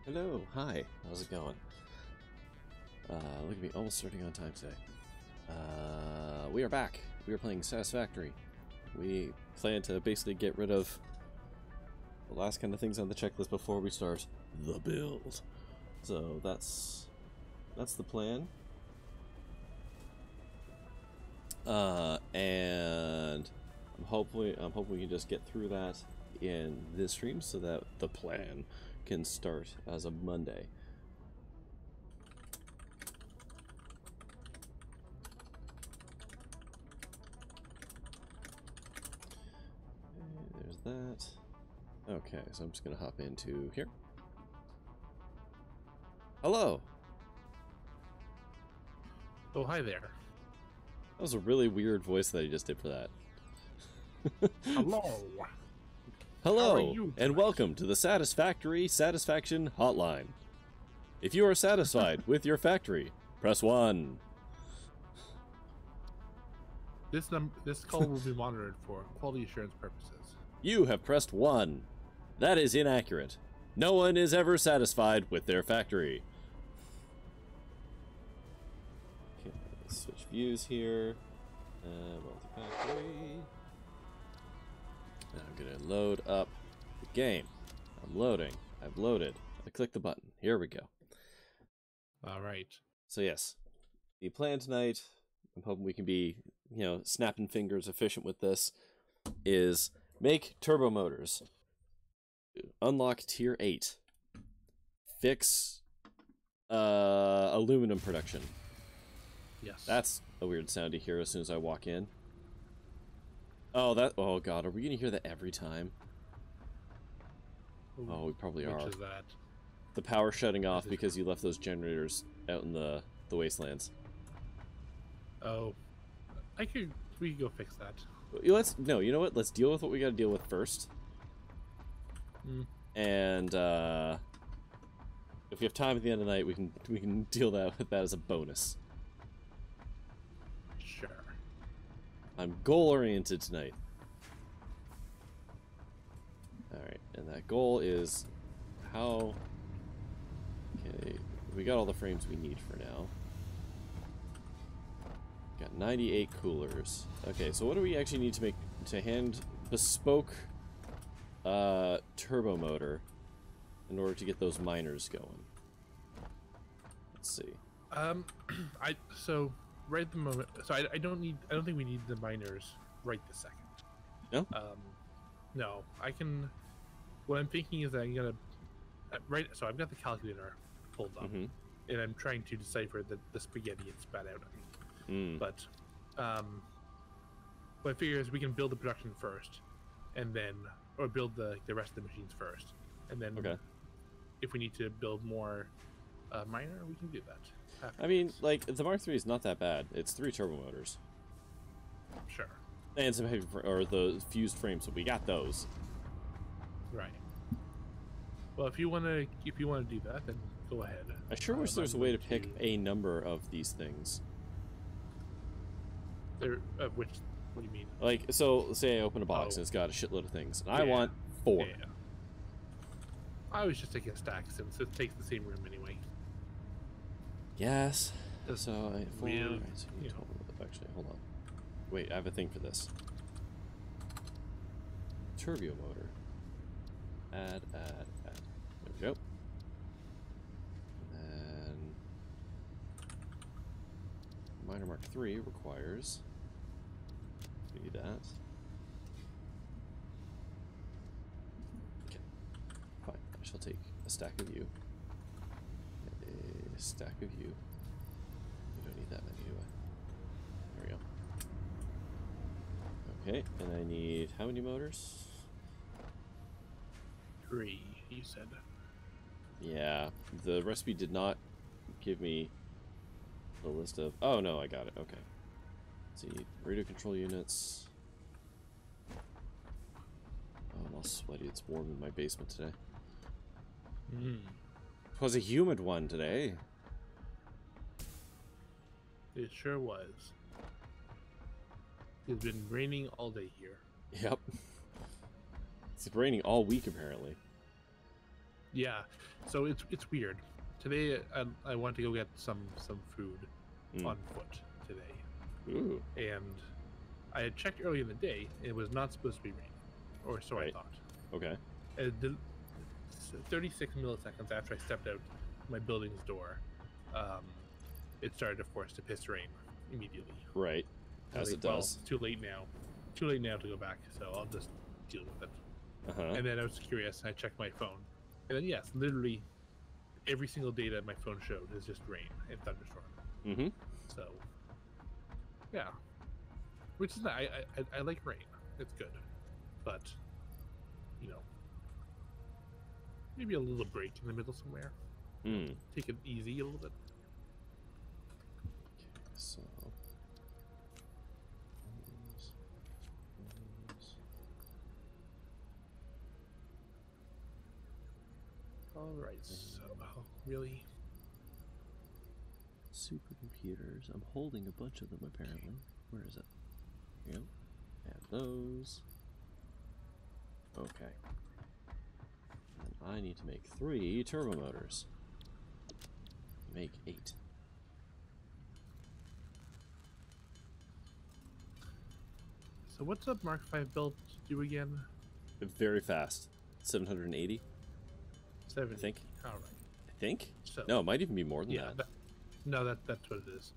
Hello, hi, how's it going? Look at me, almost starting on time today. We are back. We are playing Satisfactory. We plan to basically get rid of the last kind of things on the checklist before we start the build. So that's the plan. And I'm hoping we can just get through that in this stream so that the plan can start as of Monday. There's that. Okay, so I'm just gonna hop into here. Hello. Oh, hi there. That was a really weird voice that you just did for that. Hello. Hello, and welcome to the Satisfactory Satisfaction Hotline. If you are satisfied with your factory, press 1. This call will be monitored for quality assurance purposes. You have pressed 1. That is inaccurate. No one is ever satisfied with their factory. Okay, let's switch views here. Multifactory. Now I'm gonna load up the game. I'm loading. I've loaded. I click the button. Here we go. All right. So yes, the plan tonight, I'm hoping we can be, snapping fingers efficient with this, is make turbo motors, unlock tier 8, fix aluminum production. Yes. That's a weird sound to hear as soon as I walk in. Oh god, are we gonna hear that every time? Ooh, Oh, we probably are. Which is that? The power shutting off because you left those generators out in the wastelands. Oh, we could go fix that. You know what? Let's deal with what we gotta deal with first. And if we have time at the end of the night, we can deal with that as a bonus. Sure. I'm goal-oriented tonight. Alright, and that goal is how... Okay, we got all the frames we need for now. Got 98 coolers. Okay, so what do we actually need to make to hand bespoke turbo motor in order to get those miners going? Let's see. Right at the moment, so I don't think we need the miners right this second. No? No, I can. What I'm thinking is that I'm gonna so I've got the calculator pulled up, and I'm trying to decipher the spaghetti it spat out at me. But what I figure is we can build the production first, and then build the rest of the machines first, and then if we need to build more miner, we can do that. I mean, like, the Mark III is not that bad. It's 3 turbo motors. Sure. And some heavy, or the fused frames, so we got those. Right. Well, if you want to do that, then go ahead. I sure wish there's a way to pick a number of these things. What do you mean? Like, so, say I open a box and it's got a shitload of things, and I want 4. Yeah. I was just taking a stack since it takes the same room anyway. Yes. So I 4. Real, so actually, hold on. Wait, I have a thing for this. Turbo motor. Add. There we go. And then Miner Mark III requires. We need that. Okay. Fine. I shall take a stack of you. A stack of you. We don't need that many, do I? There we go. Okay, and I need how many motors? 3, you said. Yeah, the recipe did not give me the list of... Oh, no, I got it. Okay. Let's see. Radio control units. Oh, I'm all sweaty. It's warm in my basement today. It was a humid one today. It sure was. It's been raining all day here. Yep. It's raining all week, apparently. Yeah, so it's weird. Today I want to go get some food on foot today. Ooh. And I had checked early in the day. It was not supposed to be raining, or so I thought. Okay. 36 milliseconds after I stepped out my building's door, it started, of course, to piss rain immediately. Right, as it does. It's too late now. Too late now to go back, so I'll just deal with it. And then I was curious, and I checked my phone. And then, yes, literally every single data my phone showed is just rain and thunderstorm. So, yeah. Which is nice. I like rain. It's good. But, you know, maybe a little break in the middle somewhere. Take it easy a little bit. Okay, so... Alright, so, really? Supercomputers. I'm holding a bunch of them, apparently. Where is it? Here we go. Add those. Okay. And I need to make 3 turbo motors. Make 8. So what's up Mark 5 build do again? Very fast. 780? 70. I think. Alright. I think? So, no, it might even be more than that. No, that's what it is.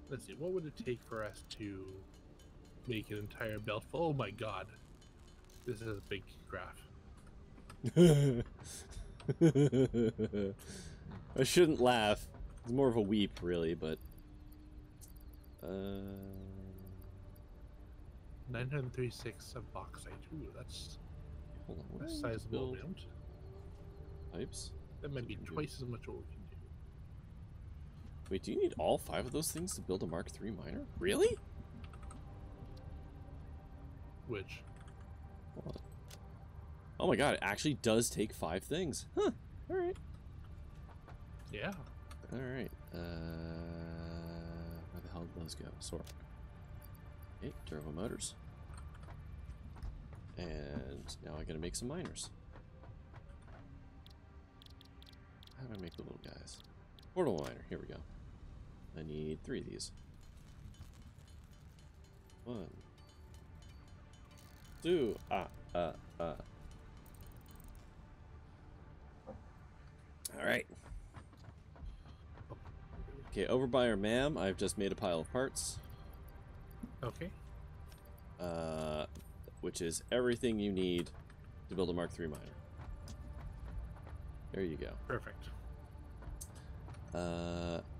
Let's see, what would it take for us to make an entire belt full? Oh my god. This is a big graph. I shouldn't laugh. It's more of a weep, really, but... 936 of bauxite. Ooh, that's Hold on, a sizable amount. Pipes? That might be twice as much what we can do. Wait, do you need all 5 of those things to build a Mark III miner? Really? Which? What? Oh my god, it actually does take 5 things. Huh. Alright. Yeah. Alright. Where the hell did those go? Sort. Okay, turbo motors. And now I gotta make some miners. How do I make the little guys? Portable miner, here we go. I need 3 of these. 1, 2, Alright. Okay, over by our ma'am, I've just made a pile of parts. Okay. Which is everything you need to build a Mark III miner. There you go. Perfect.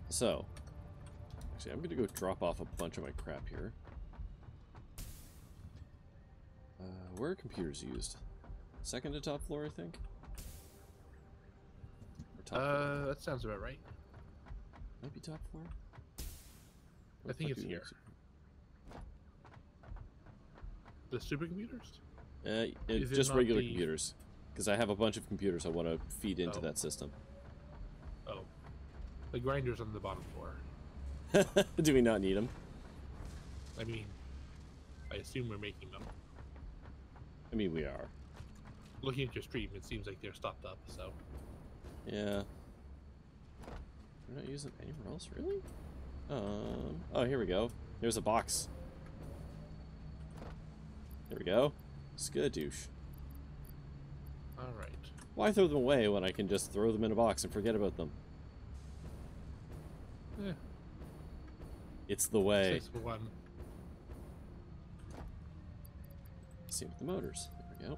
So, actually, I'm gonna go drop off a bunch of my crap here. Where are computers used? Second to top floor, I think? Or top floor? That sounds about right. Might be top floor? I think it's here. The supercomputers? Just regular computers. Because I have a bunch of computers I want to feed into that system. Oh. The grinder's on the bottom floor. Do we not need them? I mean, I assume we're making them. I mean, we are. Looking at your stream, it seems like they're stopped up, so... Yeah. We're not using them anywhere else, really? Oh, here we go. There's a box. There we go. Skadoosh. Alright. Why throw them away when I can just throw them in a box and forget about them? Eh. It's the way. One. Same with the motors. There we go.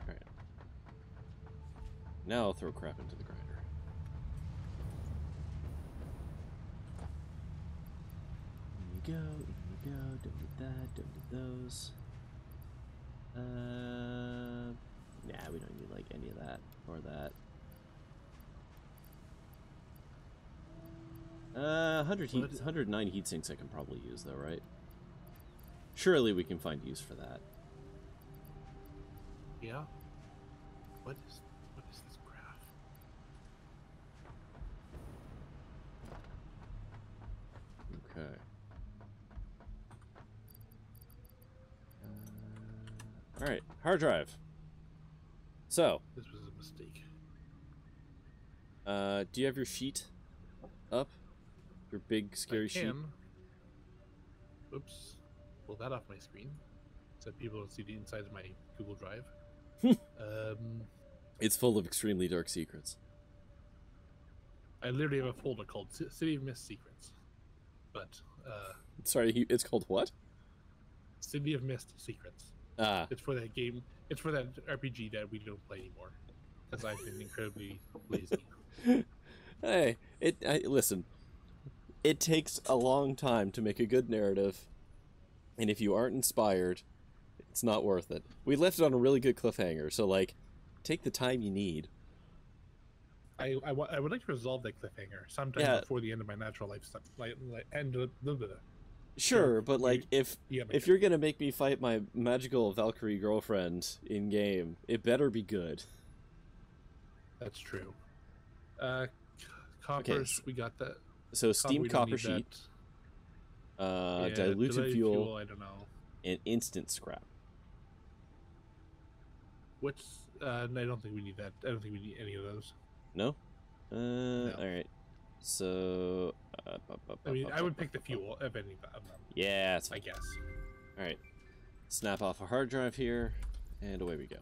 Alright. Now I'll throw crap into the grinder. In you go, don't need that, don't need those. Nah, we don't need like any of that or that. 109 heat sinks I can probably use though, right? Surely we can find use for that. Yeah. What is this graph? Alright, hard drive. So. This was a mistake. Do you have your sheet up? Your big, scary sheet? Oops. Pull that off my screen. So people don't see the inside of my Google Drive. It's full of extremely dark secrets. I literally have a folder called City of Mist Secrets. But, Sorry, it's called what? City of Mist Secrets. Ah. It's for that game. It's for that RPG that we don't play anymore. Because I've been incredibly lazy. Hey, listen. It takes a long time to make a good narrative. And if you aren't inspired, it's not worth it. We left it on a really good cliffhanger, so, like, take the time you need. I would like to resolve that cliffhanger sometime before the end of my natural life stuff. Sure, but like if you're gonna make me fight my magical Valkyrie girlfriend in game, it better be good. That's true. Coppers, we got that. So steamed copper sheet, diluted fuel, I don't know, and instant scrap. What's I don't think we need that. I don't think we need any of those. No? No. Alright. So... I mean, I would pick the fuel, if any of them. Yeah, it's fine. I guess. Alright. Snap off a hard drive here, and away we go.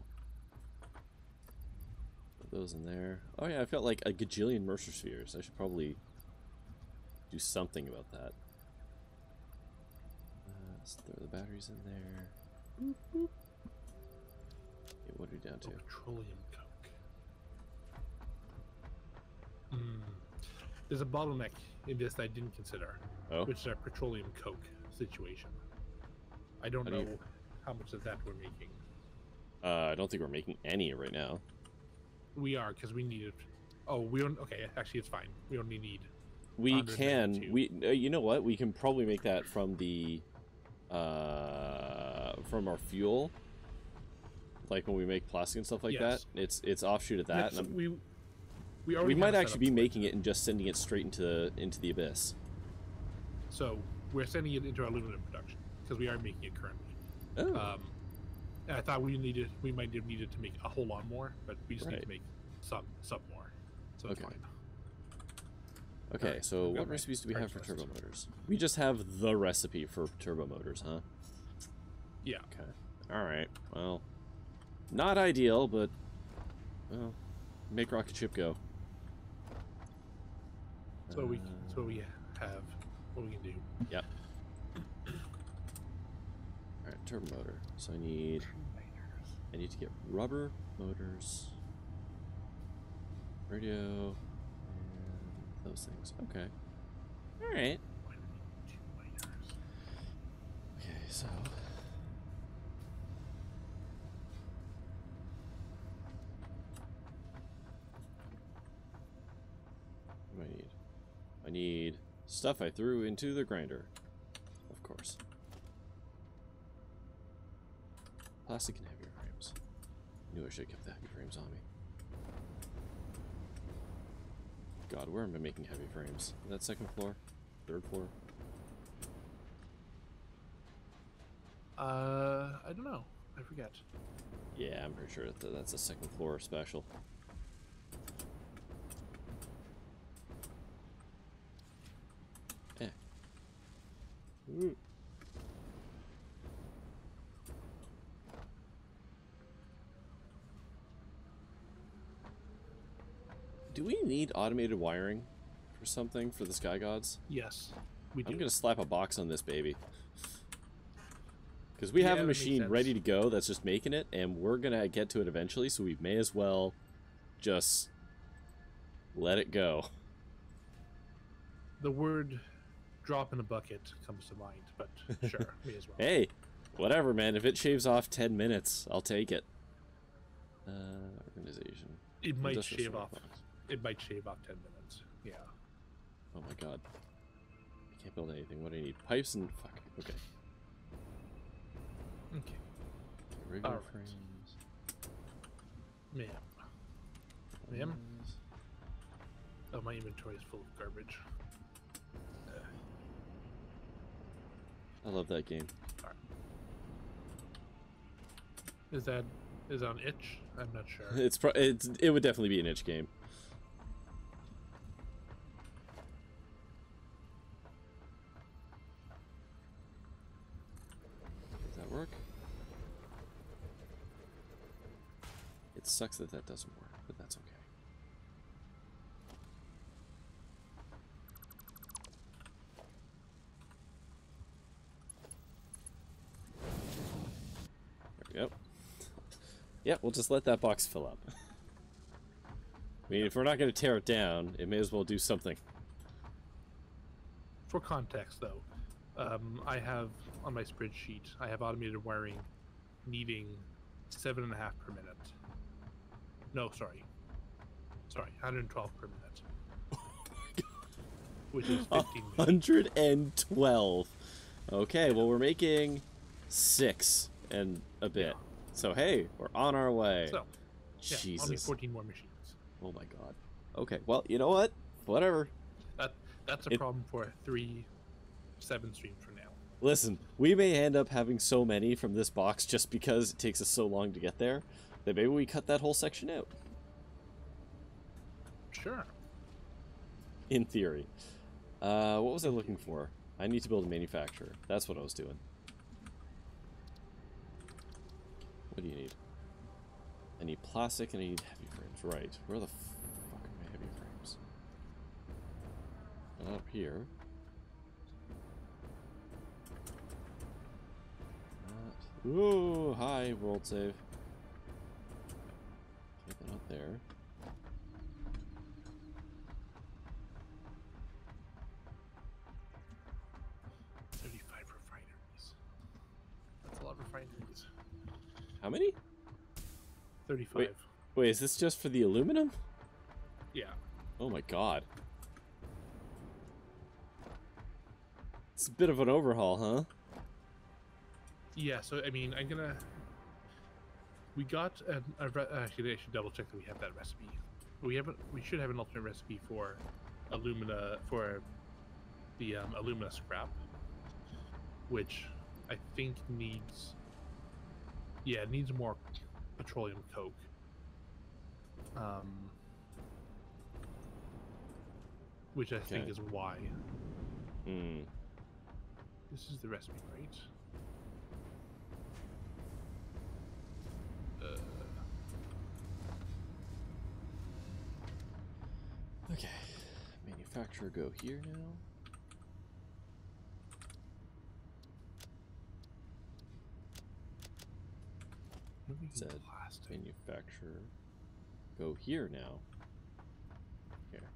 Put those in there. Oh yeah, I've got like a gajillion Mercer spheres. I should probably do something about that. Let's throw the batteries in there. Boop, boop. Okay, what are we down to? Petroleum coke. There's a bottleneck in this that I didn't consider, which is our petroleum coke situation. I don't know how much of that we're making. I don't think we're making any right now. We are, because we need it. Oh, we don't. Okay, actually, it's fine. We only need. We can. You know what? We can probably make that from the, from our fuel. Like when we make plastic and stuff like that. It's offshoot of that. And we might actually be making it and just sending it straight into the abyss. So we're sending it into our aluminum production because we are making it currently. Oh. And I thought we might have needed to make a whole lot more, but we just need to make some more. So it's fine. Okay, right, so what recipes do we have for turbo motors? We just have the recipe for turbo motors, huh? Yeah. Okay. All right. Well, not ideal, but well, make rocket ship go. So we have what we can do. Yep. All right, turbo motor. So I need to get rubber motors, radio, and those things. Okay. All right. Okay, so. What do I need? I need stuff I threw into the grinder, of course. Plastic and heavier frames. Knew I should have kept the heavy frames on me. God, where am I making heavy frames? Is that second floor? Third floor? I don't know. I forget. Yeah, I'm pretty sure that's a second floor special. Yeah. Ooh. Do we need automated wiring for something for the Sky Gods? Yes, we do. I'm gonna slap a box on this baby. Because we have a machine ready to go that's just making it, and we're gonna get to it eventually, so we may as well just let it go. The word drop in a bucket comes to mind, but sure, may as well. Hey, whatever, man. If it shaves off 10 minutes, I'll take it. Organization. It might shave off. It might shave off 10 minutes. Yeah. Oh my god. I can't build anything. What do I need? Pipes and... Fuck. Okay. Okay. Regular frames. Ma'am. Oh, my inventory is full of garbage. I love that game. Is that on itch? I'm not sure. It would definitely be an itch game. Does that work? It sucks that that doesn't work, but that's okay. There we go. Yeah, we'll just let that box fill up. I mean, if we're not going to tear it down, it may as well do something. For context, though, I have on my spreadsheet, I have automated wiring needing 7.5 per minute. No, sorry, 112 per minute. Which is 15 minutes. 112. Okay, well, we're making 6 and a bit. Yeah. So, hey, we're on our way. So, yeah, Jesus. only 14 more machines. Oh my god. Okay, well, you know what? Whatever. That's a problem for 3-7 streams from now. Listen, we may end up having so many from this box just because it takes us so long to get there that maybe we cut that whole section out. Sure. In theory. What was I looking for? I need to build a manufacturer. That's what I was doing. What do you need? I need plastic and I need heavy frames. Right. Where the fuck are my heavy frames? Not up here. Not... Ooh, hi, world save. Get that up there. How many? 35. Wait, is this just for the aluminum? Yeah. Oh my god. It's a bit of an overhaul, huh? Yeah, so, I mean, we got actually, I should double check that we have that recipe. We should have an alternate recipe for alumina, for the alumina scrap, which I think needs... Yeah, it needs more petroleum coke. Which I think is why. Hmm. This is the recipe, right? Okay. Manufacturer go here now. Said manufacturer go here now. Here.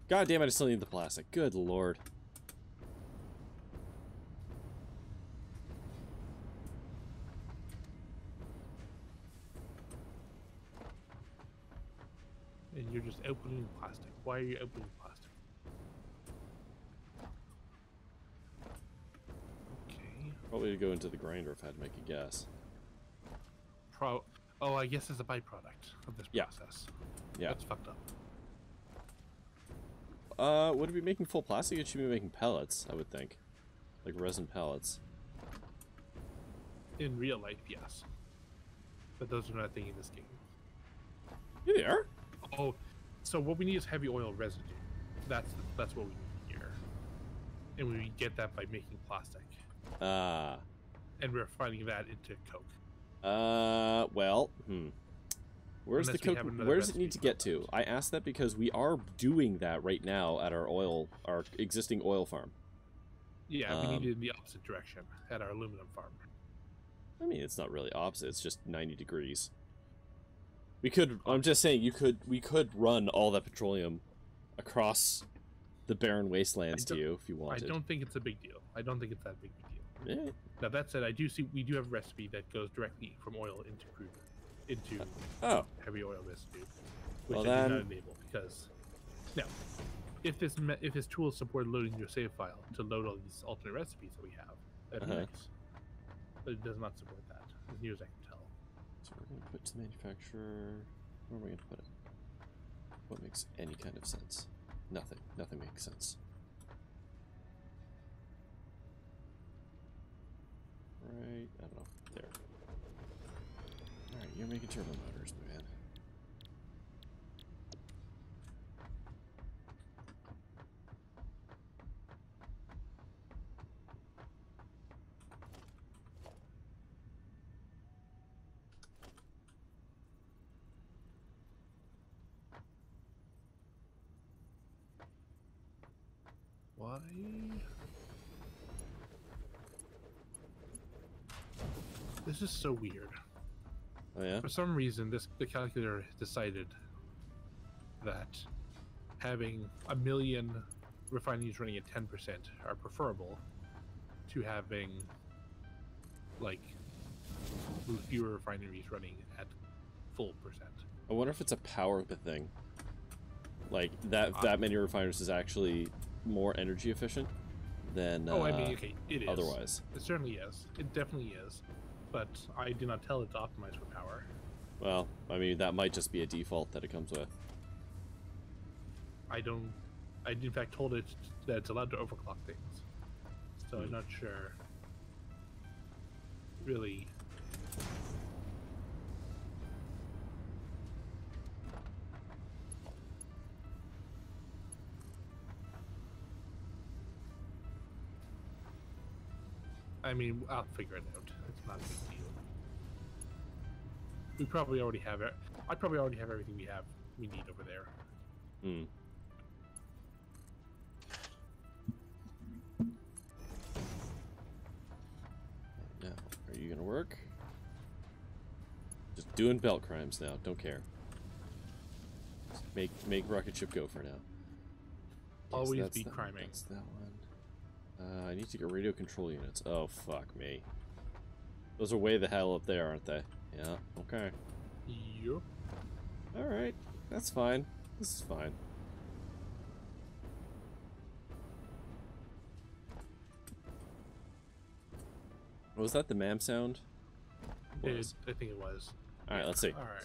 God damn it, I still need the plastic. Good lord. And you're just opening plastic. Why are you opening plastic? Okay. Probably to go into the grinder if I had to make a guess. Oh, I guess it's a byproduct of this process. Yeah. That's fucked up. Would it be making full plastic? It should be making pellets, I would think. Like resin pellets. In real life, yes. But those are not a thing in this game. Here they are. Oh, so what we need is heavy oil residue. That's what we need here. And we get that by making plastic. Ah. And we're finding that into coke. Well, Where's Unless the coke? Where does it need to get to? I asked that because we are doing that right now at our existing oil farm. Yeah, we need it in the opposite direction at our aluminum farm. I mean, it's not really opposite. It's just 90 degrees. We could. I'm just saying, we could run all that petroleum across the barren wastelands to you if you wanted. I don't think it's a big deal. I don't think it's that big a deal. Yeah. Now that said, we do have a recipe that goes directly from oil into crude, into heavy oil residue, which I did not enable because now, if this tool supported loading your save file to load all these alternate recipes that we have, that'd be nice. But it does not support that, as near as I can tell. So we're going to put to the manufacturer. Where are we going to put it? What makes any kind of sense? Nothing. Nothing makes sense. Right, I don't know. There. Alright, you're making turbo motors, man. Why? This is so weird. Oh yeah? For some reason, the calculator decided that having 1 million refineries running at 10% are preferable to having like fewer refineries running at full percent. I wonder if it's a power thing. Like that many refiners is actually more energy efficient than oh, I mean, okay, it is. Otherwise. It certainly is. It definitely is. But I did not tell it to optimize for power. Well, I mean, that might just be a default that it comes with. I in fact told it that it's allowed to overclock things. So I'm not sure. Really. I mean, I'll figure it out. It's not a big deal. We probably already have it. I probably already have everything we need over there. Hmm. Now, are you gonna work? Just doing belt crimes now. Don't care. Just make rocket ship go for now. Always Yes, be criming. That's that one. I need to get radio control units. Oh, fuck me. Those are way the hell up there, aren't they? Yeah, okay. Yep. Alright, that's fine. This is fine. Was that the MAM sound? I think it was. Alright, let's see. Alright.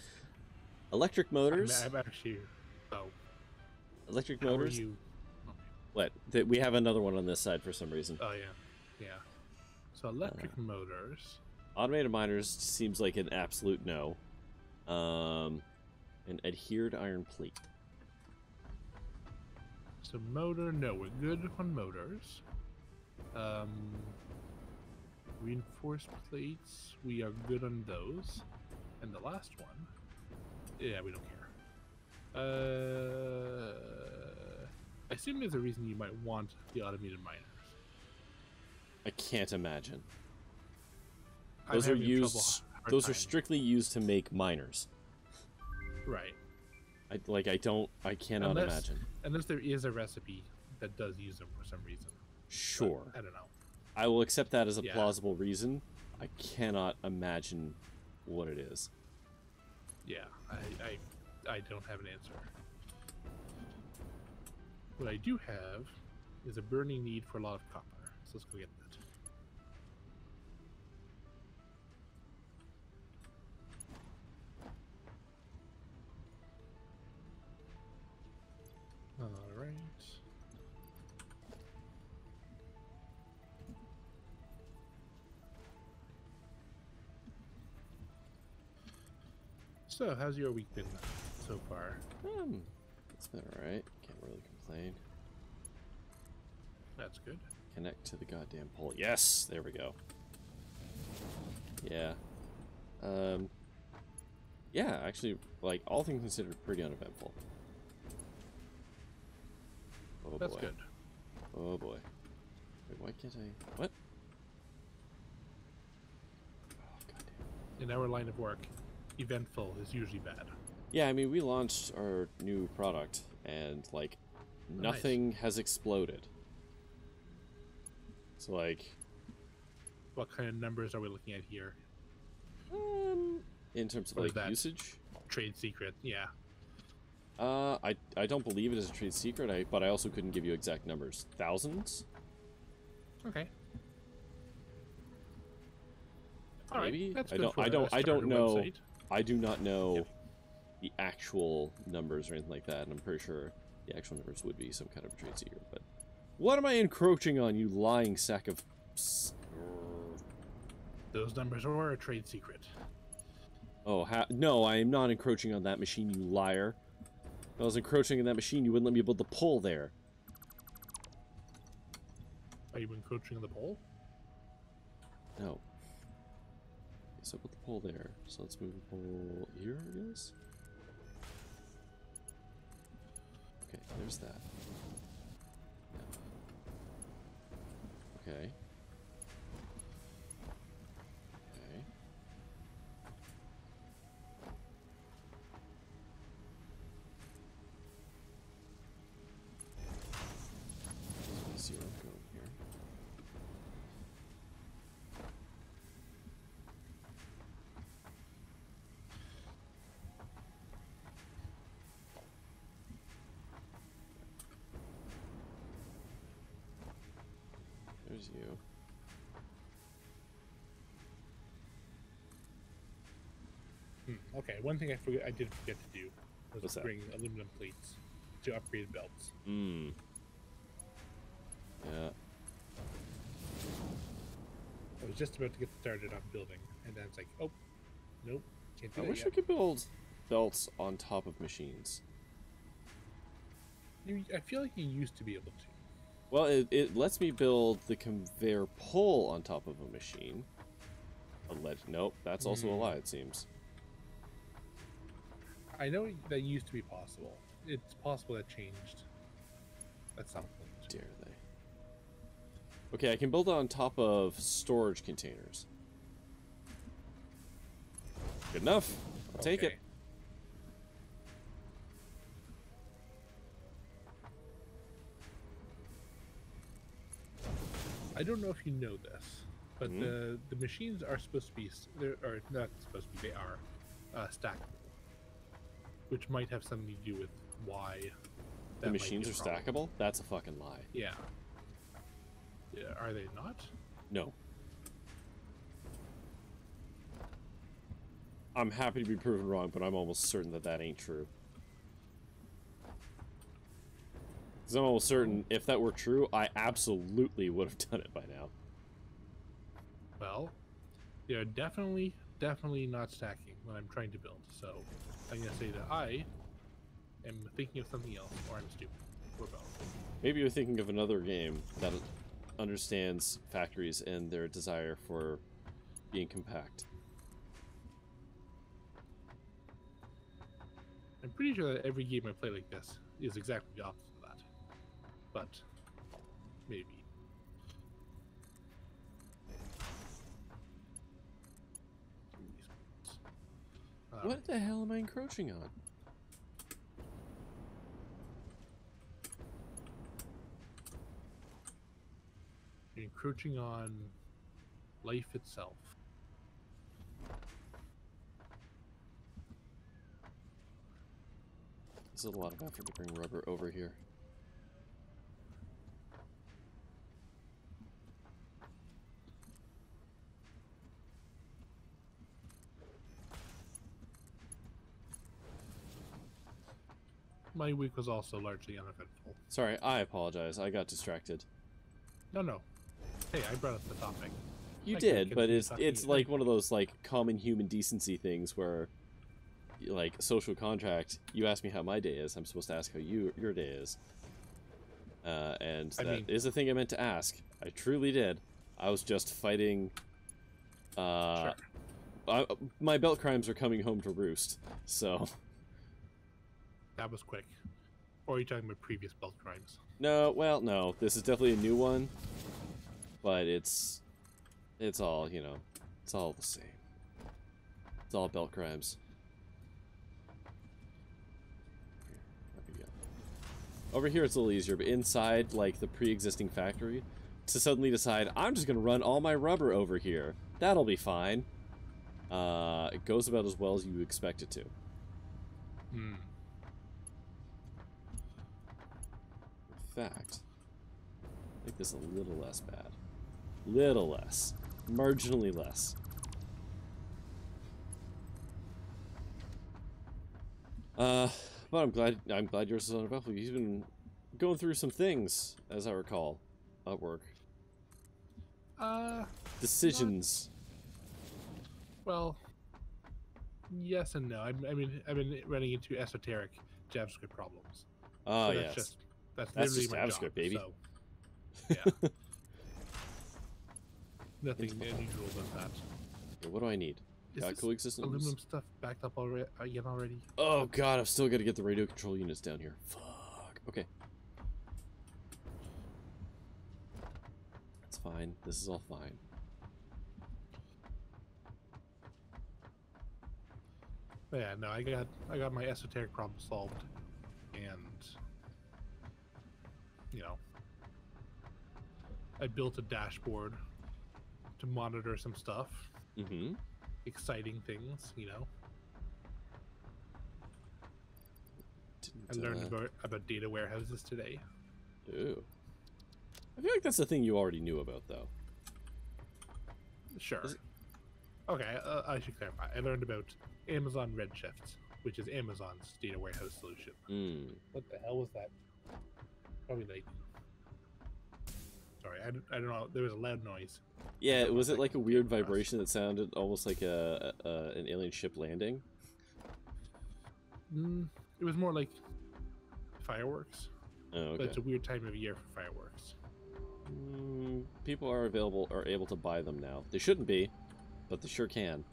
Electric motors. I'm actually... Oh. Electric How motors. are you? What? We have another one on this side for some reason. Oh, yeah. Yeah. So electric motors. Automated miners seems like an absolute no. An adhered iron plate. So motor, no, we're good on motors. Reinforced plates, we are good on those. And the last one, yeah, we don't care. I assume there's a reason you might want the automated miners. I can't imagine. Those are used. Those are strictly used to make miners. Right. I cannot imagine. Unless there is a recipe that does use them for some reason. Sure. But I don't know. I will accept that as a plausible reason. I cannot imagine what it is. Yeah, I don't have an answer. What I do have is a burning need for a lot of copper. So let's go get that. Alright. So, how's your week been so far? It's been alright. Can't really complain. That's good. Connect to the goddamn pole. Yes! There we go. Yeah. Yeah, actually, like, all things considered, pretty uneventful. Oh, that's boy. Good. Oh boy. Wait, why can't I... What? Oh, goddamn. In our line of work, eventful is usually bad. Yeah, I mean, we launched our new product, and, like, nothing has exploded. So, like... What kind of numbers are we looking at here? In terms of, like, usage? Trade secret, yeah. I don't believe it is a trade secret, but I also couldn't give you exact numbers. Thousands? Okay. Maybe? That's I good don't know. Website. I do not know the actual numbers or anything like that, and I'm pretty sure the actual numbers would be some kind of a trade secret, but what am I encroaching on, you lying sack of... Those numbers are a trade secret. Oh, no, I am not encroaching on that machine, you liar. If I was encroaching on that machine, you wouldn't let me build the pole there. Are you encroaching on the pole? No. Okay, so put the pole there. So let's move the pole here, I guess? Okay, there's that. Yeah. Okay. Okay. Let's see where I'm going here. There's you. Okay, one thing I did forget to do was What's that? bring aluminum plates to upgrade belts. Hmm. Yeah. I was just about to get started on building, and then it's like, oh, nope, can't do I that wish yet. I could build belts on top of machines. I feel like you used to be able to. Well, it lets me build the conveyor pole on top of a machine. Nope, that's also a lie, it seems. I know that used to be possible. It's possible that changed at some point. Dare they? Okay, I can build it on top of storage containers. Good enough. I'll take it. I don't know if you know this, but the machines are supposed to be, or not supposed to be, they are stackable, which might have something to do with why the machines are stackable? That's a fucking lie. Yeah. Are they not? No. I'm happy to be proven wrong, but I'm almost certain that that ain't true. Because I'm almost certain if that were true, I absolutely would have done it by now. Well, they're definitely not stacking when I'm trying to build. So I'm going to say that I am thinking of something else, or I'm stupid, or both. Maybe you're thinking of another game that understands factories and their desire for being compact. I'm pretty sure that every game I play like this is exactly the opposite of that. But maybe. What the hell am I encroaching on? You're encroaching on life itself. This is a lot of effort to bring rubber over here. My week was also largely uneventful. Sorry, I apologize. I got distracted. No. Hey, I brought up the topic. You did, but it's like one of those like common human decency things where, like, social contract. You ask me how my day is. I'm supposed to ask how your day is. And that is a thing I meant to ask. I truly did. I was just fighting. Sure. My belt crimes are coming home to roost. So. That was quick. Or are you talking about previous belt crimes? No, well, no. This is definitely a new one. But it's all, you know, it's all the same. It's all belt crimes. Over here it's a little easier, but inside, like, the pre-existing factory, to suddenly decide, I'm just going to run all my rubber over here. That'll be fine. It goes about as well as you expect it to. In fact, make this a little less bad. Little less. Marginally less. But I'm glad yours is uneventful. He's been going through some things, as I recall, at work. Decisions. Well, Yes and no. I've been running into esoteric JavaScript problems. Oh, So yes. That's That's literally just my JavaScript, job, baby. So, yeah. Nothing unusual about that. Okay, what do I need? Is Got this cooling systems. aluminum stuff backed up already? Already? Oh god, I've still got to get the radio control units down here. Fuck. Okay. That's fine. This is all fine. But yeah, no, I got my esoteric problem solved, and you know, I built a dashboard to monitor some stuff. Mm-hmm. Exciting things, you know. I learned about data warehouses today. Ooh. I feel like that's the thing you already knew about, though. Sure. Okay, I should clarify. I learned about Amazon Redshift, which is Amazon's data warehouse solution. Mm. What the hell was that? Probably like... Sorry, I don't know. There was a loud noise. Yeah, was it like a weird vibration that sounded almost like an alien ship landing? It was more like fireworks. Oh, okay. But it's a weird time of year for fireworks. People are able to buy them now. They shouldn't be, but they sure can.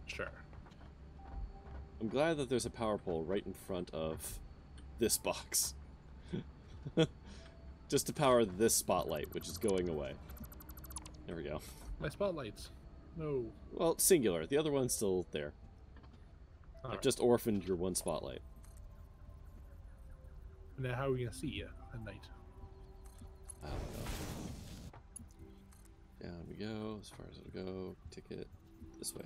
Sure. I'm glad that there's a power pole right in front of this box. Just to power this spotlight, which is going away. There we go. My spotlights. No. Well, singular. The other one's still there. All I've right. just orphaned your one spotlight. Now how are we going to see you at night? I don't know. Down we go, as far as it'll go. Ticket this way.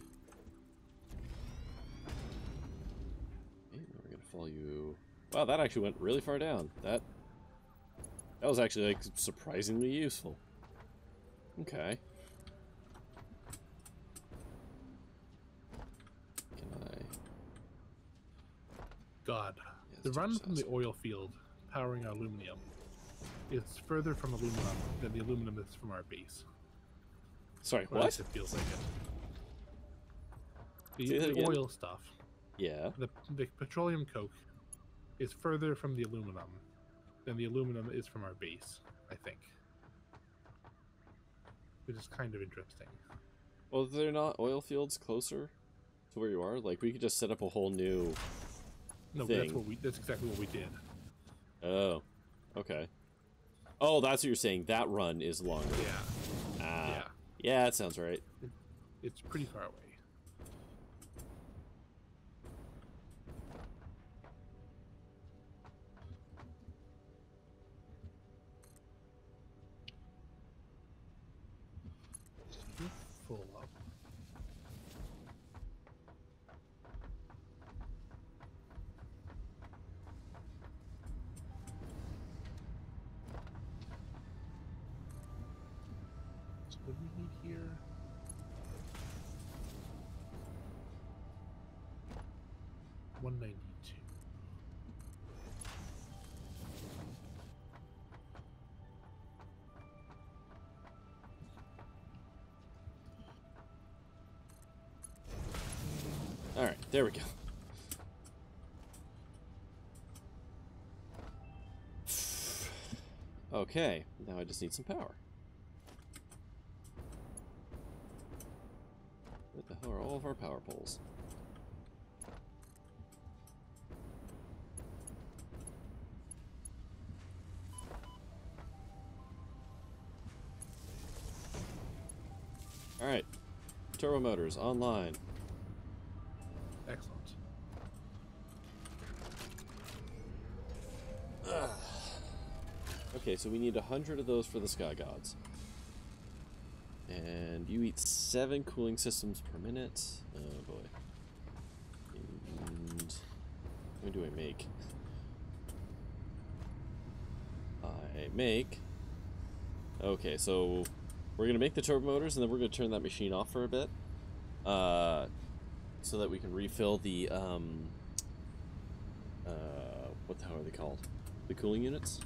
Okay, now we're gonna follow you. Wow, that actually went really far down. That was actually like surprisingly useful. Okay. Can I? God, Yeah, the let's run check from this the out. oil field powering our aluminum is further from aluminum than the aluminum is from our base. Sorry, Or at what? least it feels like it. Say that The again? oil stuff, Yeah. the petroleum coke, is further from the aluminum than the aluminum is from our base, I think. Which is kind of interesting. Well, they're not oil fields closer to where you are. Like we could just set up a whole new. No, thing. but that's exactly what we did. Oh. Okay. Oh, that's what you're saying. That run is longer. Yeah. Ah. Yeah. Yeah, that sounds right. It's pretty far away. Full up. So what do we need here? $192. All right, there we go. Okay, now I just need some power. What the hell are all of our power poles? All right, turbo motors online. Excellent. Okay, so we need 100 of those for the Sky Gods. And you eat 7 cooling systems per minute. Oh boy. And how many do I make? I make... Okay, so we're going to make the turbo motors and then we're going to turn that machine off for a bit. So that we can refill the, what the hell are they called? The cooling units?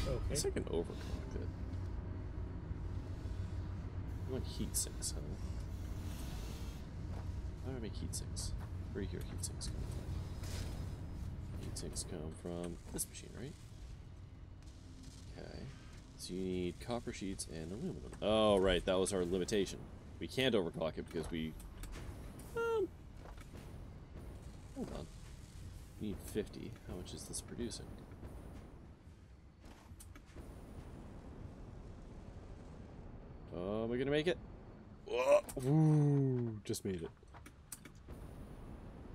Okay. I guess I can overclock it. I want heat sinks, huh? How do I make heat sinks? Where do you hear heat sinks come from? Heat sinks come from this machine, right? Okay. So you need copper sheets and aluminum. Oh, right. That was our limitation. We can't overclock it because we... hold on. We need 50. How much is this producing? Oh, am I gonna make it? Oh, ooh, just made it.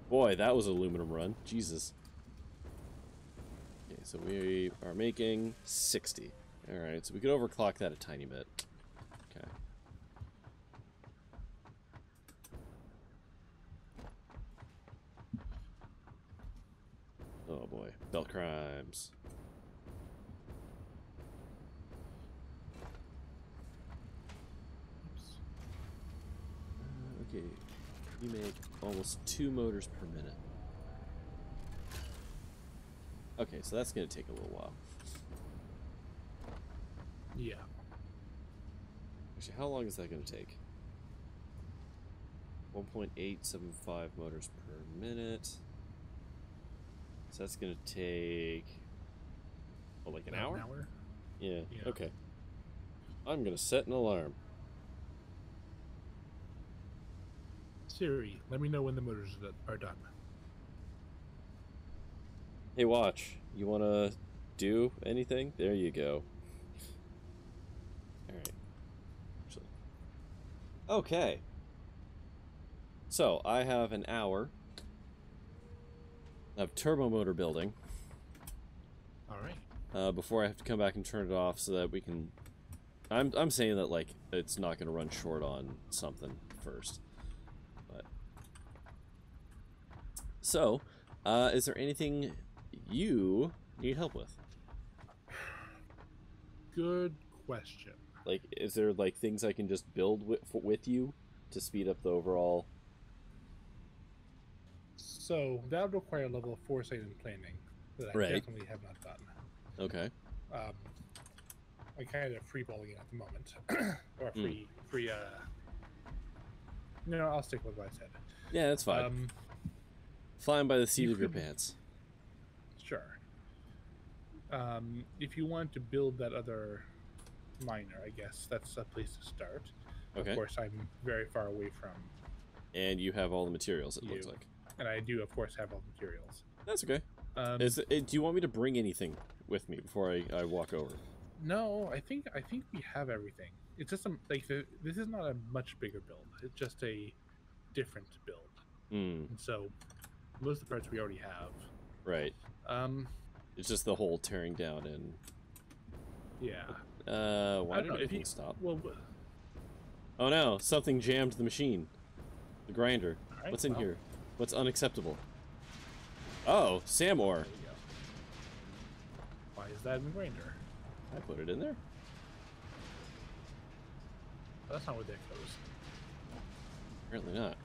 Boy, that was an aluminum run. Jesus. Okay, so we are making 60. Alright, so we could overclock that a tiny bit. Okay. Oh boy, belt crimes. Okay, you make almost 2 motors per minute. Okay, so that's going to take a little while. Yeah. Actually, how long is that going to take? 1.875 motors per minute. So that's going to take... oh, like an hour? An hour? Yeah, okay. I'm going to set an alarm. Siri, let me know when the motors are done. Hey, watch. You want to do anything? There you go. Alright. Okay. So, I have an hour of turbo motor building. Alright. Before I have to come back and turn it off so that we can... I'm saying that, like, it's not going to run short on something first. But... so, is there anything you need help with? Good question. Like, is there, like, things I can just build with you to speed up the overall... So, that would require a level of foresight and planning that I definitely have not done. Okay. I'm kind of freeballing it at the moment. Or no, I'll stick with what I said. Yeah, that's fine. Flying by the seat of your pants. Sure. If you want to build that other miner, I guess that's a place to start. Okay. Of course, I'm very far away from... and you have all the materials, it looks like. And I do, of course, have all the materials. That's okay. Do you want me to bring anything with me before I walk over? No, I think we have everything. It's just like this is not a much bigger build. It's just a different build. And so most of the parts we already have. Right. It's just the whole tearing down and. Yeah. Why did everything stop? Well. Oh no! Something jammed the machine. The grinder. Right, what's in here? What's unacceptable? Oh, Sam ore. Why is that in the grinder? I put it in there. That's not where that goes. Apparently not.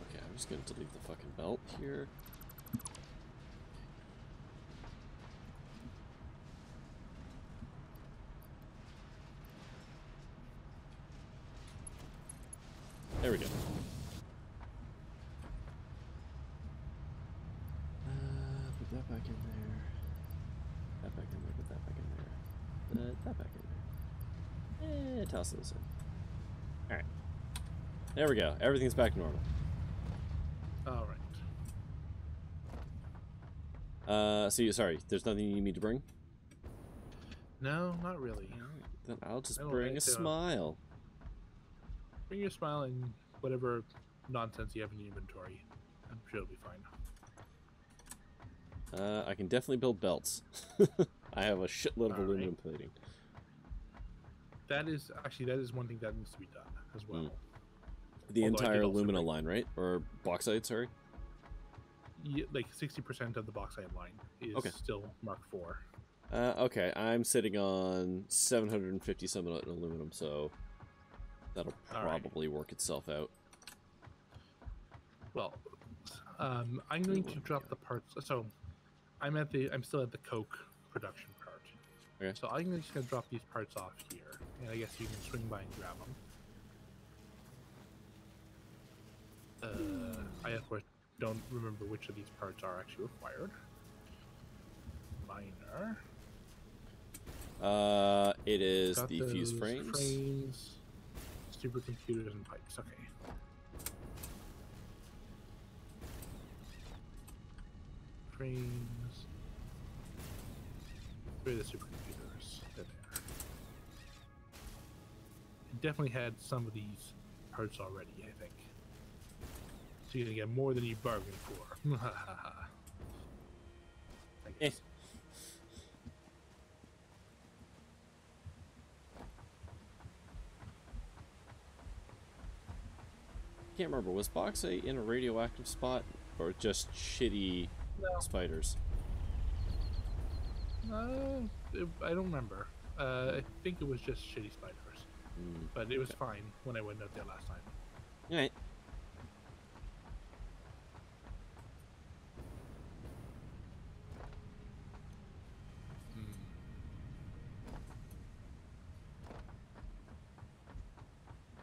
Okay, I'm just gonna delete the fucking belt here. There we go. Put that back in there. That back in there. Put that back in there. That back in there. Toss those in. Alright. There we go. Everything's back to normal. Alright. So sorry, there's nothing you need me to bring? No, not really. Then I'll just bring a smile. Bring your smile and whatever nonsense you have in your inventory. I'm sure it'll be fine. I can definitely build belts. I have a shitload of aluminum plating. That is one thing that needs to be done as well. The entire alumina line, right? Or bauxite, sorry? Yeah, like 60% of the bauxite line is still Mark IV. Okay, I'm sitting on 750 some in aluminum, so that'll probably work itself out. Well, I'm going to drop the parts. So I'm still at the coke production Okay. So I'm just gonna drop these parts off here, and I guess you can swing by and grab them. I of course don't remember which of these parts are actually required. Minor. It is the fuse frames. Supercomputers and pipes. Okay. Frames. 3 of the supercomputers. They're there. It definitely had some of these parts already, I think. So you're gonna get more than you bargained for. I guess. Can't remember, was Box 8 in a radioactive spot or just shitty spiders? I don't remember. I think it was just shitty spiders, but it was fine when I went out there last time. Alright.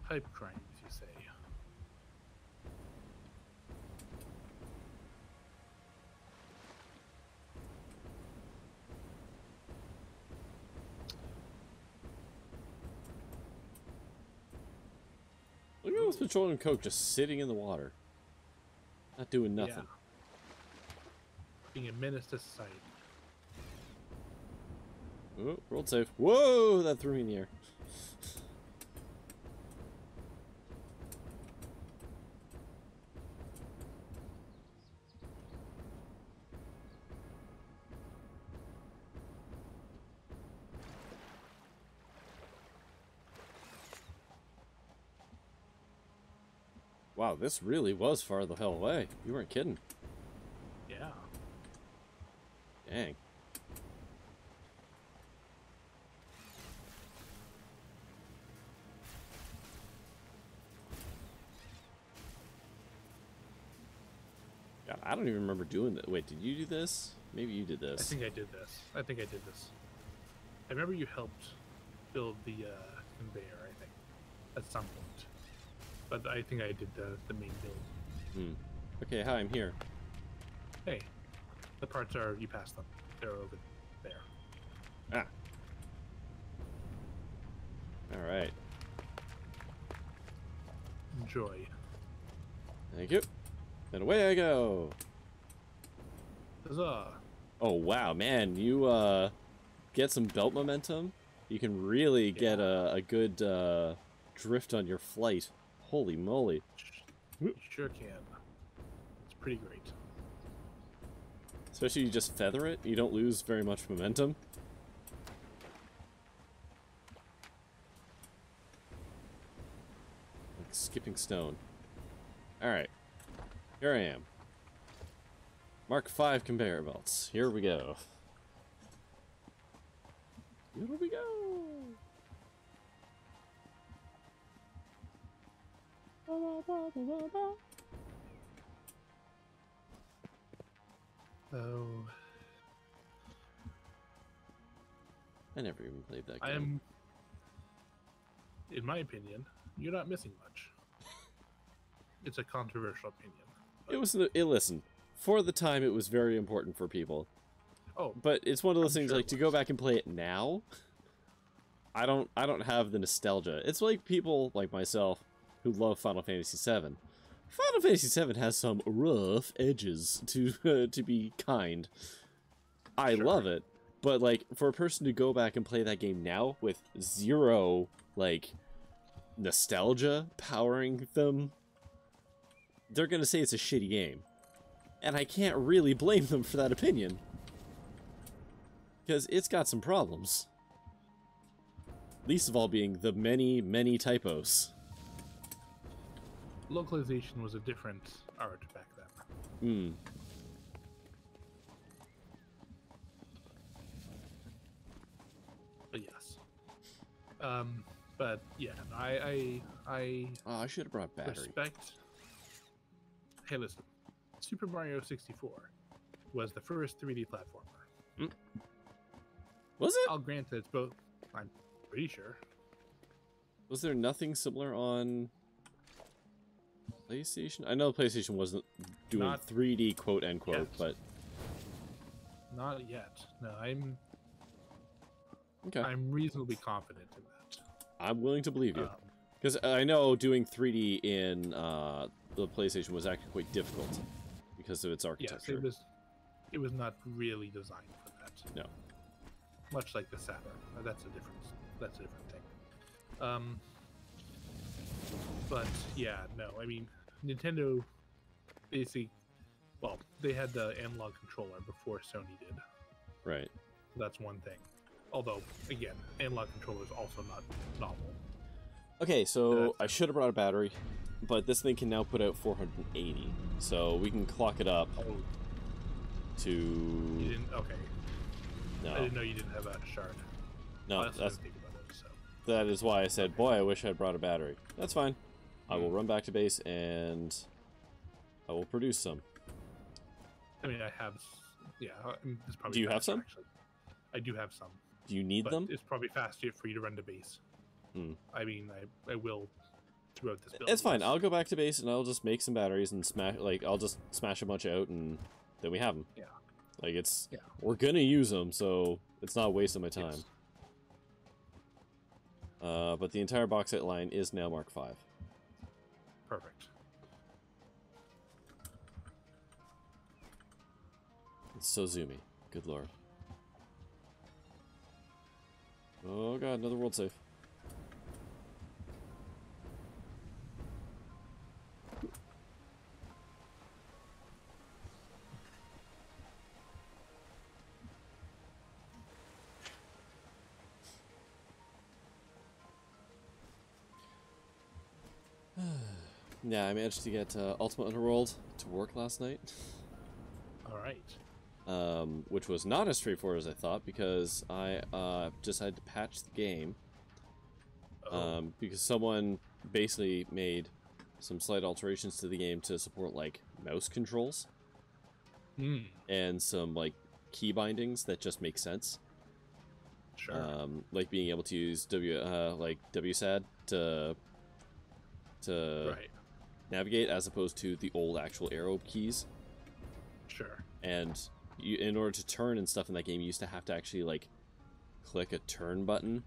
Pipe crimes, you say? Look at this petroleum coke just sitting in the water. Not doing nothing. Yeah. Being a menace to society. Oh, world safe. Whoa, that threw me in the air. Wow, this really was far the hell away. You weren't kidding. Yeah. Dang. God, I don't even remember doing that. Wait, did you do this? Maybe you did this. I think I did this. I remember you helped build the conveyor, I think, at some point. But I think I did the main build. Okay, hi, I'm here. Hey, the parts are, you passed them. They're over there. Ah. Alright. Enjoy. Thank you. And away I go. Huzzah. Oh, wow, man. You, get some belt momentum. You can really get a good, drift on your flight. Holy moly. You sure can. It's pretty great. Especially you just feather it, you don't lose very much momentum. Like skipping stone. Alright. Here I am. Mark 5 conveyor belts. Here we go. Here we go. Oh. I never even played that game. In my opinion, you're not missing much. It's a controversial opinion. It was, listen, for the time it was very important for people. Oh. But it's one of those things, like, to go back and play it now, I don't have the nostalgia. It's like people like myself who love Final Fantasy VII. Final Fantasy VII has some rough edges, to be kind. I love it, but like for a person to go back and play that game now with zero like nostalgia powering them, they're gonna say it's a shitty game, and I can't really blame them for that opinion because it's got some problems. Least of all being the many typos. Localization was a different art back then. But yes. But yeah, I should have brought battery. Respect. Hey, listen. Super Mario 64 was the first 3D platformer. Was it? I'll grant that it's both. I'm pretty sure. Was there nothing similar on PlayStation? I know PlayStation wasn't doing Not 3D quote unquote, yet. but Not yet. No, I'm okay. I'm reasonably confident in that. I'm willing to believe you, because I know doing 3D in the PlayStation was actually quite difficult because of its architecture. Yes, it was not really designed for that. No. Much like the Saturn. That's a different thing. But yeah, no. I mean, Nintendo basically, well, they had the analog controller before Sony did. Right. That's one thing. Although, again, analog controller is also not novel. Okay, so I should have brought a battery, but this thing can now put out 480, so we can clock it up to... You didn't? Okay. No. I didn't know you didn't have a shard. No, that's... That is why I said, boy, I wish I'd brought a battery. That's fine. I will run back to base, and I will produce some. I mean, I have... Yeah, it's probably... Do you have some? Actually. I do have some. Do you need them? It's probably faster for you to run to base. I mean, I will throughout this build. It's fine. I'll go back to base, and I'll just make some batteries and smash... Like, I'll just smash a bunch out, and then we have them. Yeah. Like, it's... Yeah. We're gonna use them, so it's not a waste of my time. Yes. But the entire box set line is now Mark V. Perfect. It's so zoomy. Good lord. Oh god, another world save. Yeah, I managed to get Ultimate Underworld to work last night. Alright. Which was not as straightforward as I thought, because I decided to patch the game. Because someone basically made some slight alterations to the game to support, like, mouse controls. And some, like, key bindings that just make sense. Sure. Like being able to use WSAD to right. navigate, as opposed to the old actual arrow keys. Sure. And you, in order to turn and stuff in that game, you used to have to actually, like, click a turn button.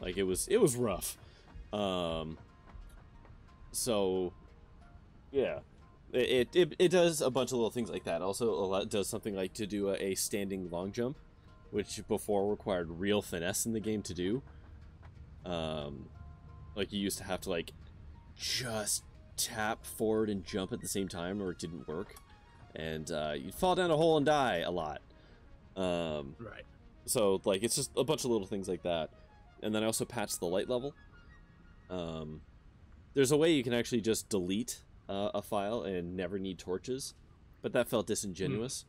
Like, it was rough. So yeah, it does a bunch of little things like that. Also, it does something like to do a standing long jump, which before required real finesse in the game to do. Like, you used to have to, like, just tap forward and jump at the same time, or it didn't work, and you'd fall down a hole and die a lot. Right. So, like, it's just a bunch of little things like that. And then I also patched the light level. There's a way you can actually just delete a file and never need torches, but that felt disingenuous.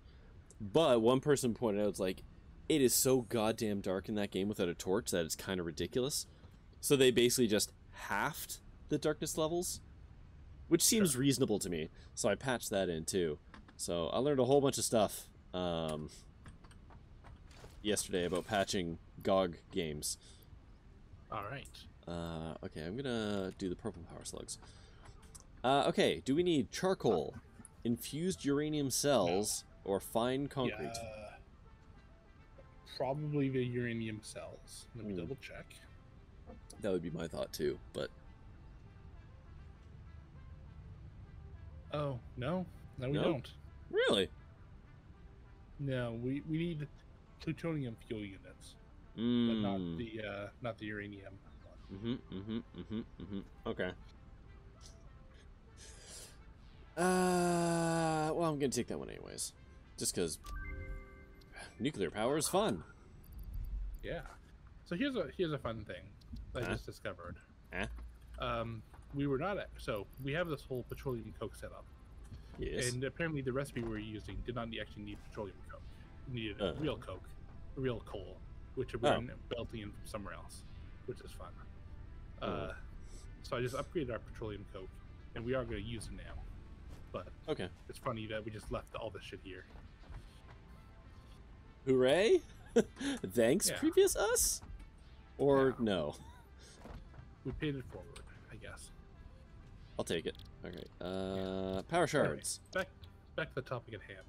But one person pointed out, it's like, it is so goddamn dark in that game without a torch that it's kind of ridiculous. So they basically just halved the darkness levels, which seems reasonable to me. So I patched that in too. So I learned a whole bunch of stuff yesterday about patching GOG games. Alright. Okay, I'm gonna do the purple power slugs. Okay, do we need charcoal, infused uranium cells, or fine concrete? Yeah, probably the uranium cells. Let me double check. That would be my thought too, but... Oh, no. No, we don't. Really? No, we need plutonium fuel units, but not the uranium one. Okay. Well, I'm gonna take that one anyways, just because nuclear power is fun. Yeah. So here's a fun thing I just discovered. We were not so we have this whole petroleum coke setup. Yes. And apparently the recipe we were using did not actually need petroleum coke. It needed real coke, real coal, which we're belting in from somewhere else, which is fun. So I just upgraded our petroleum coke, and we are going to use it now. But okay, it's funny that we just left all this shit here. hooray! Thanks, Yeah. previous us? Or Yeah. no? We paid it forward, I guess. I'll take it. Okay. Power shards. Anyway, back to the topic at hand.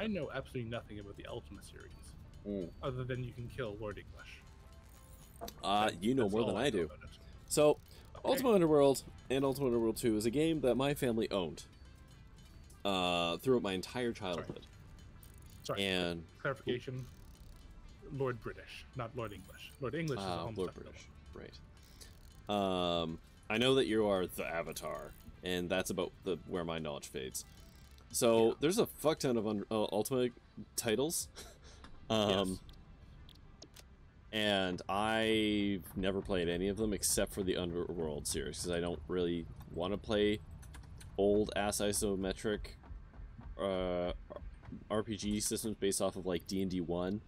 I know absolutely nothing about the Ultima series, other than you can kill Lord English. You know That's more all than I do. know about it. So, Okay. Ultima Underworld and Ultima Underworld 2 is a game that my family owned throughout my entire childhood. Sorry. And Clarification: Lord British, not Lord English. Lord English is a home Lord stuff British, right? I know that you are the Avatar, and that's about where my knowledge fades. So there's a fuck ton of Ultima titles, Yes. and I've never played any of them except for the Underworld series because I don't really want to play old ass isometric RPG systems based off of like D&D 1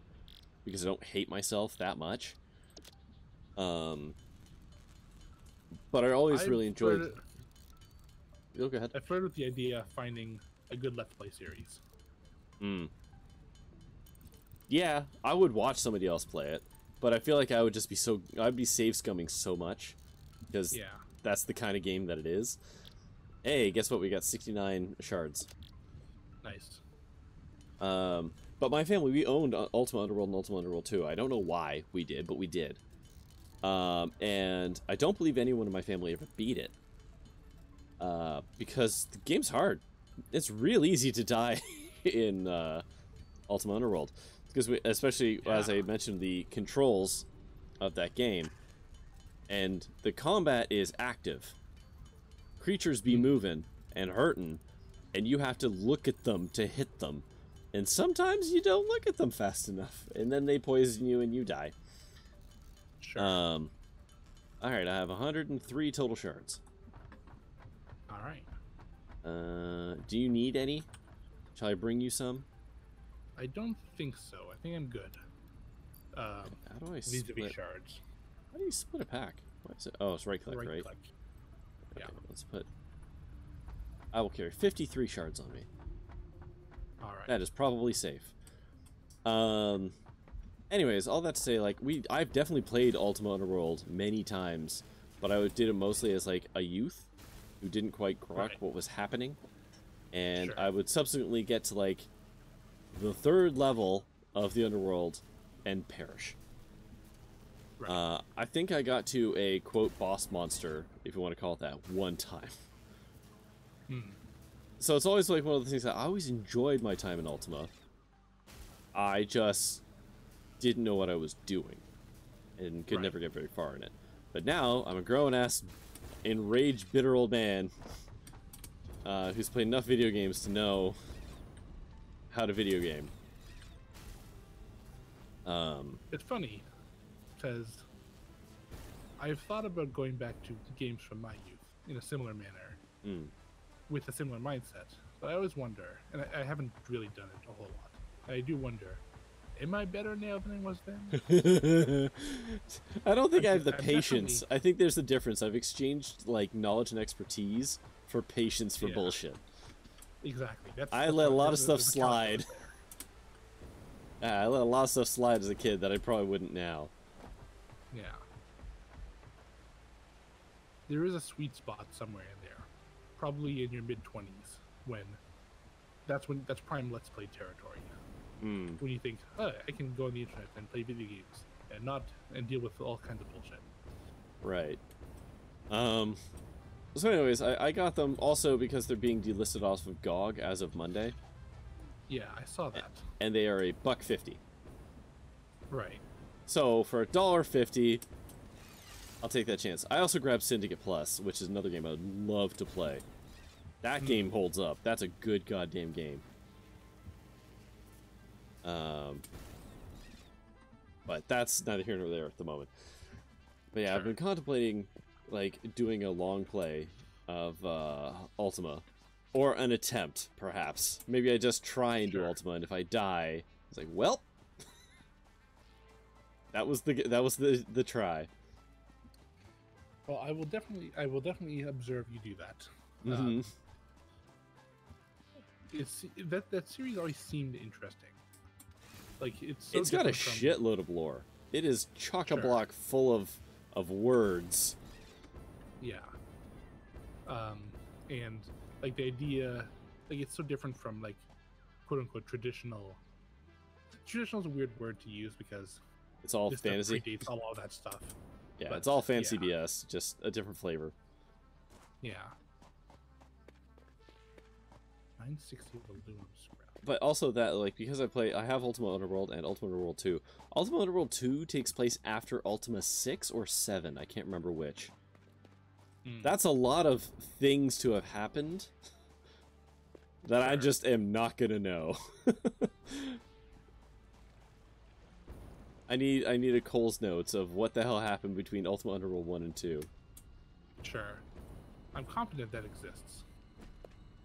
because I don't hate myself that much. But I always really enjoyed. Go ahead. I've flirted with the idea of finding a good Let's Play series. Yeah, I would watch somebody else play it, but I feel like I would just be I'd be save scumming so much because that's the kind of game that it is. Hey, guess what? We got 69 shards. Nice. But my family, we owned Ultima Underworld and Ultima Underworld 2. I don't know why we did, but we did. And I don't believe anyone in my family ever beat it. Because the game's hard. It's real easy to die in Ultima Underworld. Because especially, as I mentioned, the controls of that game. And the combat is active. Creatures be moving and hurting, and you have to look at them to hit them. And sometimes you don't look at them fast enough, and then they poison you and you die. Sure. Alright, I have 103 total shards. Alright. Do you need any? Shall I bring you some? I don't think so. I think I'm good. How do I Needs to be split? shards. How do you split a pack? What is it? Oh, it's right click, right? Click. Okay, Yeah. let's put... I will carry 53 shards on me. Alright. That is probably safe. Anyways, all that to say, like, I've definitely played Ultima Underworld many times, but I did it mostly as, like, a youth who didn't quite grok what was happening. And I would subsequently get to, like, the 3rd level of the Underworld and perish. Right. I think I got to a, quote, boss monster, if you want to call it that, one time. So it's always, like, one of the things that I always enjoyed my time in Ultima. I just didn't know what I was doing and could never get very far in it. But now, I'm a grown-ass, enraged, bitter old man who's played enough video games to know how to video game. It's funny, because I've thought about going back to games from my youth in a similar manner, with a similar mindset. But I always wonder, and I haven't really done it a whole lot. I do wonder, am I better now than I was then? I don't think I have the patience. I think there's a difference. I've exchanged like knowledge and expertise for patience for bullshit. Exactly. I let a lot of stuff slide. I let a lot of stuff slide as a kid that I probably wouldn't now. Yeah. There is a sweet spot somewhere in there, probably in your mid-20s, when that's prime Let's Play territory. When you think, oh, I can go on the internet and play video games and deal with all kinds of bullshit. Right. So anyways, I got them also because they're being delisted off of GOG as of Monday. Yeah, I saw that. And they are $1.50. Right. So for $1.50, I'll take that chance. I also grabbed Syndicate Plus, which is another game I would love to play. That game holds up. That's a good goddamn game. But that's neither here nor there at the moment. But yeah, I've been contemplating like doing a long play of Ultima, or an attempt, perhaps. Maybe I just try and do Ultima, and if I die, it's like, well, that was the try. Well, I will definitely observe you do that. That series always seemed interesting. Like it's so it's got a from... shitload of lore. It is chock-a-block Sure. full of words. Yeah. And like the idea, like it's so different from like quote unquote traditional. Traditional is a weird word to use because It's all this fantasy. stuff predates all of that stuff. Yeah, But, it's all fancy yeah. BS, just a different flavor. Yeah. 960 aluminum scrap. But also that, like, because I have Ultima Underworld and Ultima Underworld 2. Ultima Underworld 2 takes place after Ultima 6 or 7, I can't remember which. That's a lot of things to have happened that I just am not gonna know. I need a Cole's notes of what the hell happened between Ultima Underworld 1 and 2. Sure. I'm confident that exists.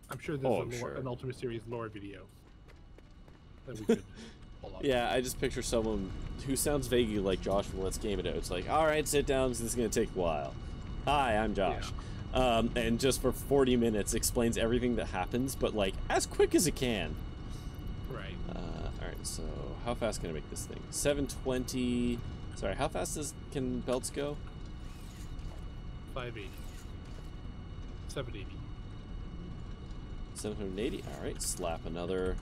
I'm sure there's an Ultima series lore video that we could pull up. Yeah, I just picture someone who sounds vaguely like Josh from Let's Game It Out. It's like, alright, sit down, this is going to take a while. Hi, I'm Josh. Yeah. And just for 40 minutes explains everything that happens, but like, as quick as it can. Right. Alright, so how fast can I make this thing? 720... Sorry, how fast can belts go? 580. 780. 780. Alright, slap another.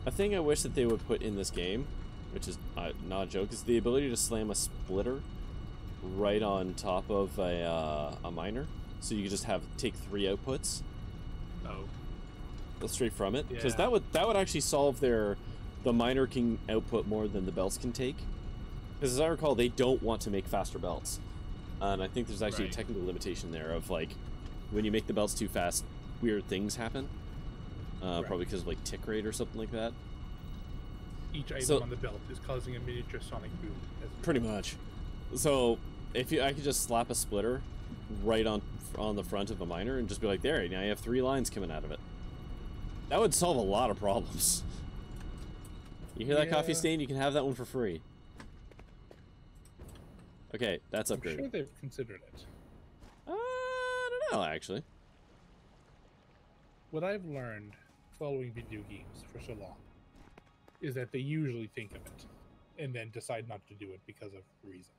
A thing I wish that they would put in this game, which is not a joke, is the ability to slam a splitter right on top of a miner. So you could just take 3 outputs. Oh. Straight from it. Because Yeah. that would actually solve the miner can output more than the belts can take. Because as I recall, they don't want to make faster belts. And I think there's actually a technical limitation there of like, when you make the belts too fast, weird things happen. Probably because of like tick rate or something like that. Each item on the belt is causing a miniature sonic boom. Pretty much. So if I could just slap a splitter right on the front of a miner and just be like, there, now you have 3 lines coming out of it. That would solve a lot of problems. You hear that, Coffee Stain? You can have that one for free. Okay, that's upgraded. I'm sure they've considered it. I don't know, actually. What I've learned following video games for so long is that they usually think of it and then decide not to do it because of reason.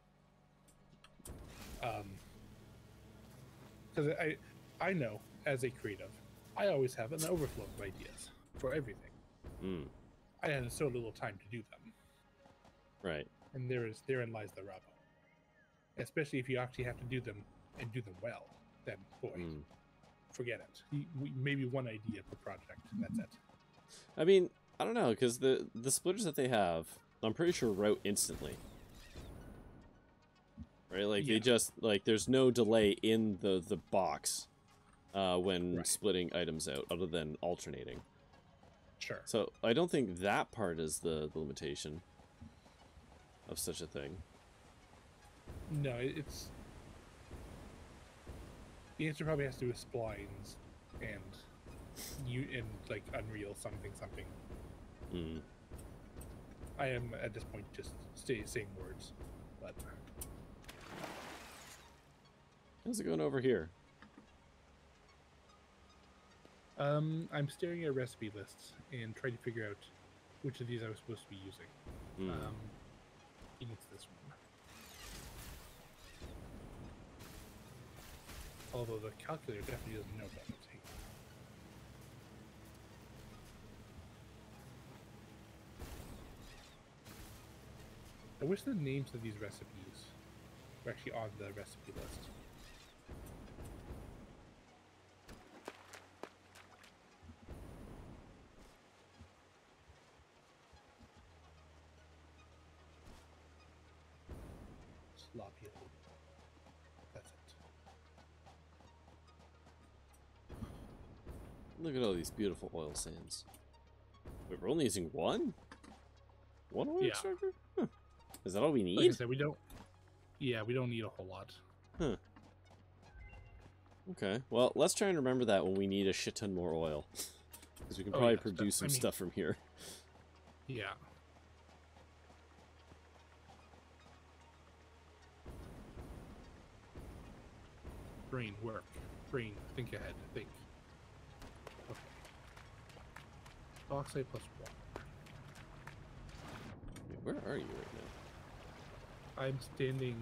Because I know, as a creative, I always have an overflow of ideas for everything. I have so little time to do them. Right. And therein lies the rub. Especially if you actually have to do them and do them well, then boy, forget it. Maybe one idea per project, and that's it. I mean, I don't know, because the splitters that they have, I'm pretty sure route instantly. Right? Like, they just, like, there's no delay in the box when splitting items out, other than alternating. Sure. So, I don't think that part is the limitation of such a thing. No, it's... The answer probably has to do with splines and like Unreal something. I am at this point just saying words, but how's it going over here? I'm staring at recipe lists and trying to figure out which of these I was supposed to be using. I think it's this one. Although the calculator definitely doesn't know about it. I wish the names of these recipes were actually on the recipe list. Sloppy. That's it. Look at all these beautiful oil sands. Wait, we're only using one? One oil extractor? Huh. Is that all we need? Like I said, we don't need a whole lot. Huh. Okay, well, let's try and remember that when we need a shit ton more oil. Because we can probably produce some stuff from here. Yeah. Brain, work. Brain, think ahead. Think. Okay. Oxide plus water. Where are you right now? I'm standing...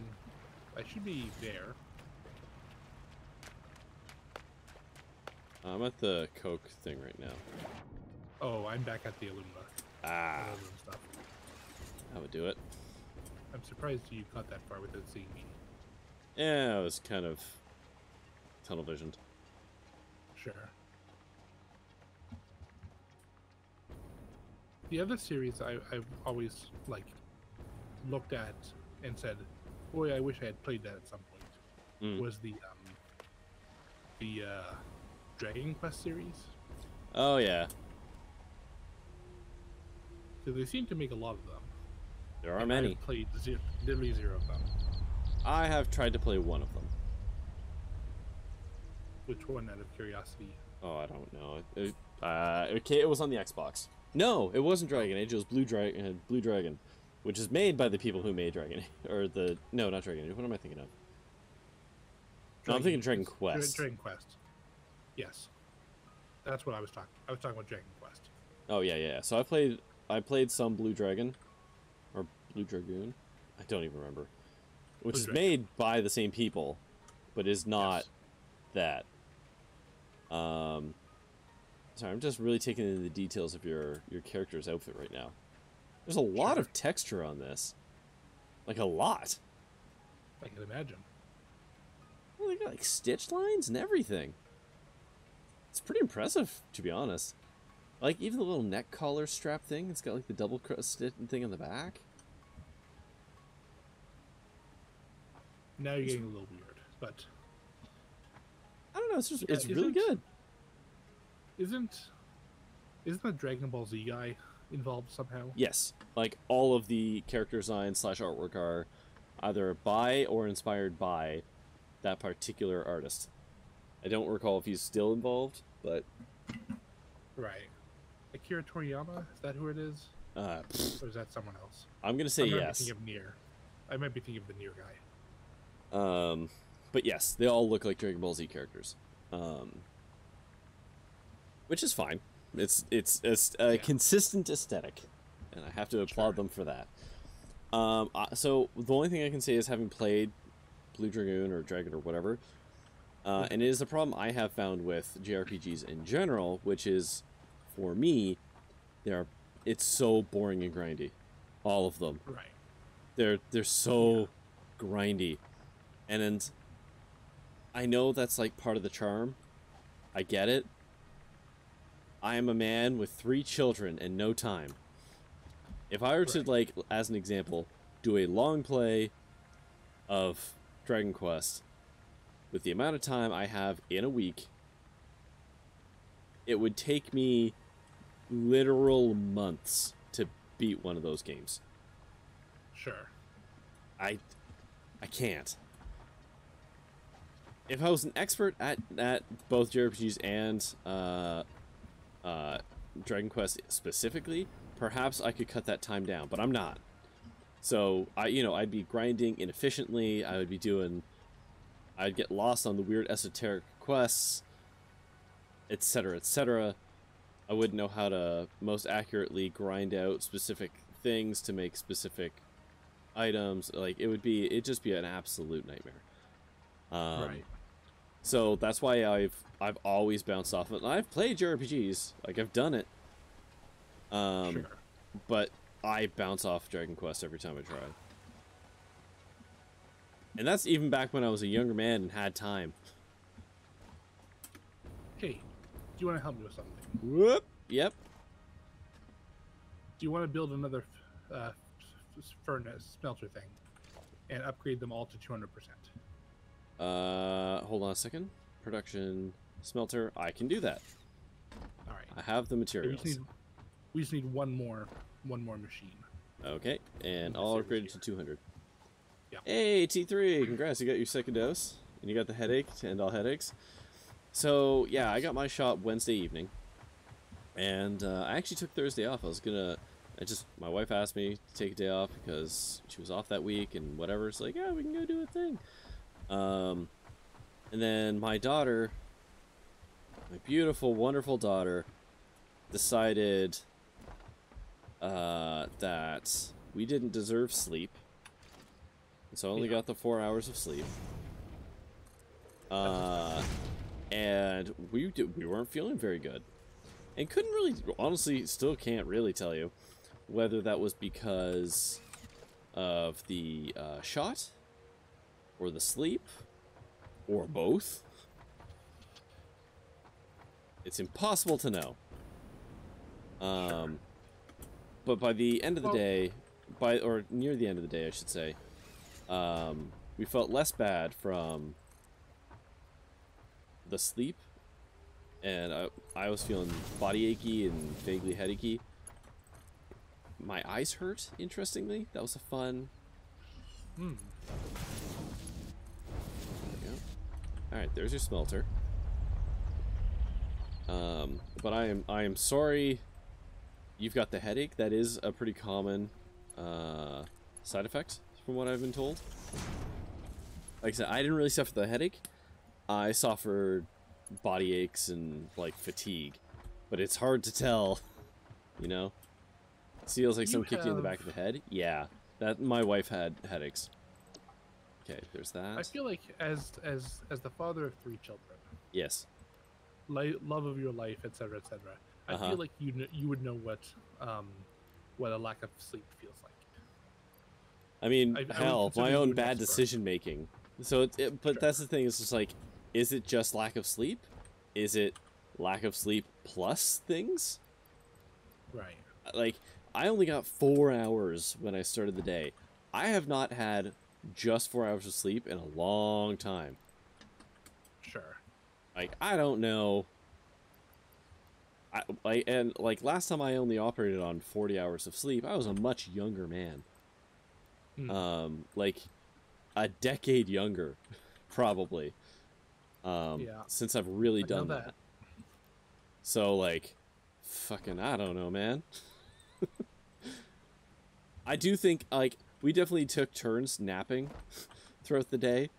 I should be there. I'm at the Coke thing right now. Oh, I'm back at the Illumina. Aluminum stuff. That would do it. I'm surprised you got that far without seeing me. Yeah, I was kind of tunnel visioned. Sure. The other series I've always looked at and said, boy, I wish I had played that at some point, was the Dragon Quest series. Oh, yeah. Because they seem to make a lot of them. There are many. I've played literally zero of them. I have tried to play one of them. Which one, out of curiosity? Oh, I don't know. Okay, it was on the Xbox. No, it wasn't Dragon Age. It was Blue Dragon, which is made by the people who made Dragon Age. Or the... No, not Dragon Age. What am I thinking of? No, I'm thinking Dragon Quest. Dragon Quest. Yes. That's what I was talking. I was talking about Dragon Quest. Oh, yeah. So I played some Blue Dragon. Or Blue Dragoon. I don't even remember. Which is made by the same people, but is not that. Sorry, I'm just really taking in the details of your character's outfit right now. There's a lot of texture on this. Like, a lot. I can imagine. Well, they got, like, stitch lines and everything. It's pretty impressive, to be honest. Like, even the little neck collar strap thing, it's got, like, the double stitch thing on the back. Now you're getting a little weird, but... I don't know, it's just, it's really good. Isn't the Dragon Ball Z guy involved somehow? Yes. Like, all of the character designs / artwork are either by or inspired by that particular artist. I don't recall if he's still involved, but... Right. Akira Toriyama? Is that who it is? Or is that someone else? I'm gonna say yes. I might be thinking of the Nier guy. But yes, they all look like Dragon Ball Z characters. Which is fine. It's a consistent aesthetic, and I have to applaud them for that. So the only thing I can say is, having played Blue Dragoon or Dragon or whatever, and it is the problem I have found with JRPGs in general, which is, for me, it's so boring and grindy, all of them. Right. They're so grindy, and I know that's like part of the charm. I get it. I am a man with 3 children and no time. If I were to, like, as an example, do a long play of Dragon Quest with the amount of time I have in a week, it would take me literal months to beat one of those games. Sure. I can't. If I was an expert at both JRPGs and Dragon Quest specifically, perhaps I could cut that time down, but I'm not. So I'd be grinding inefficiently. I'd get lost on the weird esoteric quests, etc., etc. I wouldn't know how to most accurately grind out specific things to make specific items. Like, it'd just be an absolute nightmare. Right. So that's why I've always bounced off it. And I've played JRPGs, like, I've done it. Sure. But I bounce off Dragon Quest every time I try. And that's even back when I was a younger man and had time. Hey, do you want to help me with something? Whoop. Yep. Do you want to build another furnace smelter thing and upgrade them all to 200%? Hold on a second. Production smelter. I can do that. All right. I have the materials. We just need one more machine. Okay, and I'll upgrade it to 200. Yeah. Hey, T3! Congrats, you got your second dose, and you got the headache to end all headaches. So yeah, I got my shot Wednesday evening, and I actually took Thursday off. My wife asked me to take a day off because she was off that week and whatever. It's like, yeah, we can go do a thing. And then my daughter, my beautiful, wonderful daughter, decided that we didn't deserve sleep. So I only got the 4 hours of sleep. And we weren't feeling very good. And couldn't really, honestly, still can't really tell you whether that was because of the shot, or the sleep, or both. It's impossible to know. But by the end of the day, or near the end of the day, I should say, we felt less bad from the sleep, and I was feeling body achy and vaguely headachy. My eyes hurt, interestingly. That was a fun... There we go. Alright, there's your smelter. But I am sorry you've got the headache. That is a pretty common side effect, from what I've been told. Like I said, I didn't really suffer the headache. I suffered body aches and, like, fatigue. But it's hard to tell, you know? It feels like someone kicked you in the back of the head. Yeah, that my wife had headaches. Okay, there's that. I feel like as the father of 3 children. Yes. Love of your life, etc., etc. I feel like you would know what a lack of sleep feels like. I mean, hell, my own bad decision making. So, but that's the thing. It's just like, is it just lack of sleep? Is it lack of sleep plus things? Right. Like, I only got 4 hours when I started the day. I have not had just 4 hours of sleep in a long time. Sure. Like, I don't know. And last time I only operated on 40 hours of sleep, I was a much younger man. Like a decade younger, probably. Since I've really done that. So, like, fucking, I don't know, man. I do think, like, we definitely took turns napping throughout the day.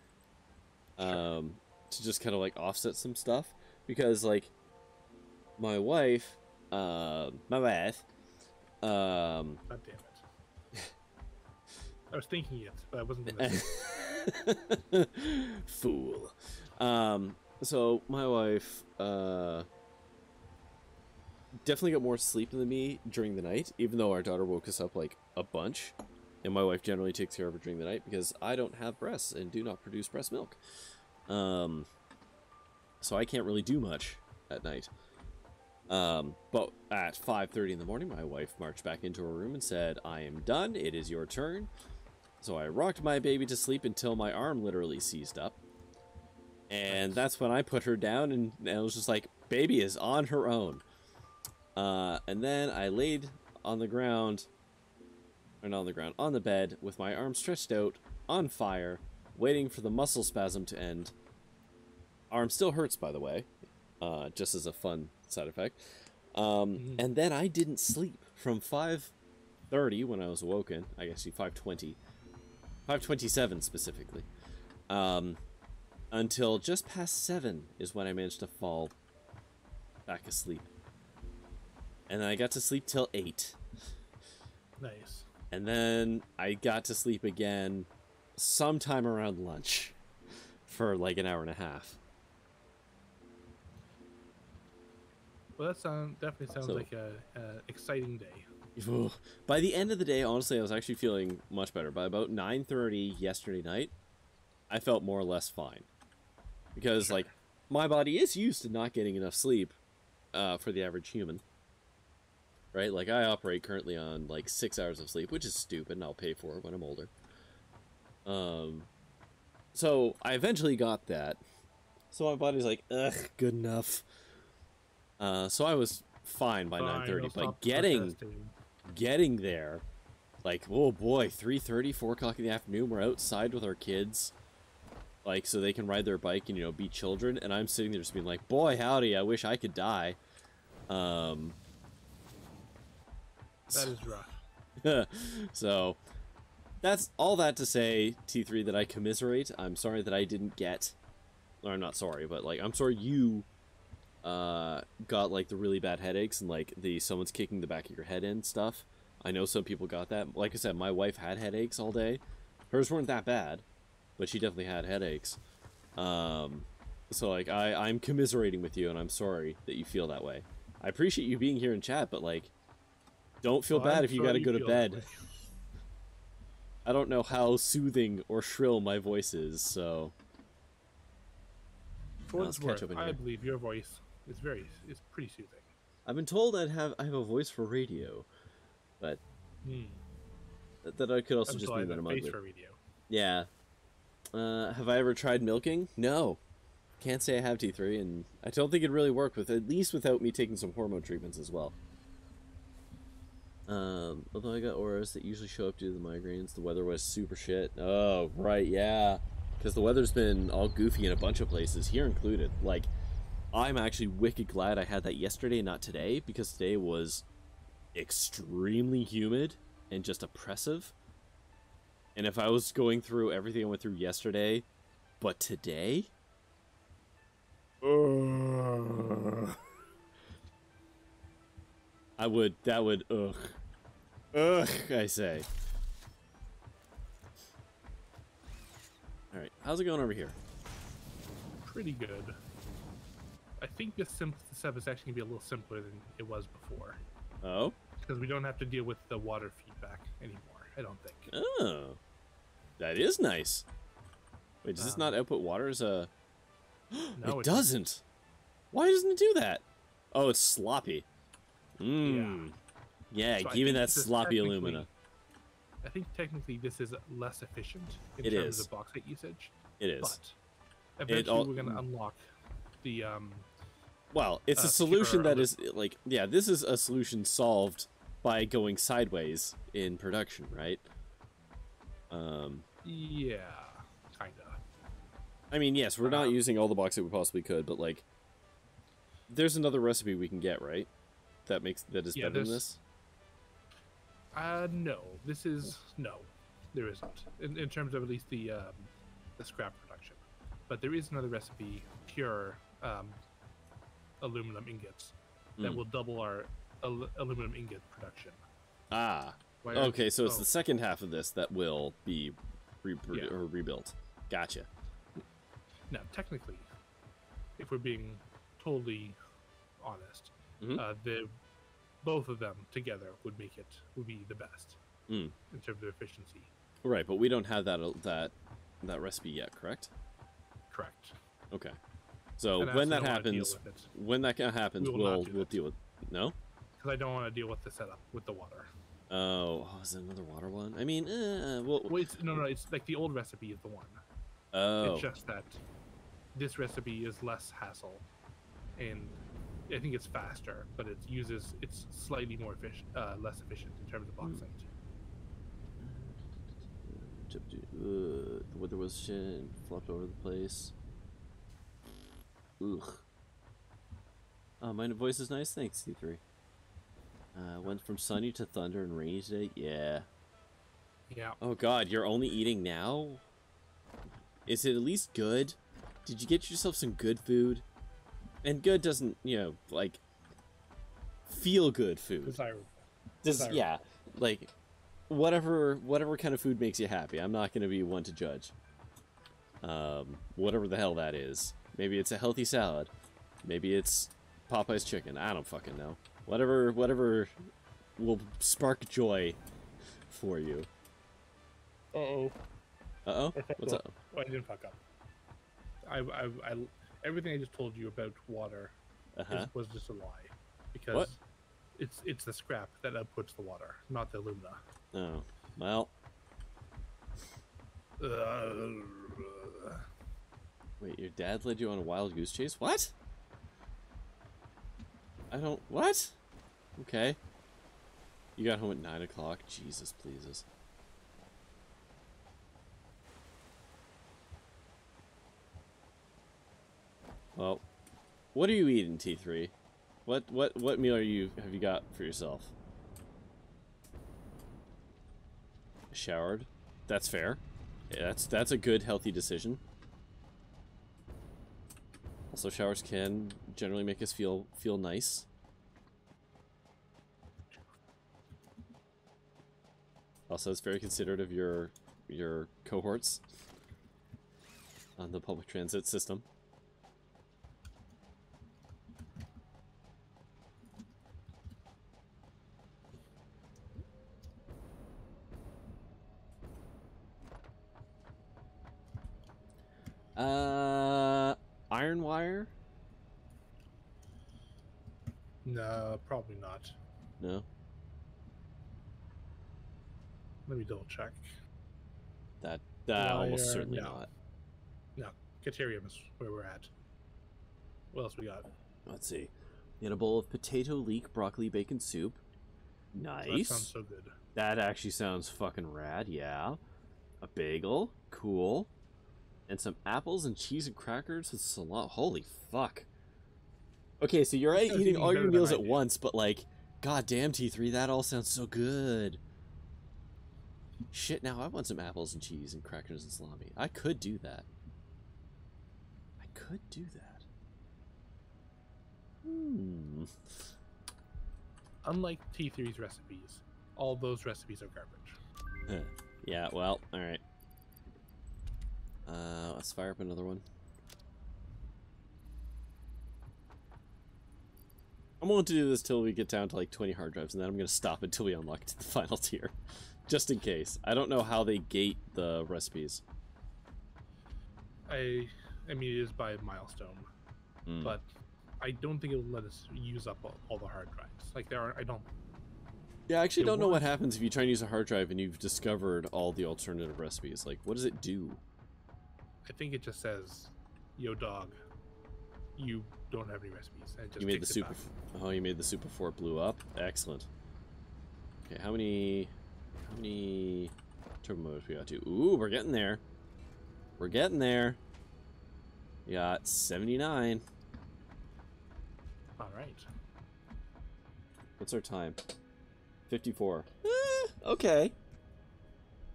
To just kind of, like, offset some stuff. Because, like, my wife, God damn it. I was thinking it, but I wasn't gonna say it. Fool. So, my wife, definitely got more sleep than me during the night, even though our daughter woke us up, like, a bunch. And my wife generally takes care of her during the night because I don't have breasts and do not produce breast milk. So I can't really do much at night. But at 5:30 in the morning, my wife marched back into her room and said, "I am done. It is your turn." So I rocked my baby to sleep until my arm literally seized up. And that's when I put her down, and I was just like, baby is on her own. And then I laid on the ground, or not on the ground, on the bed, with my arm stretched out, on fire, waiting for the muscle spasm to end. Arm still hurts, by the way, just as a fun side effect. And then I didn't sleep from 5:30 when I was awoken. I guess 5:20. 5:27 specifically. Until just past 7 is when I managed to fall back asleep. And then I got to sleep till 8. Nice. And then I got to sleep again sometime around lunch for like an hour and a half. Well, that definitely sounds like a exciting day. By the end of the day, honestly, I was actually feeling much better. By about 9:30 yesterday night, I felt more or less fine. Because, like, my body is used to not getting enough sleep for the average human. Right? Like, I operate currently on, like, 6 hours of sleep, which is stupid, and I'll pay for it when I'm older. So, I eventually got that. So my body's like, ugh, good enough. So I was fine by 9:30, but getting there, like, oh boy, 3:30, 4 o'clock in the afternoon, we're outside with our kids, like, so they can ride their bike and, you know, be children, and I'm sitting there just being like, boy, howdy, I wish I could die. That is rough. So, that's all that to say, T3, that I commiserate. I'm sorry that I didn't get, or I'm not sorry, but, like, I'm sorry you got, like, the really bad headaches and, like, someone's kicking the back of your head in stuff. I know some people got that. Like I said, my wife had headaches all day. Hers weren't that bad, but she definitely had headaches. So, like, I'm commiserating with you, and I'm sorry that you feel that way. I appreciate you being here in chat, but, like, don't feel bad if you gotta go to bed. I don't know how soothing or shrill my voice is, so... For what's worth, I believe your voice is pretty soothing. I've been told I have a voice for radio, but that I could also just mean that I'm ugly. For radio. Yeah. Have I ever tried milking? No. Can't say I have, T3, and I don't think it really worked, at least without me taking some hormone treatments as well. Although I got auras that usually show up due to the migraines, the weather was super shit. Oh, right, yeah. Because the weather's been all goofy in a bunch of places, here included. Like, I'm actually wicked glad I had that yesterday, not today, because today was extremely humid and just oppressive. And if I was going through everything I went through yesterday, but today... that would, ugh, I say. Alright, how's it going over here? Pretty good. I think this step is actually going to be a little simpler than it was before. Oh? Because we don't have to deal with the water feedback anymore, I don't think. Oh. That is nice. Wait, does this not output water as a... No, it doesn't. Why doesn't it do that? Oh, it's sloppy. Yeah, so give me that sloppy alumina. I think technically this is less efficient in terms of bauxite usage. It is. But eventually we're going to unlock the... well, it's a solution that is, like... Yeah, this is a solution solved by going sideways in production, right? Yeah, kinda. I mean, yes, we're not using all the bauxite we possibly could, but, like... There's another recipe we can get, right? That is better than this? No. This is... No. There isn't. In terms of at least the scrap production. But there is another recipe, pure aluminum ingots, that will double our aluminum ingot production. Ah. Okay, so it's the second half of this that will be rebuilt. Gotcha. Now, technically, if we're being totally honest, both of them together would be the best in terms of efficiency. Right, but we don't have that recipe yet, correct? Correct. Okay. So when that happens, we'll deal with. No? Because I don't want to deal with the setup with the water. Oh, is it another water one? I mean, no, it's like the old recipe is the one. Oh. It's just that this recipe is less hassle, and I think it's faster, but it's slightly more less efficient in terms of bauxite. The weather was shit and flopped over the place. Ugh. Oh, my voice is nice. Thanks, C3. Went from sunny to thunder and rainy today. Yeah. Yeah. Oh God, you're only eating now? Is it at least good? Did you get yourself some good food? And good doesn't, like, feel good food. Desirable. Yeah, like, whatever kind of food makes you happy. I'm not going to be one to judge. Whatever the hell that is. Maybe it's a healthy salad. Maybe it's Popeye's chicken. I don't fucking know. Whatever will spark joy for you. Uh-oh. Uh-oh? What's up? Oh, I didn't fuck up. Everything I just told you about water was just a lie. Because it's the scrap that outputs the water, not the alumina. Oh. Well. Wait, your dad led you on a wild goose chase? What? What? Okay. You got home at 9 o'clock? Jesus pleases. Well, what are you eating, T3? What meal have you got for yourself? Showered? That's fair. Yeah, that's a good, healthy decision. Also, showers can generally make us feel nice. Also, it's very considerate of your cohorts on the public transit system. Iron wire? No, probably not. No. Let me double check. That almost certainly no. not. No, Caterium is where we're at. What else we got? Let's see. You had a bowl of potato leek broccoli bacon soup. Nice. That sounds so good. That actually sounds fucking rad, yeah. A bagel, cool. And some apples and cheese and crackers with salami. Holy fuck. Okay, so you're eating all your meals at once, but like, goddamn T3, that all sounds so good. Shit, now I want some apples and cheese and crackers and salami. I could do that. I could do that. Unlike T3's recipes, all those recipes are garbage. Yeah, well, alright. Let's fire up another one. I'm willing to do this till we get down to like 20 hard drives, and then I'm going to stop until we unlock to the final tier. Just in case. I don't know how they gate the recipes. I mean, it is by milestone, but I don't think it will let us use up all the hard drives. Like, I don't... Yeah, I actually don't know what happens if you try and use a hard drive and you've discovered all the alternative recipes. Like, what does it do? I think it just says, yo dog, you don't have any recipes. And it just you made the soup. Oh, you made the soup before it blew up? Excellent. Okay, how many turbo motors we got to? Ooh, we're getting there. We're getting there. We got 79. All right. What's our time? 54. Okay.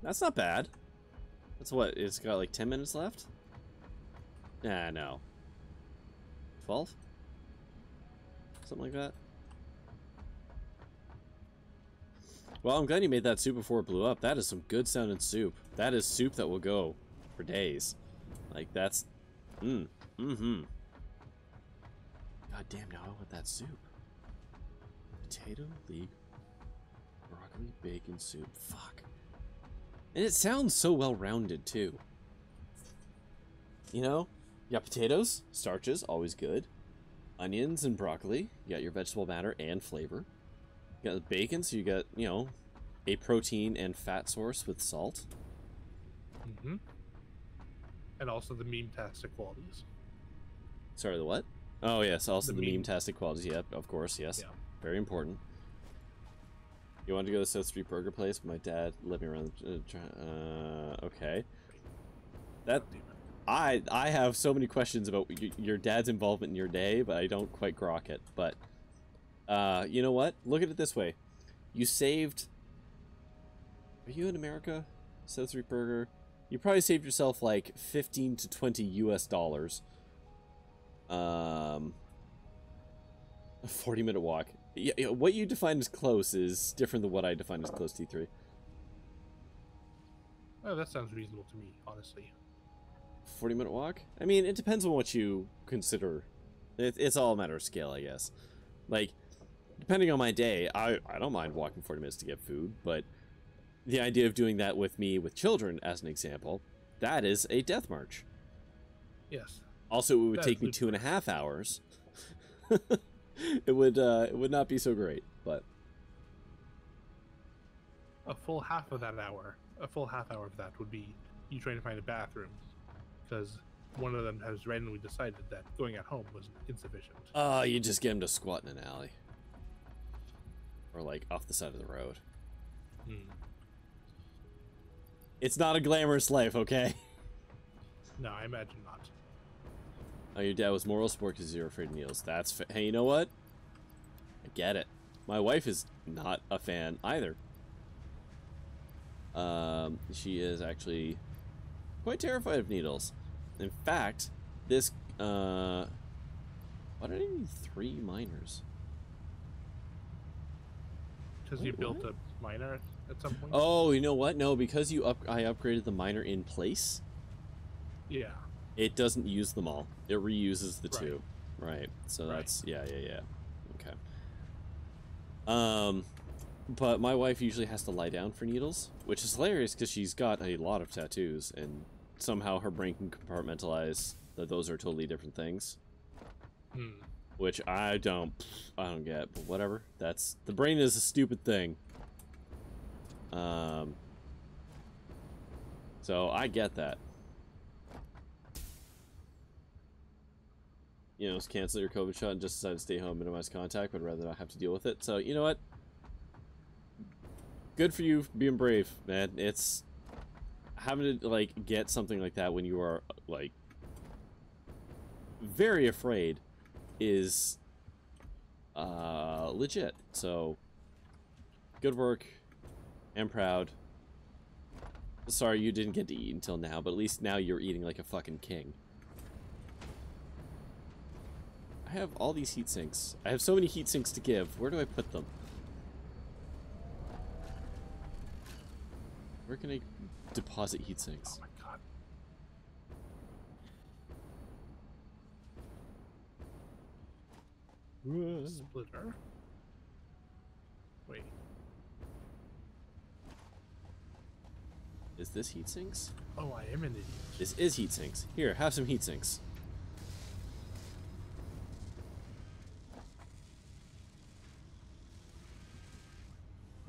That's not bad. That's what? It's got like 10 minutes left? Nah, no. 12? Something like that? Well, I'm glad you made that soup before it blew up. That is some good sounding soup. That is soup that will go for days. Like, that's... God damn, now I want that soup. Potato, leek, broccoli, bacon soup. Fuck. And it sounds so well-rounded, too. You know? You got potatoes, starches, always good. Onions and broccoli. You got your vegetable matter and flavor. You got the bacon, so you got, you know, a protein and fat source with salt. And also the meme-tastic qualities. Sorry, the what? Oh, yes, also the meme-tastic qualities. Yep, of course, yes. Yeah. Very important. You wanted to go to the South Street Burger Place, but my dad let me around. Okay. That... I have so many questions about your dad's involvement in your day, but I don't quite grok it. But, you know what? Look at it this way. You saved... Are you in America? South Street Burger? You probably saved yourself like 15 to 20 US dollars. A 40-minute walk. Yeah, what you define as close is different than what I define as close, T3. Oh, that sounds reasonable to me, honestly. 40-minute walk? I mean, it depends on what you consider. It's all a matter of scale, I guess. Like, depending on my day, I don't mind walking 40 minutes to get food, but the idea of doing that with children, as an example, that is a death march. Yes. Also, it would take me 2.5 hours. It would not be so great, but a full half of that hour of that would be you trying to find a bathroom, because one of them has randomly decided that going at home was insufficient. You just get him to squat in an alley, or like off the side of the road. It's not a glamorous life, okay? No, I imagine not. Oh, your dad was moral support because you're afraid of needles. Hey, you know what? I get it. My wife is not a fan either. She is actually quite terrified of needles. In fact, this, why did I need 3 miners? Because you built a miner at some point. Oh, you know what? No, because I upgraded the miner in place. Yeah. It doesn't use them all. It reuses the Right. two. Right. So Right. that's yeah. Okay. But my wife usually has to lie down for needles, which is hilarious because she's got a lot of tattoos, and somehow her brain can compartmentalize that those are totally different things. Which I don't get, but whatever. That's the brain is a stupid thing. So I get that. You know, cancel your COVID shot and just decide to stay home, minimize contact, but rather not have to deal with it. So you know what? Good for you being brave, man. It's having to like get something like that when you are like very afraid is legit. So good work. I'm proud. Sorry you didn't get to eat until now, but at least now you're eating like a fucking king. I have all these heat sinks. I have so many heat sinks to give. Where do I put them? Where can I deposit heat sinks? Oh my god. Splitter? Wait. Is this heat sinks? Oh, I am an idiot. This is heat sinks. Here, have some heat sinks.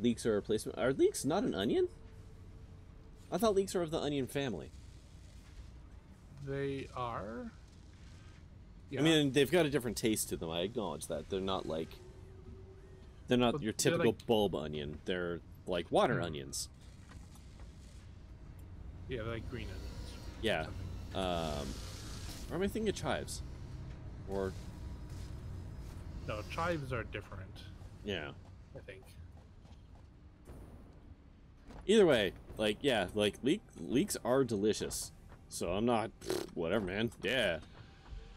Leeks are a replacement. Are leeks not an onion? I thought leeks are of the onion family. They are? Yeah. I mean, they've got a different taste to them. I acknowledge that. They're not like... They're not your typical like, bulb onion. They're like water onions. Yeah, they're like green onions. Yeah. Or am I thinking of chives? Or... No, chives are different. Yeah. I think. Either way, like, yeah, like, leeks are delicious. So I'm not, whatever, man. Yeah.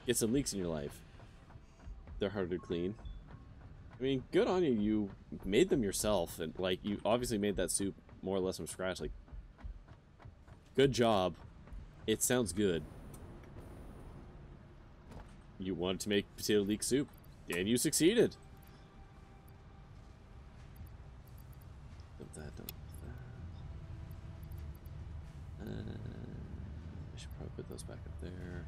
Get some leeks in your life. They're harder to clean. I mean, good on you. You made them yourself, and, like, you obviously made that soup more or less from scratch. Like, good job. It sounds good. You wanted to make potato leek soup, and you succeeded. Dump that, dump that. I should probably put those back up there.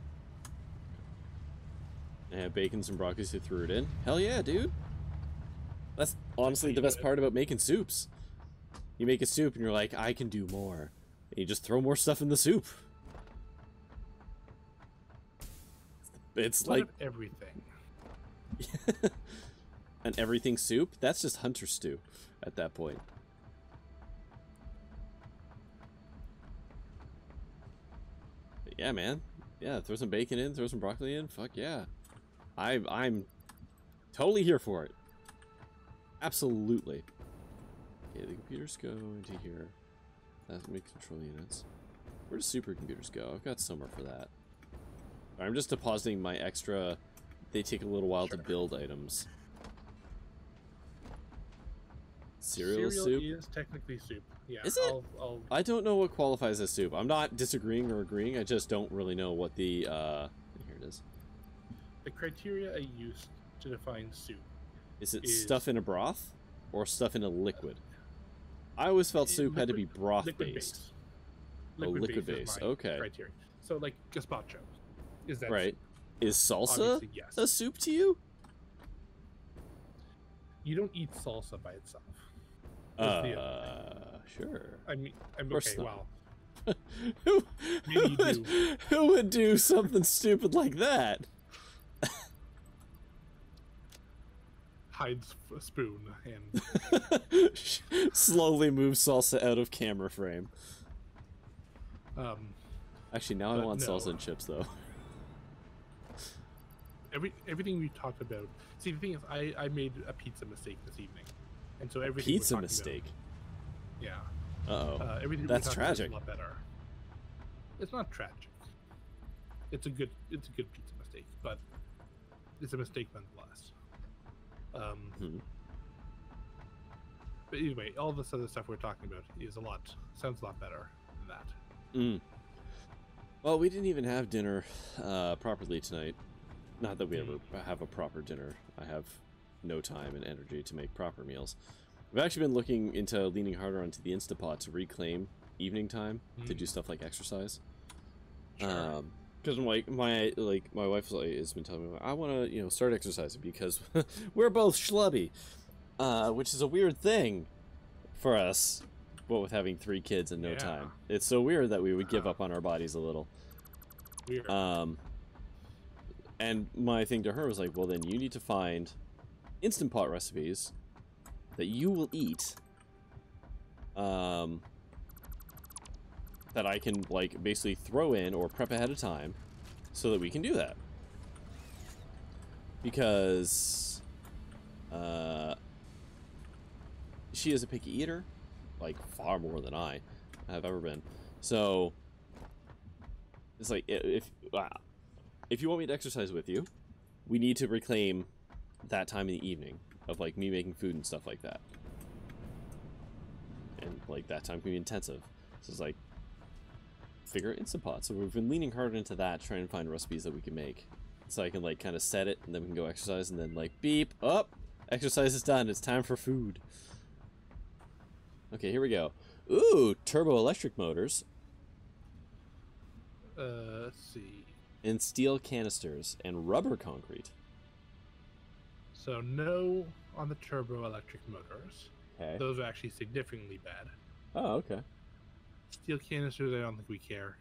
And have bacon, some broccoli, so threw it in. Hell yeah, dude. That's honestly the best part about making soups. You make a soup and you're like, I can do more. And you just throw more stuff in the soup. It's like everything. An everything soup? That's just hunter stew at that point. But yeah, man. Yeah, throw some bacon in, throw some broccoli in. Fuck yeah. I'm totally here for it. Absolutely. Okay, the computers go into here. That makes control units. Where do supercomputers go? I've got somewhere for that. I'm just depositing my extra... They take a little while to build items. Cereal soup? Is technically soup. Yeah. Is it? I'll... I don't know what qualifies as soup. I'm not disagreeing or agreeing. I just don't really know what the... Here it is. The criteria I used to define soup. Is it stuff in a broth or stuff in a liquid? I always felt soup had to be broth-based. Liquid-based. Okay. Criteria. So, like, gazpacho. Is that right? Soup? Is salsa yes. a soup to you? You don't eat salsa by itself. Sure. I mean okay, well. Who would do something stupid like that? Hides a spoon and slowly moves salsa out of camera frame. Actually, now I want salsa and chips though. Everything we talked about. See, the thing is, I made a pizza mistake this evening, and so everything. Pizza mistake. Yeah. Uh-oh. That's tragic. A lot better. It's not tragic. It's a good pizza mistake, but it's a mistake nonetheless. But anyway, all this other stuff we're talking about sounds a lot better than that. Mm. Well, we didn't even have dinner properly tonight. Not that we ever have a proper dinner. I have no time and energy to make proper meals. We've actually been looking into leaning harder onto the Instapot to reclaim evening time to do stuff like exercise. Sure. Because my wife has been telling me I want to start exercising because we're both schlubby, which is a weird thing for us. But with having 3 kids and no time, it's so weird that we would give up on our bodies a little. Weird. And my thing to her was like, well, then you need to find Instant Pot recipes that you will eat, that I can like basically throw in or prep ahead of time, so that we can do that. Because she is a picky eater, like far more than I have ever been. So it's like if you want me to exercise with you, we need to reclaim that time in the evening of like me making food and stuff like that. And like that time can be intensive. So it's like figure Instant Pot. So we've been leaning hard into that, trying to find recipes that we can make. So I can like kind of set it and then we can go exercise and then like beep up, exercise is done, it's time for food. Okay, here we go. Ooh, turbo electric motors. Let's see. And steel canisters and rubber concrete. So no on the turbo electric motors. Okay. Those are actually significantly bad. Oh, okay. Steel canisters, I don't think we care.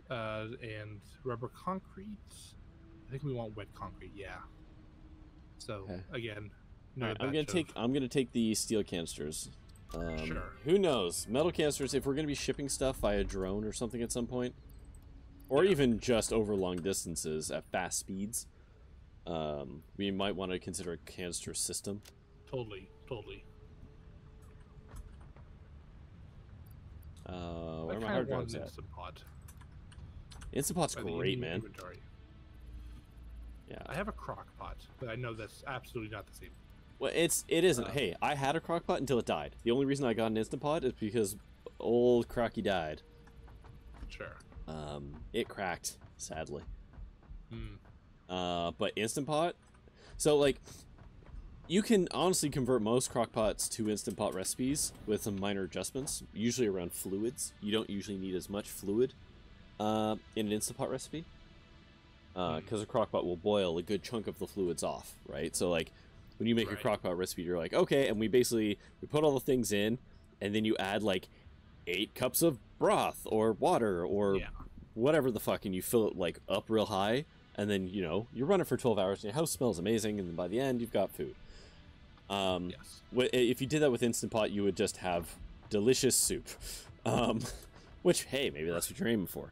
And rubber concrete, I think we want wet concrete. Yeah. So okay. Again, no. Right, I'm gonna take the steel canisters. Sure. Who knows? Metal canisters. If we're gonna be shipping stuff via drone or something at some point, or even just over long distances at fast speeds, we might want to consider a canister system. Totally. Where are my hard drives at? Instant Pot. Instant Pot's great, man. Inventory. Yeah. I have a crock pot, but I know that's absolutely not the same. Well, it isn't. Hey, I had a crock pot until it died. The only reason I got an Instant Pot is because old Crocky died. Sure. It cracked, sadly. But Instant Pot, so like, you can honestly convert most crock pots to Instant Pot recipes with some minor adjustments, usually around fluids. You don't usually need as much fluid in an Instant Pot recipe, because a crock pot will boil a good chunk of the fluids off, right? So like, when you make a crock pot recipe, you're like, okay, and we put all the things in, and then you add like 8 cups of broth or water or whatever the fuck, and you fill it like up real high, and then you run it for 12 hours, and your house smells amazing, and then by the end you've got food. Yes. If you did that with Instant Pot, you would just have delicious soup, which, hey, maybe that's what you're aiming for.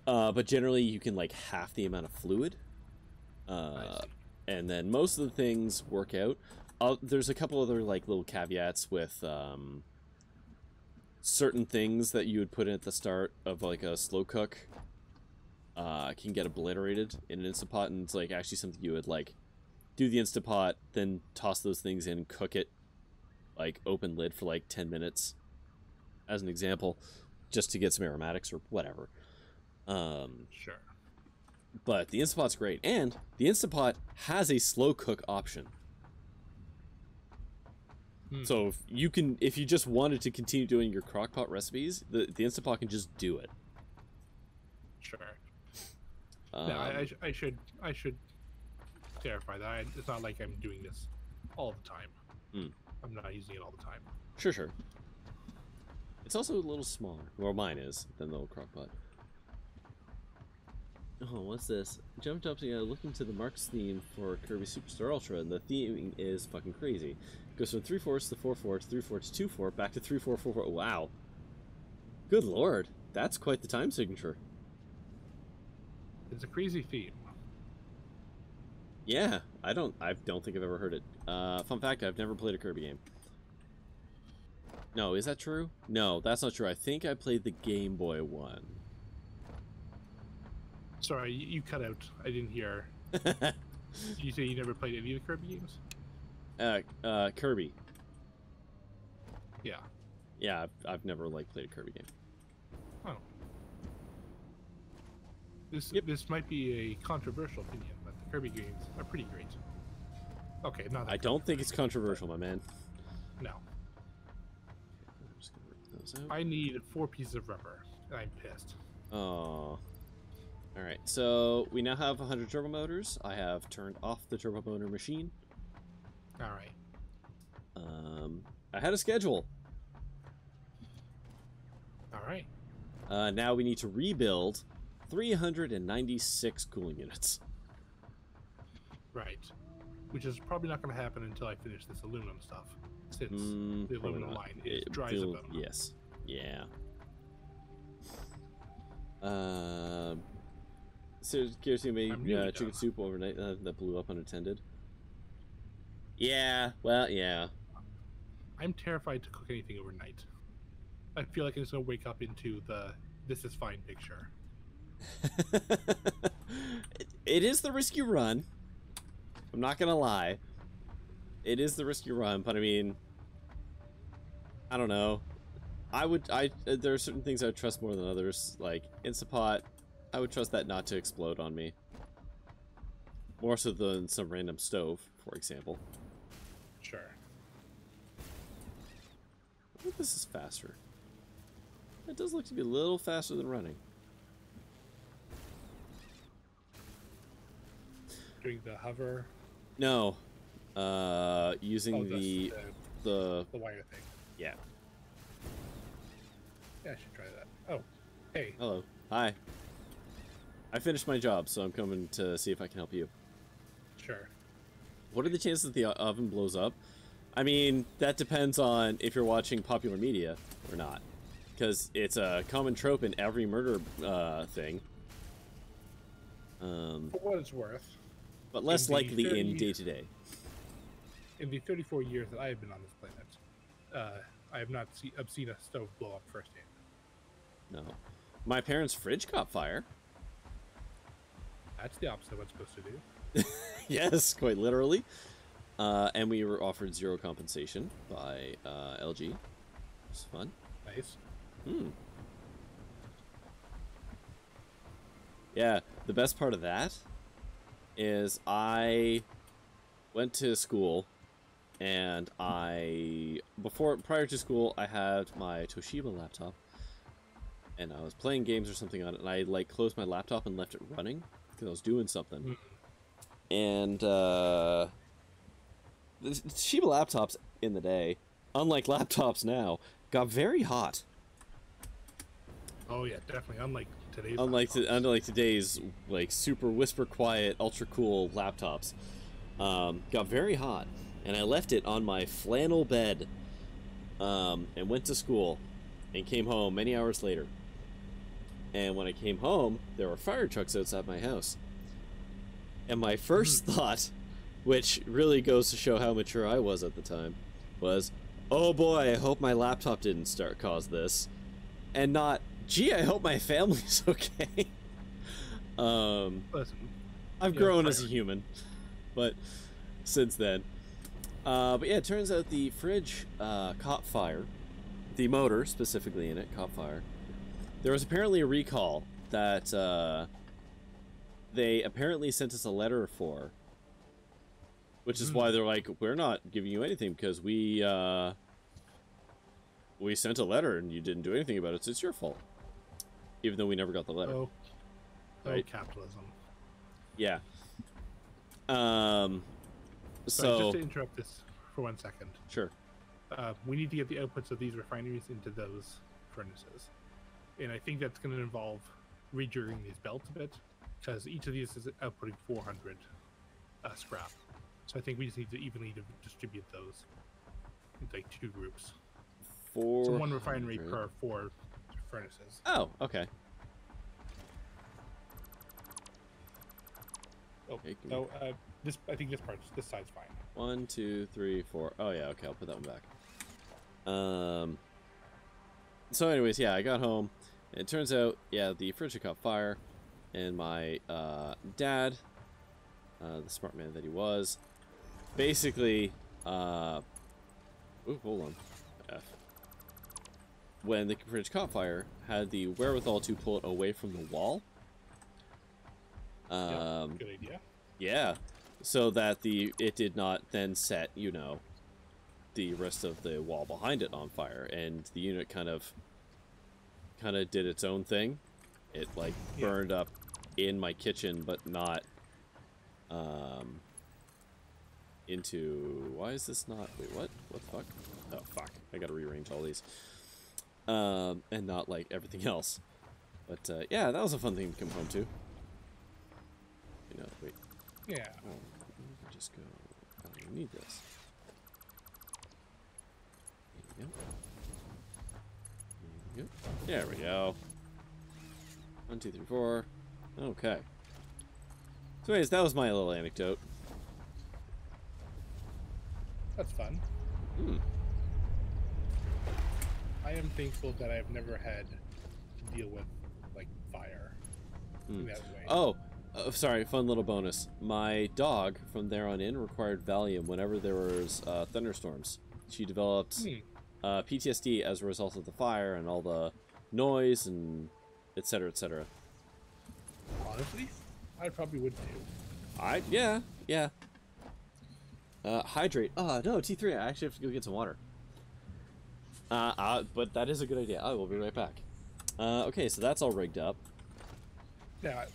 But generally you can like half the amount of fluid, and then most of the things work out. There's a couple other like little caveats with certain things that you would put in at the start of like a slow cook can get obliterated in an Instant Pot, and it's like actually something you would like do the Instant Pot, then toss those things in, cook it, like open lid for like 10 minutes, as an example, just to get some aromatics or whatever. Sure. But the Instant Pot's great, and the Instant Pot has a slow cook option. So if you just wanted to continue doing your crock pot recipes, the Instant Pot can just do it. Sure. No, I should clarify that. It's not like I'm doing this all the time. I'm not using it all the time. Sure. It's also a little smaller. Well, mine is, than the old crock pot. Oh, what's this? Jumped up to looking to the Marks theme for Kirby Superstar Ultra, and the theming is fucking crazy. It goes from 3/4 to 4/4 to 3/4 to 2/4, back to 3/4 4/4. Wow. Good lord, that's quite the time signature. It's a crazy theme. Yeah, I don't think I've ever heard it. Fun fact, I've never played a Kirby game. No, is that true? No, that's not true. I think I played the Game Boy one. Sorry, you cut out. I didn't hear. Did you say you never played any of the Kirby games? Kirby. Yeah. Yeah, I've never like played a Kirby game. Oh. This might be a controversial opinion, but the Kirby games are pretty great. Okay, not. I don't think it's controversial, my man. No. I'm just gonna rip those out. I need 4 pieces of rubber, and I'm pissed. Oh. Alright, so we now have 100 turbo motors. I have turned off the turbo motor machine. Alright. I had a schedule. Alright. Now we need to rebuild 396 cooling units. Right. Which is probably not going to happen until I finish this aluminum stuff. Since the aluminum line is dry as a bone. Yes. Yeah. So, curious, you made chicken soup overnight that blew up unattended? Yeah, well, yeah. I'm terrified to cook anything overnight. I feel like I'm just going to wake up into the this is fine picture. It is the risk you run. I'm not going to lie. It is the risk you run, but I mean, I don't know. There are certain things I would trust more than others, like Instapot. I would trust that not to explode on me. More so than some random stove, for example. Sure. I think this is faster. It does look to be a little faster than running. Doing the hover? No. Using the wire thing. Yeah. Yeah, I should try that. Oh, hey. Hello. Hi. I finished my job, so I'm coming to see if I can help you. Sure. What are the chances that the oven blows up? I mean, that depends on if you're watching popular media or not. Because it's a common trope in every murder thing. For what it's worth. But less likely in day-to-day. In the 34 years that I have been on this planet, I have not seen a stove blow up firsthand. No. My parents' fridge caught fire. That's the opposite of what it's supposed to do. Yes, quite literally. And we were offered zero compensation by LG. It was fun. Nice. Yeah, the best part of that is I went to school, and prior to school, I had my Toshiba laptop, and I was playing games or something on it, and I like closed my laptop and left it running because I was doing something. And the Toshiba laptops in the day, unlike laptops now, got very hot. Oh yeah, definitely. Unlike today's like super whisper quiet, ultra cool laptops, got very hot, and I left it on my flannel bed, and went to school, and came home many hours later. And when I came home, there were fire trucks outside my house. And my first thought, which really goes to show how mature I was at the time, was, "Oh boy, I hope my laptop didn't cause this," and not, "Gee, I hope my family's okay." Listen, I've grown as a human, but since then. But yeah, it turns out the fridge caught fire. The motor, specifically in it, caught fire. There was apparently a recall that they apparently sent us a letter for, which is why they're like, "We're not giving you anything because we sent a letter and you didn't do anything about it, so it's your fault." Even though we never got the letter. Right? Capitalism. Yeah. So just to interrupt this for 1 second. Sure. We need to get the outputs of these refineries into those furnaces. And I think that's going to involve rejigging these belts a bit, because each of these is outputting 400 scrap. So I think we just need to evenly distribute those into like 2 groups. So 1 refinery per 4 furnaces. Oh, okay. Oh, Okay, no, I think this side's fine. 1, 2, 3, 4. Oh yeah, okay, I'll put that one back. So anyways, yeah, I got home, and it turns out, yeah, the fridge had caught fire, and my dad, the smart man that he was, basically, ooh, hold on, F. when the fridge caught fire, had the wherewithal to pull it away from the wall. Good idea. Yeah, so that it did not then set, you know, the rest of the wall behind it on fire, and the unit kind of did its own thing. It like burned up in my kitchen, but not into. Why is this not? Wait, what? What the fuck? Oh fuck! I gotta rearrange all these. And not like everything else. But yeah, that was a fun thing to come home to. You know, wait. Yeah. Oh, let me just go. Oh, we need this. There we go. There we go. 1, 2, 3, 4. Okay. So anyways, that was my little anecdote. That's fun. Hmm. I am thankful that I've never had to deal with, like, fire in that way. Oh, sorry, fun little bonus. My dog, from there on in, required Valium whenever there was thunderstorms. She developed PTSD as a result of the fire and all the noise and etc. etc. Honestly, I probably would too. Yeah. Hydrate. Oh, no, T3, I actually have to go get some water. But that is a good idea. I will be right back. Okay, so that's all rigged up. Yeah,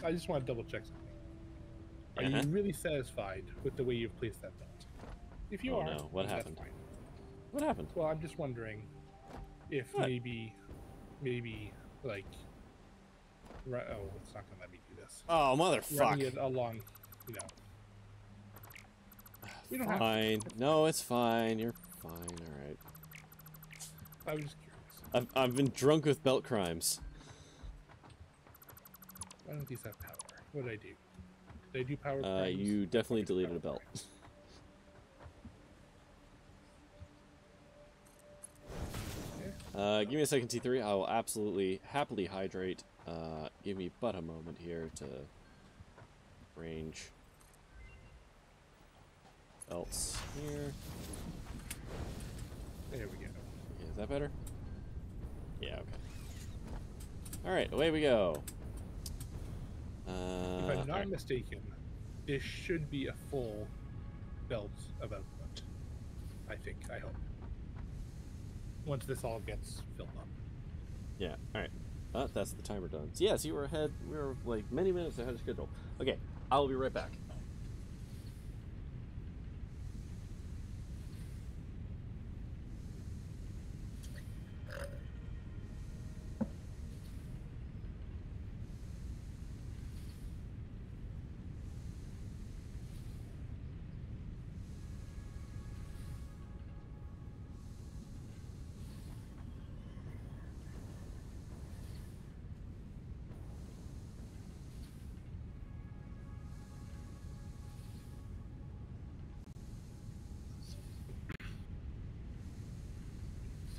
I just want to double check something. Are you really satisfied with the way you've placed that belt? If you are, no. What then happened? That's fine. What happened? Well, I'm just wondering if maybe, like, oh, it's not gonna let me do this. Oh, motherfucker! Running it along, you know. We don't fine. No, it's fine. You're fine. All right. I was just curious. I've been drunk with belt crimes. Why don't these have power? What did I do? Did I do power crimes? You definitely deleted a belt. Give me a second, T3. I will absolutely happily hydrate. Give me but a moment here to range belts here. There we go. Okay, is that better? Yeah, okay. Alright, away we go. If I'm not mistaken, this should be a full belt of output. I think. I hope. Once this all gets filled up. Yeah, alright. That's the timer done. So yes, you were ahead. We were like many minutes ahead of schedule. Okay, I will be right back.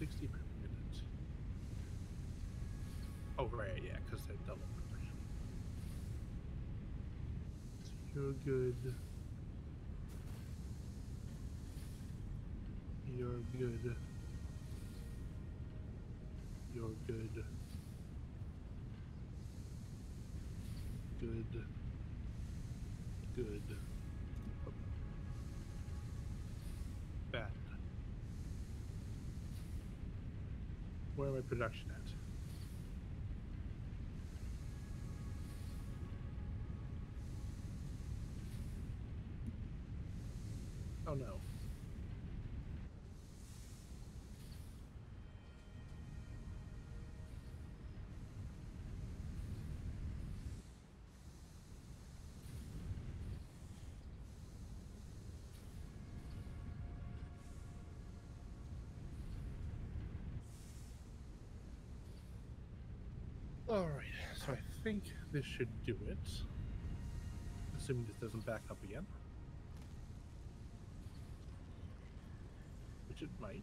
$60 per minute. Oh, right, yeah, because they're double production. You're good. You're good. You're good. Good. Good. Oh. Bad. Where am I production at? Oh no. Alright, so I think this should do it. Assuming this doesn't back up again. Which it might.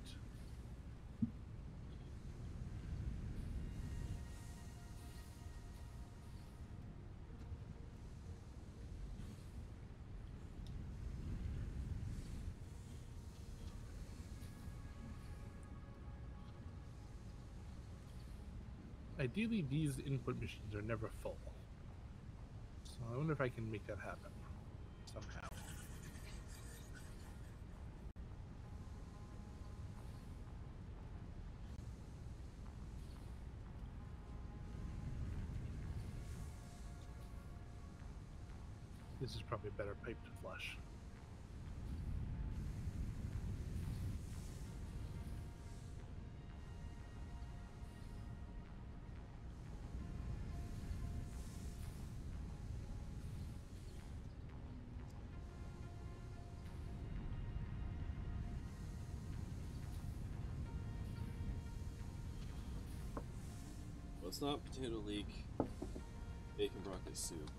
ideally these input machines are never full. So I wonder if I can make that happen somehow. This is probably a better pipe to flush. Well, it's not potato leek, bacon broccoli soup.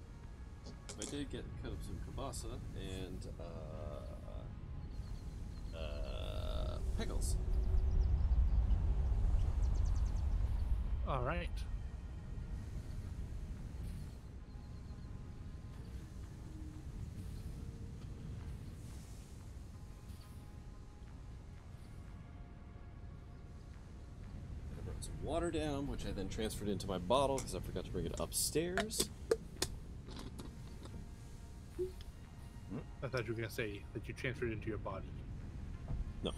I did cut up some kielbasa and pickles. All right. I brought some water down, which I then transferred into my bottle because I forgot to bring it upstairs. I thought you were going to say that you transferred it into your body. No.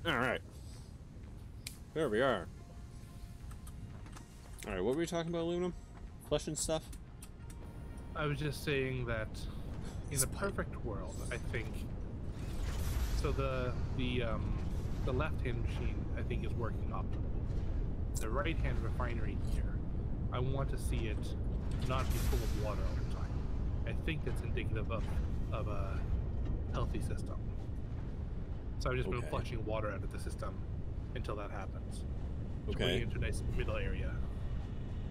Alright. There we are. Alright, what were we talking about, Aluminum? Flesh and stuff? I was just saying that in a perfect world, I think. So the left-hand machine, I think, is working optimally. The right-hand refinery here, I want to see it not be full of water all the time. I think that's indicative of a healthy system. So I've just been flushing water out of the system until that happens. So we're getting into a nice middle area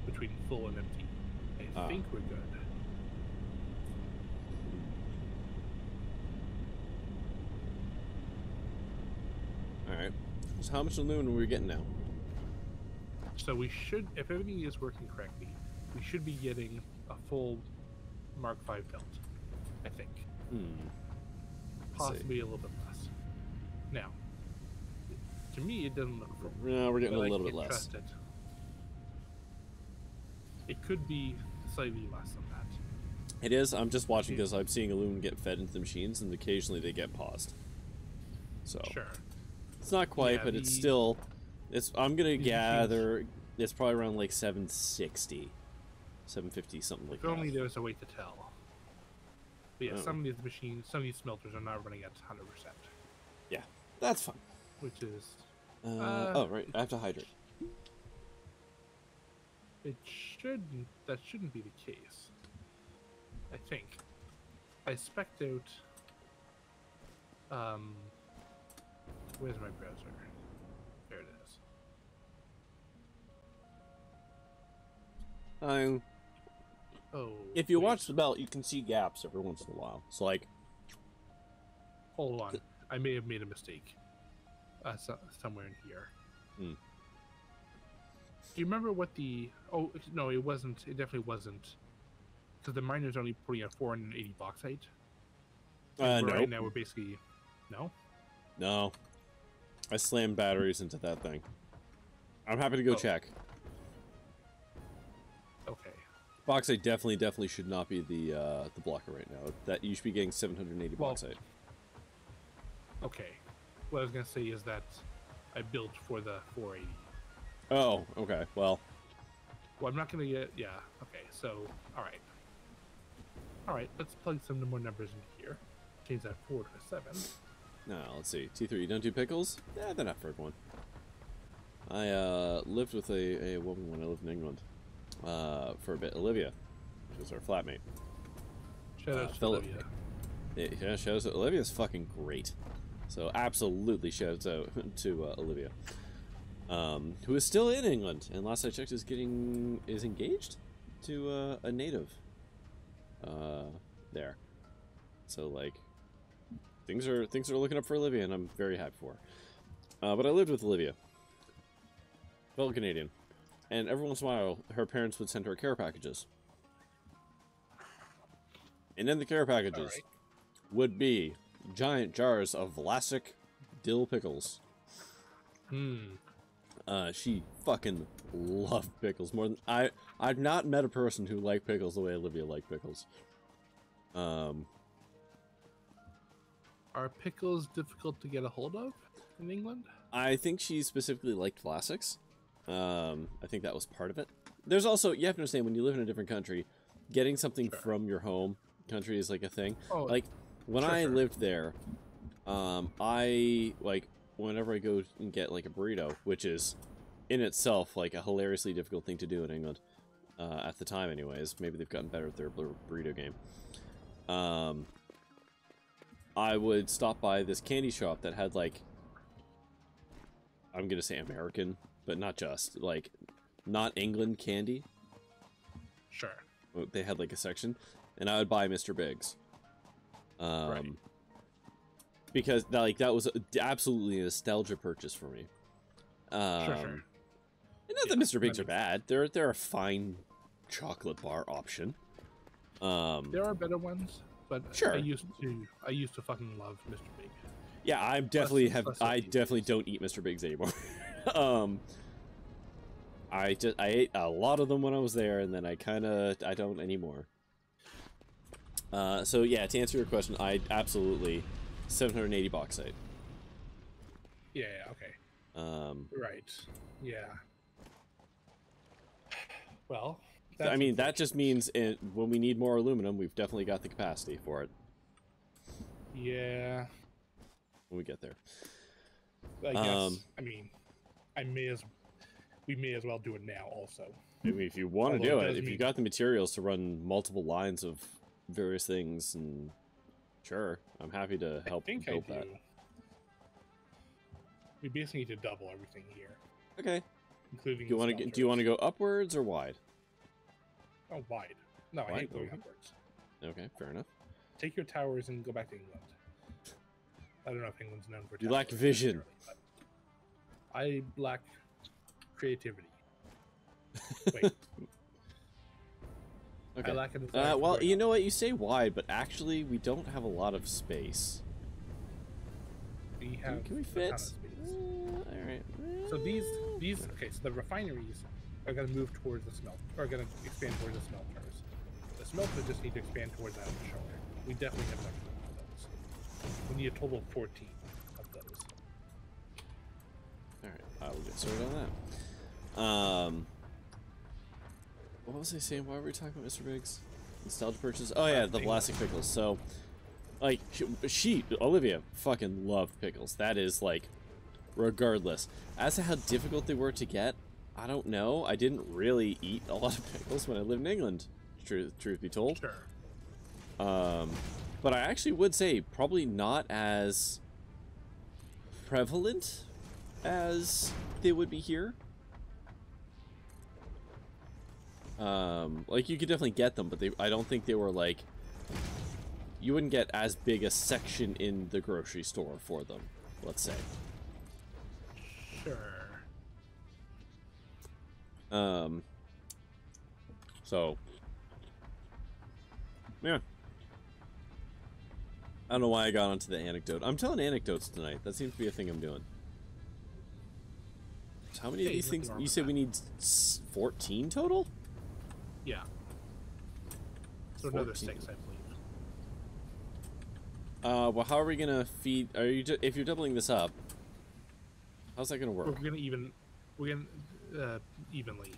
between full and empty. I think we're good. Alright. So how much aluminum are we getting now? So we should, if everything is working correctly, we should be getting a full Mark V belt, I think. Possibly a little bit less. Now, to me, it doesn't look full. No, we're getting a little bit less. Trust it. It could be slightly less than that. It is. I'm just watching because I'm seeing aluminum get fed into the machines, and occasionally they get paused. So sure, it's not quite, but it's still. It's. I'm gonna gather. Machines, it's probably around like 760, 750, something like that. If only there was a way to tell. But yeah, some of these machines, some of these smelters are not running at 100%. Yeah, that's fine. Which is. Oh right, I have to hydrate. It shouldn't. That shouldn't be the case. I think. I spec'd out. Where's my browser? There it is. Oh. If you watch the belt, you can see gaps every once in a while. So like. Hold on, I may have made a mistake. Somewhere in here. Do you remember what the? Oh no, it wasn't. It definitely wasn't. Because the miner's only putting out 480 bauxite. No. Right now we're basically. No. No. I slammed batteries into that thing. I'm happy to go check. Okay. Bauxite definitely should not be the blocker right now. That you should be getting 780 bauxite. Okay. What I was gonna say is that I built for the 480. Oh, okay. Well, I'm not gonna get. Yeah. Okay. So, all right. All right. Let's plug some more numbers into here. Change that 4 to a 7. now let's see. T3. You don't do pickles? Yeah, they're not for everyone. I lived with a woman when I lived in England for a bit. Olivia, which was our flatmate. Shout out to Olivia. Yeah, shout out to Olivia's fucking great. So absolutely shout out to Olivia, who is still in England, and last I checked is engaged to a native there. So like things are looking up for Olivia, and I'm very happy for her. But I lived with Olivia, fellow Canadian, and every once in a while her parents would send her care packages, and in the care packages would be giant jars of Vlasic dill pickles. She fucking loved pickles more than I've not met a person who liked pickles the way Olivia liked pickles. Are pickles difficult to get a hold of in England? I think she specifically liked classics. I think that was part of it. There's also, you have to understand, when you live in a different country, getting something from your home country is like a thing. Oh, like when I lived there, I like whenever I go and get like a burrito, which is in itself like a hilariously difficult thing to do in England at the time, anyways. Maybe they've gotten better at their burrito game. I would stop by this candy shop that had like, I'm gonna say American, but not just like not England candy. Sure. They had like a section, and I would buy Mr. Biggs. Right. Because that was absolutely a nostalgia purchase for me. Sure. And not that Mr. Biggs are bad. They're a fine chocolate bar option. There are better ones, but sure. I used to fucking love Mr. Big. Yeah, I definitely don't eat Mr. Biggs anymore. I ate a lot of them when I was there, and then I don't anymore. So yeah, to answer your question, I absolutely 780 bauxite. Yeah, okay. Right. Yeah. Well, I mean, that just means when we need more aluminum, we've definitely got the capacity for it. Yeah. When we get there. I guess. I mean, we may as well do it now also. I mean, if you want to do it, if you got the materials to run multiple lines of various things, and sure, I'm happy to help build that. We basically need to double everything here. Okay. Including. Do you want to go upwards or wide? Oh, wide. No, I hate going upwards. Okay, fair enough. Take your towers and go back to England. I don't know if England's known for towers. You lack vision. I lack creativity. Wait. Okay. I lack well, you know what? You say wide, but actually, we don't have a lot of space. We have. Can we fit? All right. So these. Okay. So the refineries are going to move towards the smelt. Are going to expand towards the smelters. The smelters just need to expand towards that shore. We definitely have enough room for those. We need a total of 14 of those. All right. I will get started on that. What was I saying? Why were we talking about Mr. Biggs? Nostalgia purchase? Oh yeah, the plastic pickles. So, like, Olivia fucking loved pickles. That is, like, regardless. As to how difficult they were to get, I don't know. I didn't really eat a lot of pickles when I lived in England, truth be told. Sure. But I actually would say probably not as prevalent as they would be here. Like, you could definitely get them, but I don't think they were, like, you wouldn't get as big a section in the grocery store for them, let's say. Sure. So, yeah. I don't know why I got onto the anecdote. I'm telling anecdotes tonight. That seems to be a thing I'm doing. So how many of these things? You said we need 14 total? Yeah. So 14. Another 6, I believe. Well, how are we gonna feed? If you're doubling this up, how's that gonna work? We're gonna evenly.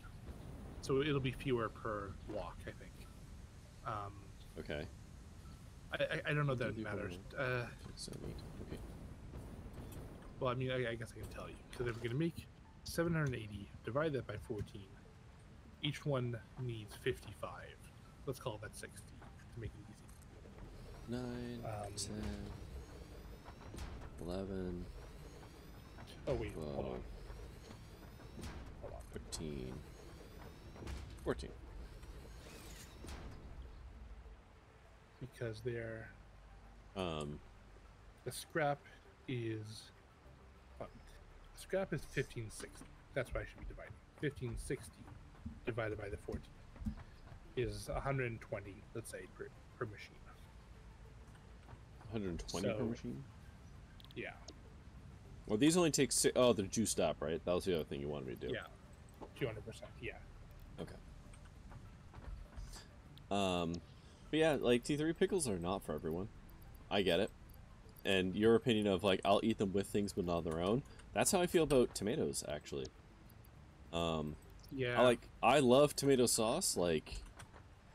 So it'll be fewer per block, I think. Okay. I don't know that it matters. Okay. Well, I mean, I guess I can tell you, because if we're gonna make 780, divide that by 14. Each one needs 55. Let's call that 60 to make it easy. 9, 10, 11. Oh wait, 12, hold on. 13, 14. Because they're the scrap is 1560. That's why I should be dividing. 1560 divided by the 14 is 120, let's say, per machine. 120 per machine? Yeah. Well, these only take oh, they're juiced up, right? That was the other thing you wanted me to do. Yeah, 200%. Yeah. Okay. But yeah, like T3 pickles are not for everyone. I get it. And your opinion of like I'll eat them with things but not on their own. That's how I feel about tomatoes, actually. Yeah. I love tomato sauce, like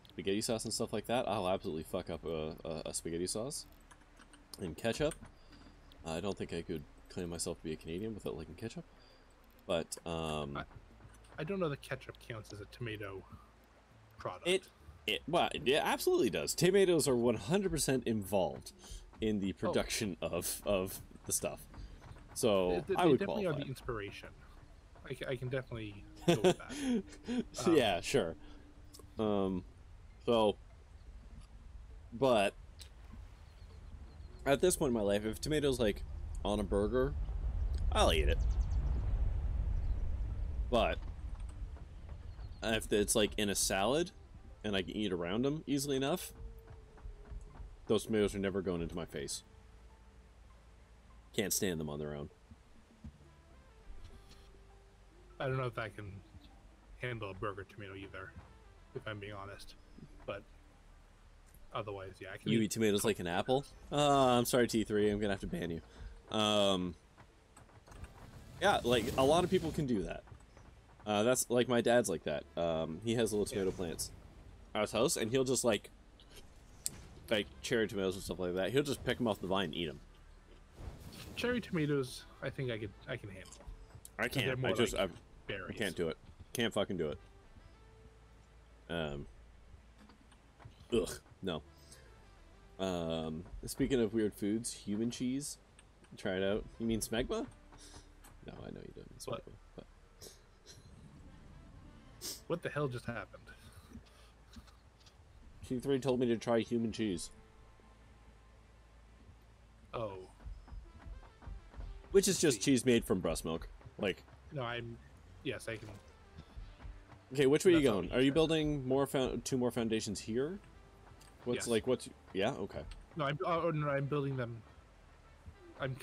spaghetti sauce and stuff like that. I'll absolutely fuck up a spaghetti sauce. And ketchup. I don't think I could claim myself to be a Canadian without liking ketchup. But I don't know that ketchup counts as a tomato product. Well, it absolutely does. Tomatoes are 100% involved in the production of the stuff. So they I would definitely qualify. are the inspiration. I can definitely go with that. Yeah, sure. So, but at this point in my life, if tomatoes like on a burger, I'll eat it. But if it's like in a salad and I can eat around them easily enough, those tomatoes are never going into my face. Can't stand them on their own. I don't know if I can handle a burger tomato either, if I'm being honest. But otherwise, yeah, I can. You eat tomatoes like an apple? I'm sorry, T3. I'm gonna have to ban you. Yeah, like a lot of people can do that. That's like my dad's like that. He has little tomato plants at his house, and he'll just like cherry tomatoes and stuff like that. He'll just pick them off the vine and eat them. Cherry tomatoes, I think I can handle. I can't. I can't do it. Can't fucking do it. Ugh, no. Speaking of weird foods, human cheese. Try it out. You mean smegma? No, I know you don't mean smegma. But... What the hell just happened? Q3 told me to try human cheese. Oh. Which is just cheese made from breast milk. Like. No, yes, I can. Okay, which way are you going? Are you building two more foundations here? Yes. Yeah, okay. No, I'm building them. I'm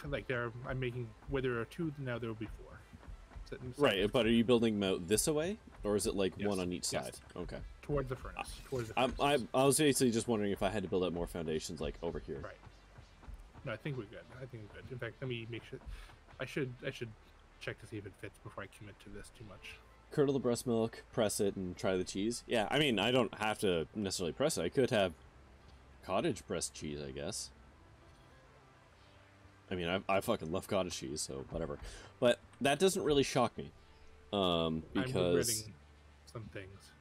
making where there are two now, there will be four. Right, but are you building them out this way, or is it like one on each side? Okay. Towards the furnace. I was basically just wondering if I had to build out more foundations, like over here. Right. No, I think we're good. In fact, let me make sure. I should check to see if it fits before I commit to this too much. Curdle the breast milk, press it, and try the cheese. Yeah, I mean, I don't have to necessarily press it. I could have cottage pressed cheese, I guess. I mean, I fucking love cottage cheese, so whatever. But that doesn't really shock me. Because... I'm regretting some things.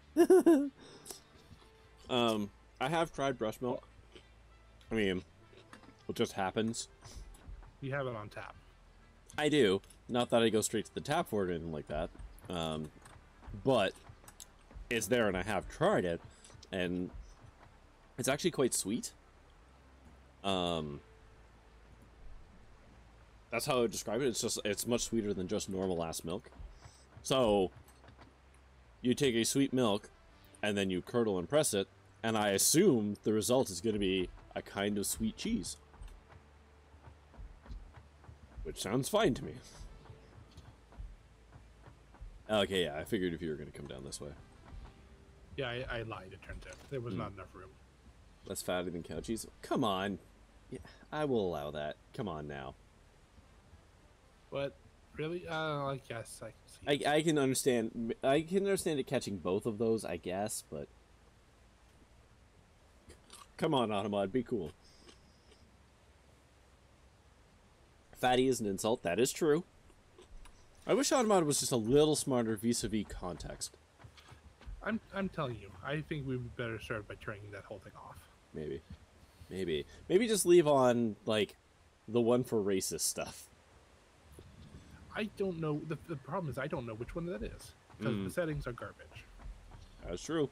I have tried breast milk. I mean, it just happens. You have it on tap. I do. Not that I go straight to the tap for it or anything like that. But it's there and I have tried it. And it's actually quite sweet. That's how I would describe it. It's much sweeter than just normal ass milk. So you take a sweet milk and then you curdle and press it, and I assume the result is going to be a kind of sweet cheese. Which sounds fine to me. Okay, yeah, I figured if you were going to come down this way. Yeah, I lied, it turns out. There was not enough room. Less fatty than cow cheese? Come on. Yeah, I will allow that. Come on now. What? Really? I guess I can see. I can understand. I can understand it catching both of those, I guess, but come on, Automod, be cool. Fatty is an insult. That is true. I wish Automod was just a little smarter vis-a-vis context. I'm telling you, I think we would be better served by turning that whole thing off. Maybe just leave on like the one for racist stuff. I don't know. The problem is I don't know which one that is because the settings are garbage. That's true.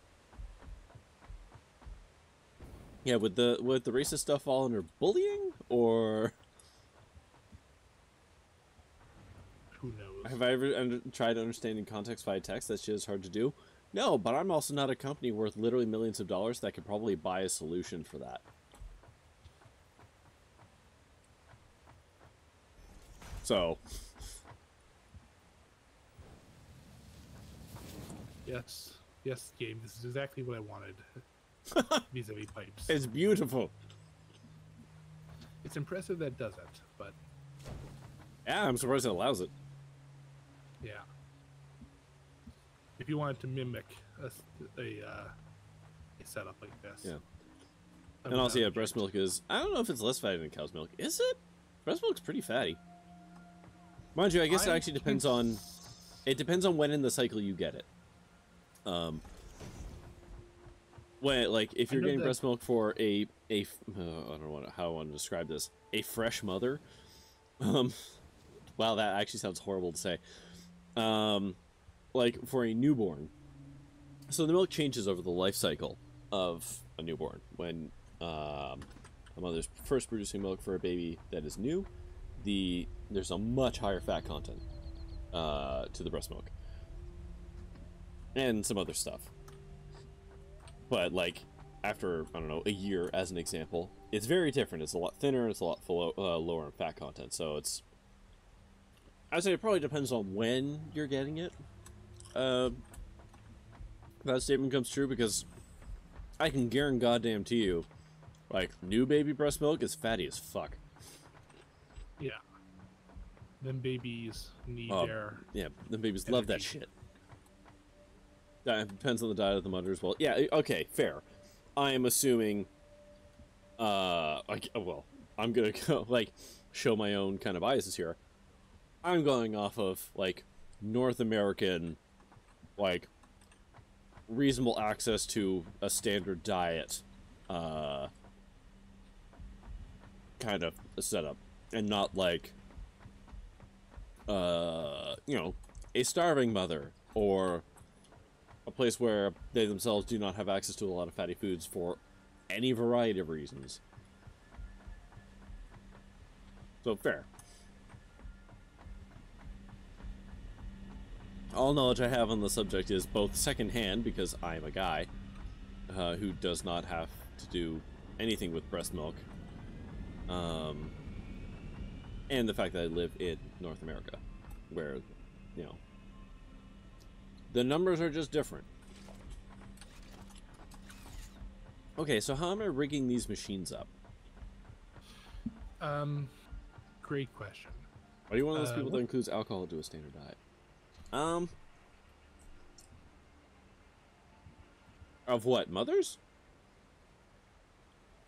Yeah, would the racist stuff fall under bullying or? Who knows? Have I ever tried understanding context via text? That shit is hard to do. No, but I'm also not a company worth literally millions of dollars that could probably buy a solution for that. So. Yes, game. This is exactly what I wanted. Vis-a-vis pipes. It's beautiful. It's impressive that it doesn't, but yeah, I'm surprised it allows it. Yeah. If you wanted to mimic a setup like this. Yeah. And also, yeah, breast milk is... I don't know if it's less fatty than cow's milk. Is it? Breast milk's pretty fatty. Mind you, I guess it actually depends on... It depends on when in the cycle you get it. When, like, if you're getting breast milk for I don't know how I want to describe this. A fresh mother. Wow, that actually sounds horrible to say. Like, for a newborn. So the milk changes over the life cycle of a newborn. When a mother's first producing milk for a baby that is new, there's a much higher fat content to the breast milk. And some other stuff. But, like, after, I don't know, a year, as an example, it's very different. It's a lot thinner, and it's a lot lower in fat content. So it's... I'd say it probably depends on when you're getting it. That statement comes true, because I can guarantee you, like, new baby breast milk is fatty as fuck. Yeah. Them babies need their... Yeah, them babies energy. love that shit. That depends on the diet of the mother as well. Yeah, okay, fair. I am assuming... well, I'm gonna go, like, show my own kind of biases here. I'm going off of, like, North American, like, reasonable access to a standard diet, kind of a setup. And not, like, you know, a starving mother, or a place where they themselves do not have access to a lot of fatty foods for any variety of reasons. So, fair. All knowledge I have on the subject is both secondhand, because I am a guy who does not have to do anything with breast milk, and the fact that I live in North America, where, you know, the numbers are just different. Okay, so how am I rigging these machines up? Great question. Are you one of those people that includes alcohol into a standard diet? Of what? Mothers?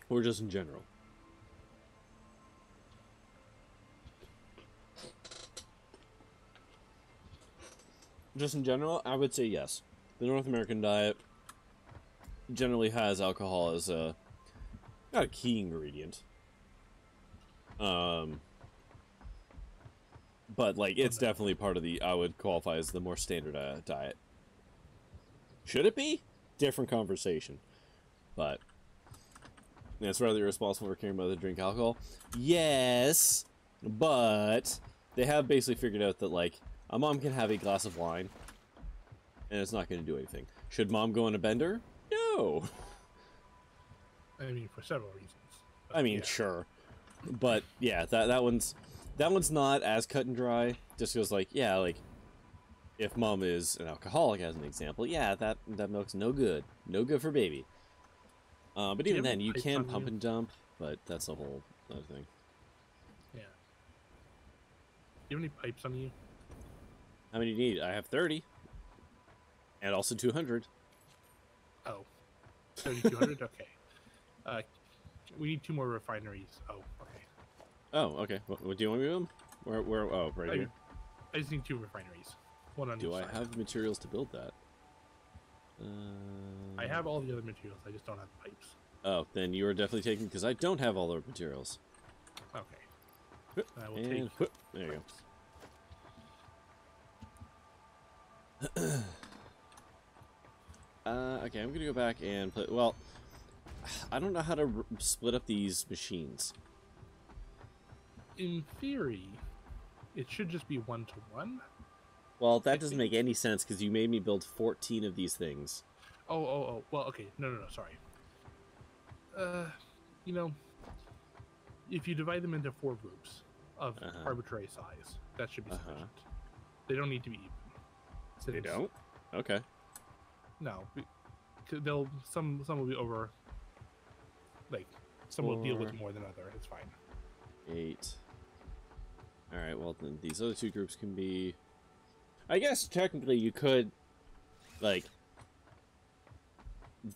Or just in general? Just in general, I would say yes. The North American diet generally has alcohol as not a key ingredient. But, like, it's definitely part of the, I would qualify as the more standard diet. Should it be? Different conversation. But, it's rather irresponsible for caring mother to drink alcohol. Yes, but they have basically figured out that, like, a mom can have a glass of wine, and it's not going to do anything. Should mom go on a bender? No. I mean, for several reasons. I mean, yeah. Sure. But, yeah, that one's not as cut and dry. Just feels like, yeah, like, if mom is an alcoholic, as an example, yeah, that milk's no good. No good for baby. But even then, you can pump and dump, but that's a whole other thing. Yeah. Do you have any pipes on you? How many do you need? I have 30. And also 200. Oh. 3,200? Okay. We need 2 more refineries. Oh, okay. Oh, okay. What do you want me to do? Where? Oh, right here. I just need 2 refineries. One on each side. Do I have materials to build that? I have all the other materials. I just don't have the pipes. Oh, then you are definitely taking, because I don't have all the materials. Okay. I will and take. There you go. Okay, I'm gonna go back and play. Well, I don't know how to split up these machines. In theory, it should just be 1-to-1. Well, that doesn't make any sense because you made me build 14 of these things. Oh. Well, okay. No. Sorry. You know, if you divide them into 4 groups, of arbitrary size. That should be sufficient. They don't need to be even. They don't? Okay. No, some will be over. Like some will deal with more than other. It's fine. 8. All right. Well, then these other 2 groups can be. I guess technically you could, like,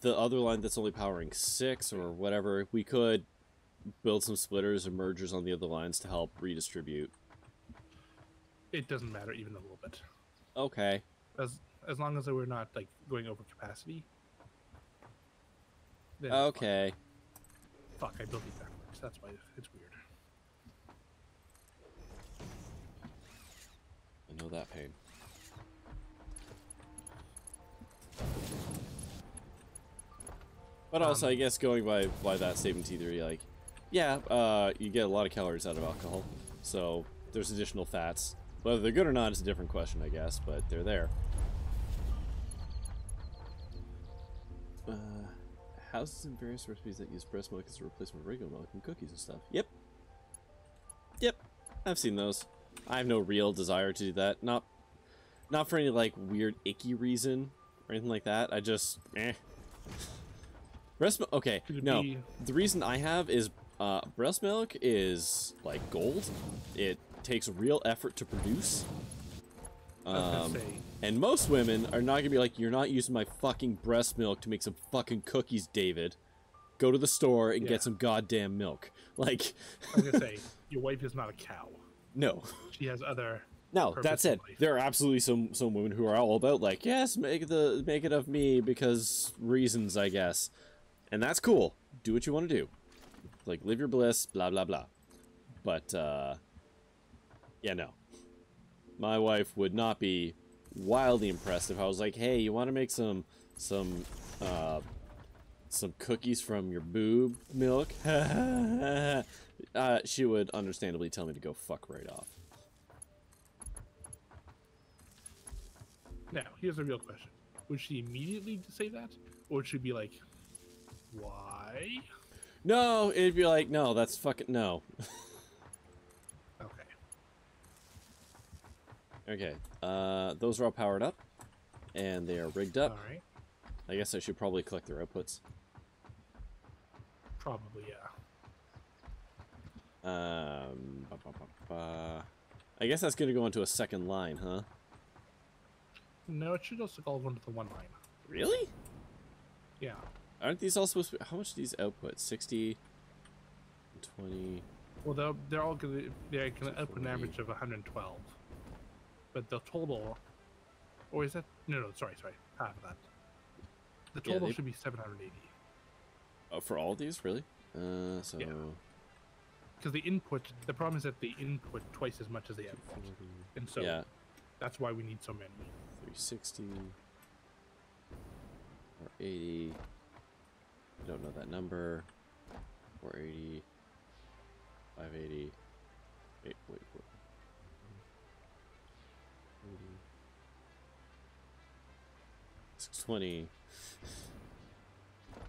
the other line that's only powering 6 or whatever. We could build some splitters and mergers on the other lines to help redistribute. It doesn't matter even a little bit. Okay. As long as we're not like going over capacity. Okay. Fuck! I built it backwards. That's why it's weird. I know that pain. But also, I guess going by that statement either, like, yeah, you get a lot of calories out of alcohol, so there's additional fats. Whether they're good or not is a different question, I guess, but they're there. Houses and various recipes that use breast milk as a replacement for regular milk and cookies and stuff. Yep. Yep. I've seen those. I have no real desire to do that. Not for any, like, weird, icky reason or anything like that. I just, Breast milk, okay, no. The reason I have is, breast milk is, like, gold. It takes real effort to produce. And most women are not gonna be like, you're not using my fucking breast milk to make some fucking cookies, David. Go to the store and get some goddamn milk. Like, I was gonna say, your wife is not a cow. No. She has other. No, that said, there are absolutely some women who are all about, like, yes, make it of me because reasons, I guess. And that's cool. Do what you want to do. Like, live your bliss, blah, blah, blah. But, yeah, no. My wife would not be wildly impressed if I was like, hey, you want to make some cookies from your boob milk? She would understandably tell me to go fuck right off. Now, here's a real question. Would she immediately say that? Or would she be like, why? No, it'd be like, no, that's fucking, no. Okay, those are all powered up, and they are rigged up. Alright. I guess I should probably collect their outputs. Probably, yeah. I guess that's going to go into a second line, huh? No, it should also all go into the one line. Really? Yeah. Aren't these all supposed to be, how much do these output? 60, 20... Well, they're all going to output an average of 112. But the total, or is that, no, sorry, half of that. The total should be 780. Oh, for all of these, really? So... Yeah. Because the problem is that they input twice as much as they output. And so, that's why we need so many. 360, or 80, I don't know that number, 480, 580, wait, 620,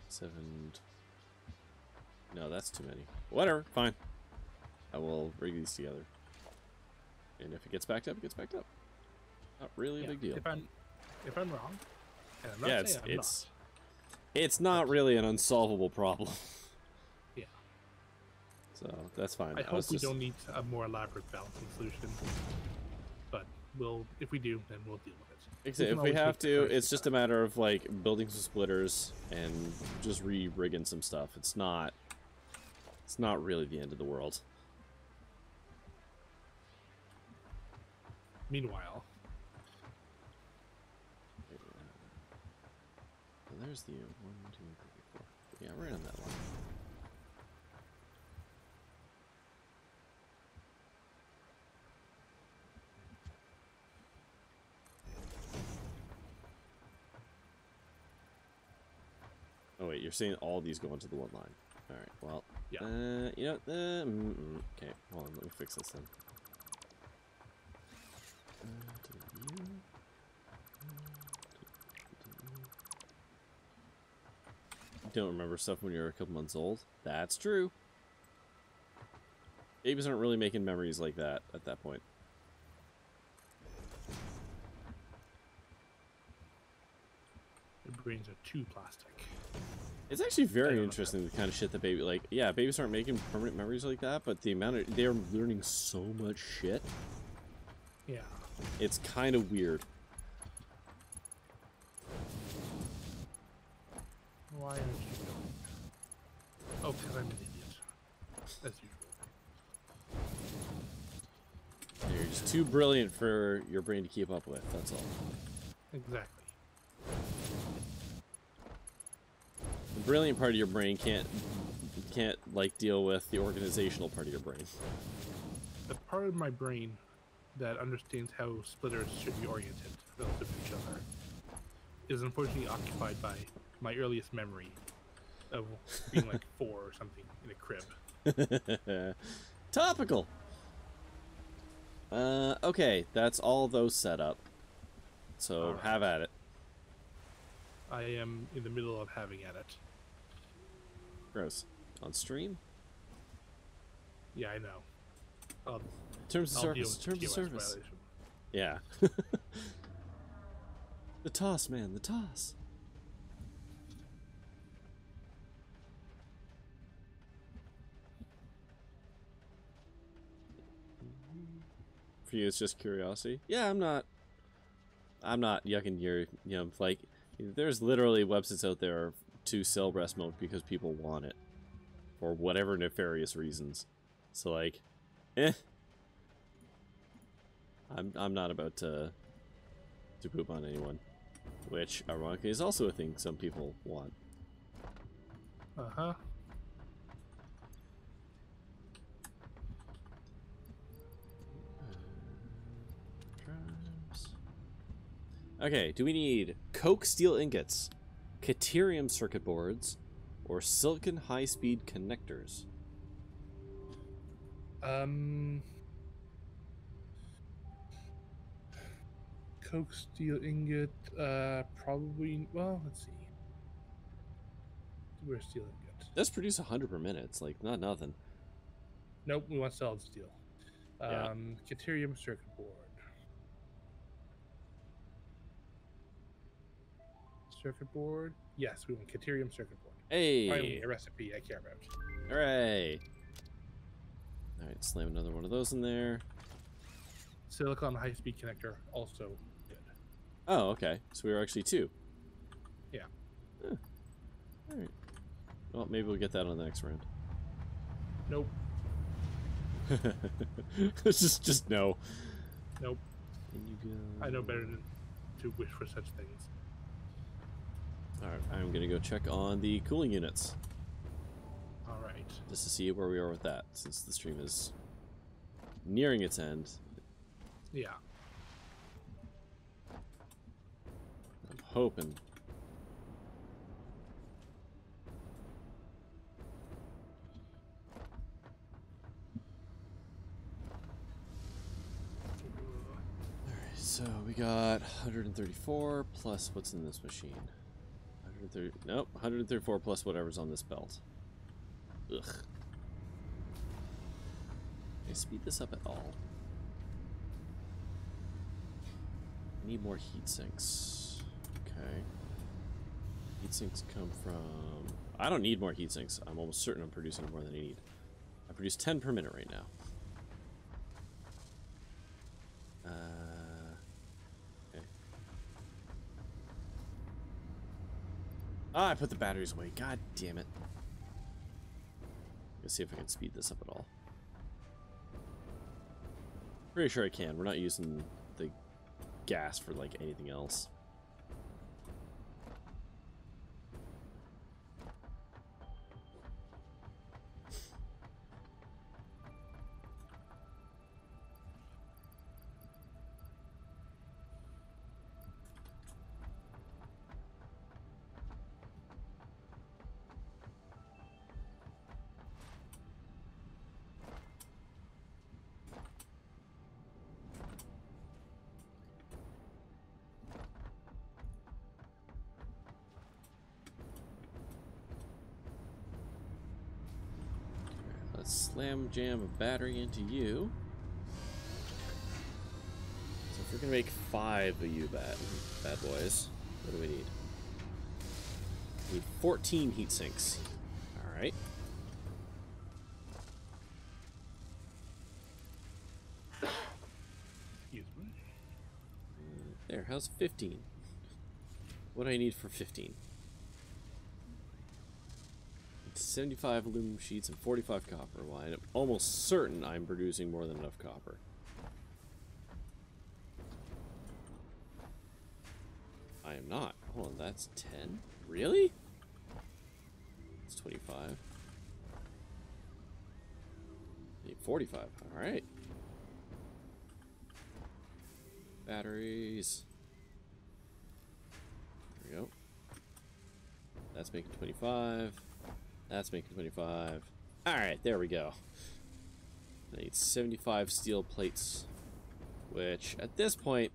7, no, that's too many. Whatever, fine. I will rig these together. And if it gets backed up, it gets backed up. Not really a big deal. If I'm wrong, and I'm not saying it's not really an unsolvable problem. Yeah. So that's fine. I hope we don't need a more elaborate balancing solution. But if we do, then we'll deal with it. If we have to, it's just a matter of like building some splitters and just re-rigging some stuff. It's not really the end of the world. Meanwhile, there's the 1, 2, 3, 4. Yeah, right on that line. Oh wait, you're saying all these go into the one line. All right. Well, you know, okay. Hold on, let me fix this then. Don't remember stuff when you're a couple months old. That's true. Babies aren't really making memories like that at that point. Their brains are too plastic. It's actually very interesting, the kind of shit that yeah, babies aren't making permanent memories like that, but the amount of, they're learning so much shit. Yeah. It's kind of weird. Why aren't you going? Oh, because I'm an idiot. As usual. You're just too brilliant for your brain to keep up with, that's all. Exactly. The brilliant part of your brain can't like deal with the organizational part of your brain. The part of my brain that understands how splitters should be oriented relative to each other is unfortunately occupied by my earliest memory of being like 4 or something in a crib. Topical. Okay, that's all those set up. So right. Have at it. I am in the middle of having at it. Gross. On stream? Yeah, I know. Terms of service. Terms of service. Violation. Yeah. The toss, man. The toss. For you, it's just curiosity. Yeah, I'm not yucking your, like, there's literally websites out there to sell breast milk because people want it for whatever nefarious reasons. So like, I'm not about to poop on anyone, which ironically is also a thing some people want. Uh-huh. Okay, do we need coke steel ingots, Caterium circuit boards, or silicon high-speed connectors? Coke steel ingot, probably, well, let's see. Where's steel ingot? Does produce 100 per minute. It's like not nothing. Nope, we want solid steel. Yeah. Caterium circuit board. Circuit board? Yes, we want Caterium circuit board. Hey! Finally, a recipe I care about. Hooray! Alright, slam another one of those in there. Silicon high-speed connector, also good. Oh, okay. So we were actually 2. Yeah. Huh. Alright. Well, maybe we'll get that on the next round. Nope. just no. Nope. And you go... I know better than to wish for such things. Alright, I'm gonna go check on the cooling units. Alright. Just to see where we are with that, since the stream is nearing its end. Yeah. I'm hoping. Alright, so we got 134 plus what's in this machine. 130, nope, 134 plus whatever's on this belt. Ugh. Can I speed this up at all? I need more heat sinks. Okay. Heat sinks come from... I don't need more heat sinks. I'm almost certain I'm producing more than I need. I produce 10 per minute right now. Okay. Ah, I put the batteries away. God damn it. Let's see if I can speed this up at all. Pretty sure I can. We're not using the gas for like anything else. Let's slam jam a battery into you. So if we're gonna make 5 of you bad boys, what do we need? We need 14 heat sinks. Alright. Excuse me. There, how's 15? What do I need for 15? 75 aluminum sheets and 45 copper. Well, I'm almost certain I'm producing more than enough copper. I am not. Hold on, that's 10? Really? It's 25. I need 45. Alright. Batteries. There we go. That's making 25. That's making 25. Alright, there we go. I need 75 steel plates. Which, at this point,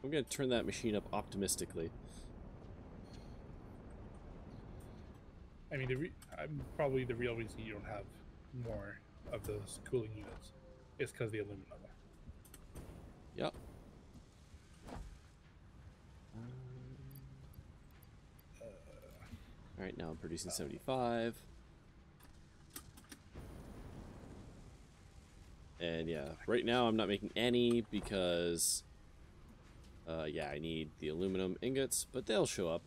I'm going to turn that machine up optimistically. I mean, probably the real reason you don't have more of those cooling units is because of the aluminum. Yep. Alright, now I'm producing 75. And yeah, right now I'm not making any because, yeah, I need the aluminum ingots, but they'll show up.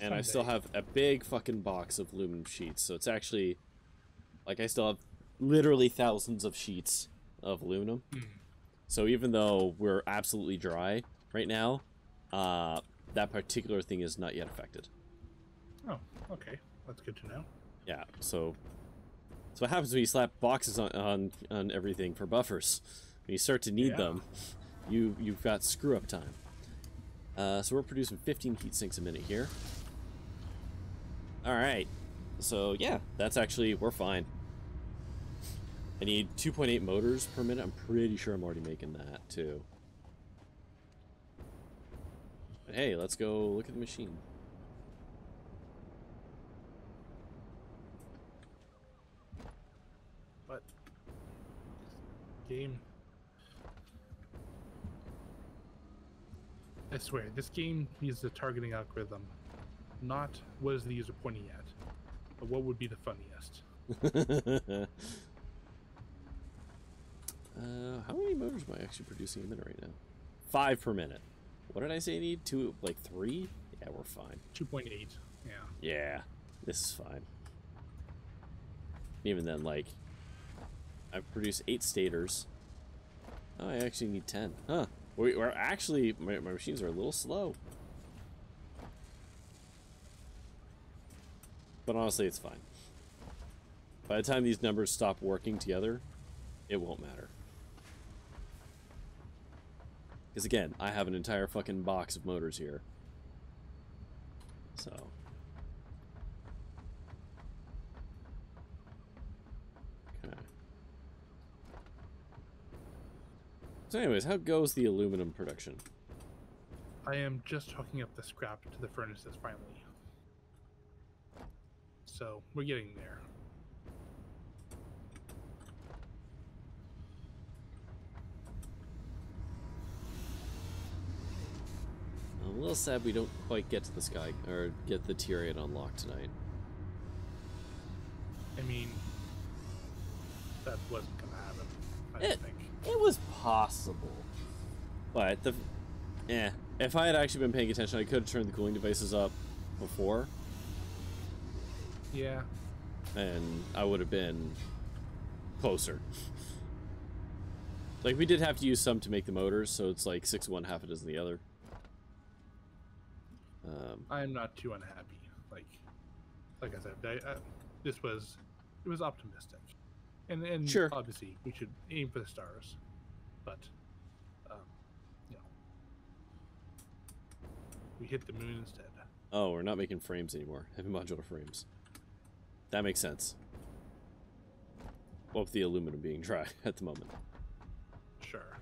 And I still have a big fucking box of aluminum sheets, so it's actually, like, I still have literally thousands of sheets of aluminum. So even though we're absolutely dry right now, that particular thing is not yet affected. Oh, okay. That's good to know. Yeah, so what happens when you slap boxes on everything for buffers? When you start to need them, you've got screw-up time. So we're producing 15 heat sinks a minute here. Alright. So, yeah, that's actually, we're fine. I need 2.8 motors per minute. I'm pretty sure I'm already making that, too. But hey, let's go look at the machine. But game, I swear, this game uses a targeting algorithm. Not what is the user pointing at, but what would be the funniest. How many motors am I actually producing a minute right now? 5 per minute. What did I say I need? 2, like 3? Yeah, we're fine. 2.8, yeah. Yeah, this is fine. Even then, like, I've produced 8 stators. Oh, I actually need 10. Huh. We're actually, my machines are a little slow. But honestly, it's fine. By the time these numbers stop working together, it won't matter. Because again, I have an entire fucking box of motors here. So. Okay. So anyways, how goes the aluminum production? I am just hooking up the scrap to the furnaces finally. So, we're getting there. I'm a little sad we don't quite get to the sky, or get the tier 8 unlocked tonight. I mean, that wasn't gonna happen, I don't think. It was possible. But, if I had actually been paying attention, I could have turned the cooling devices up before. Yeah. And I would have been closer. Like, we did have to use some to make the motors, so it's like 6 of one, half a dozen the other. I'm not too unhappy. Like I said, it was optimistic, and sure, obviously we should aim for the stars, but you know, we hit the moon instead. Oh, we're not making frames anymore. Heavy modular frames. That makes sense. Well, with the aluminum being dry at the moment. Sure,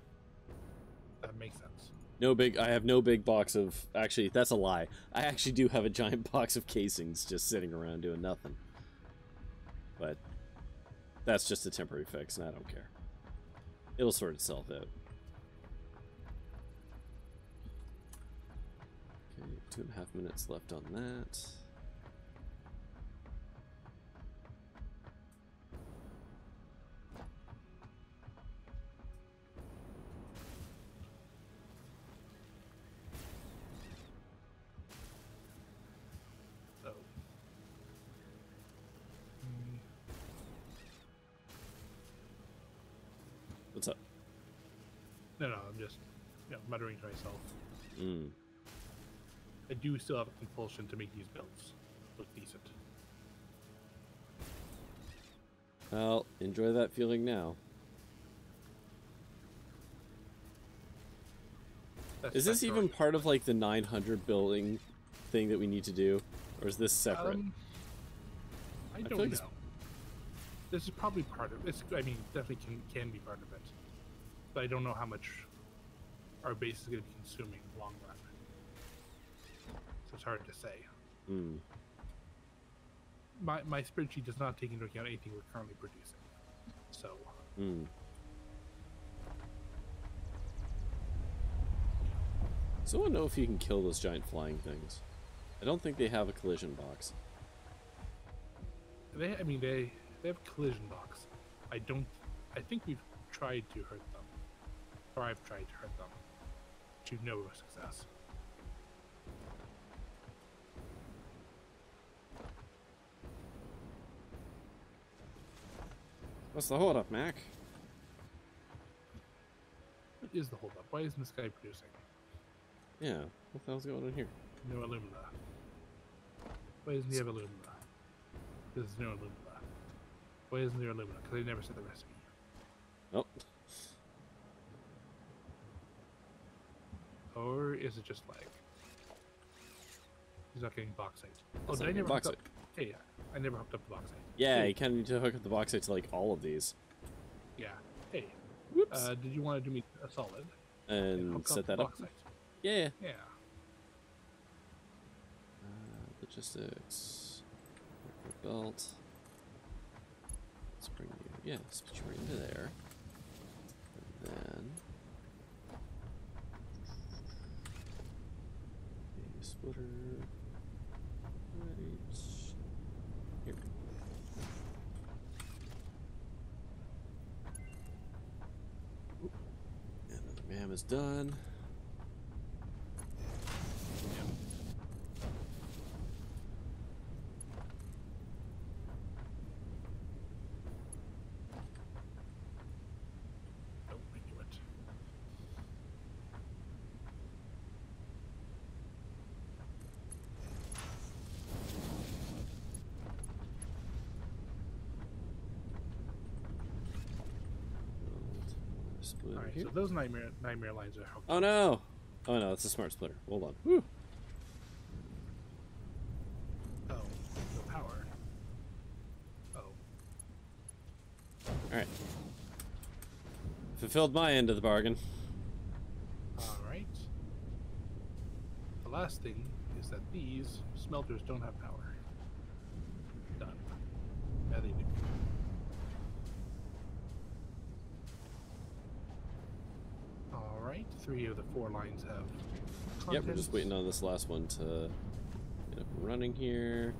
that makes sense. I have no big box of, actually, that's a lie. I actually do have a giant box of casings just sitting around doing nothing. but that's just a temporary fix, and I don't care. It'll sort itself out. Okay, 2.5 minutes left on that. What's up? No, I'm just, muttering to myself. Mm. I do still have a compulsion to make these builds look decent. Well, enjoy that feeling now. Is this even part of like the 900 building thing that we need to do, or is this separate? I don't know. This is probably part of it. I mean, definitely can be part of it, but I don't know how much our base is going to be consuming in the long run. So it's hard to say. Mm. My spreadsheet does not take into account anything we're currently producing. So. Mm. So I want to know if you can kill those giant flying things. I don't think they have a collision box. They have collision box. I think we've tried to hurt them. Or I've tried to hurt them. To no success. What's the hold up, Mac? What is the holdup? Why isn't this guy producing? Yeah, what the hell's going on here? No alumina. Why doesn't he have alumina? There's no alumina. Why isn't there alumina? Because they never said the recipe. Oh. Or is it just like he's not getting bauxite? That's did I never bauxite. hook up? Hey, I never hooked up the bauxite. Yeah, hey. you kind of need to hook up the bauxite to like all of these. Yeah. Hey. Whoops. Did you want to do me a solid? And set that up? Bauxite? Yeah. Yeah. Logistics. Belt. Let's bring you. Yeah, let's put you right into there. And then. A splitter. Right here. Oop. And another MAM is done. Alright, so those nightmare lines are hooked. Oh no! Oh no, it's a smart splitter. Hold on. Whew. Oh, the power. Oh. Alright. Fulfilled my end of the bargain. Alright. The last thing is that these smelters don't have power. Done. Yeah, they do. Alright, 3 of the 4 lines have contents. Yep, we're just waiting on this last one to get up and running here.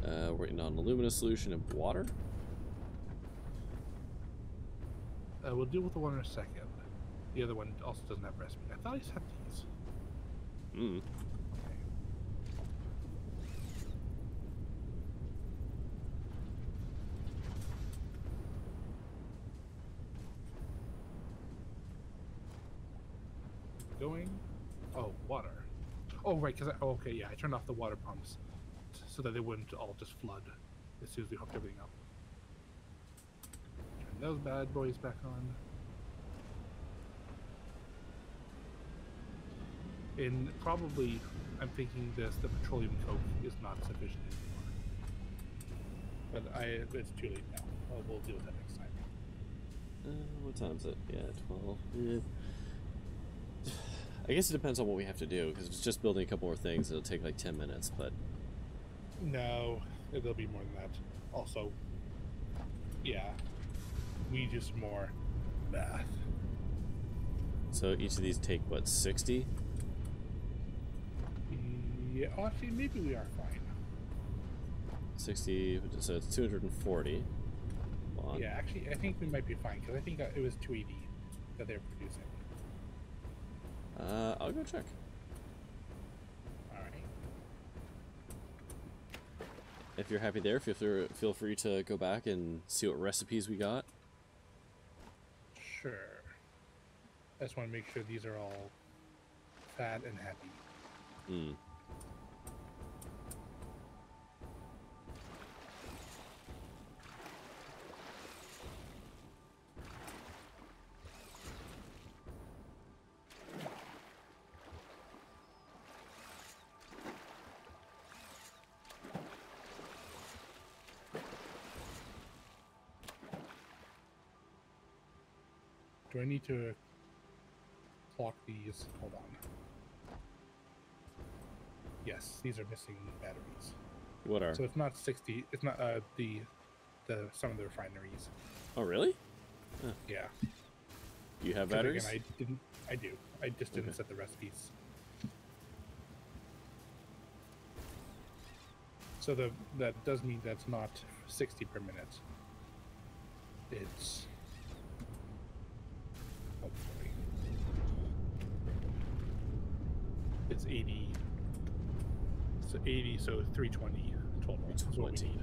Waiting on alumina solution and water. We'll deal with the one in a second. The other one also doesn't have recipe. I thought I just had these. Mm. Okay. Going. Oh, water. Oh, right, because okay, yeah, I turned off the water pumps so that they wouldn't all just flood as soon as we hooked everything up. Turn those bad boys back on. And probably, I'm thinking the petroleum coke is not sufficient anymore. But it's too late now. We'll deal with that next time. What time is it? Yeah, 12. Yeah. I guess it depends on what we have to do, because if it's just building a couple more things, it'll take like 10 minutes, but... No. it'll be more than that. Also, yeah, we do some more math. So each of these take, what, 60? Yeah, actually, maybe we are fine. 60, so it's 240. Hold on. Yeah, actually, I think we might be fine, because I think it was 280 that they're producing. I'll go check. Alright. If you're happy there, feel free to go back and see what recipes we got. Sure. I just want to make sure these are all fat and happy. Hmm. Do I need to clock these? Hold on. Yes, these are missing batteries. What are? So it's not 60. It's not the some of the refineries. Oh, really? Huh. Yeah. Do you have batteries? Again, I do. I just didn't Okay. set the recipes. So that does mean that's not 60 per minute. It's hopefully it's 80. So 80, so 320 total. Is what we need.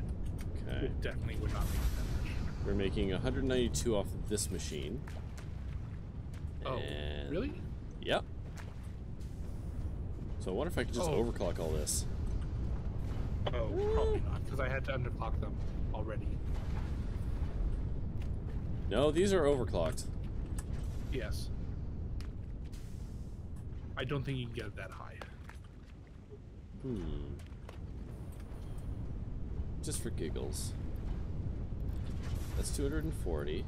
Okay. It definitely would not make that much. We're making 192 off of this machine. Oh, And... really? Yep. So I wonder if I could just overclock all this. Oh, probably not, because I had to underclock them already. No, these are overclocked. Yes. I don't think you can get it that high. Just for giggles. That's 240.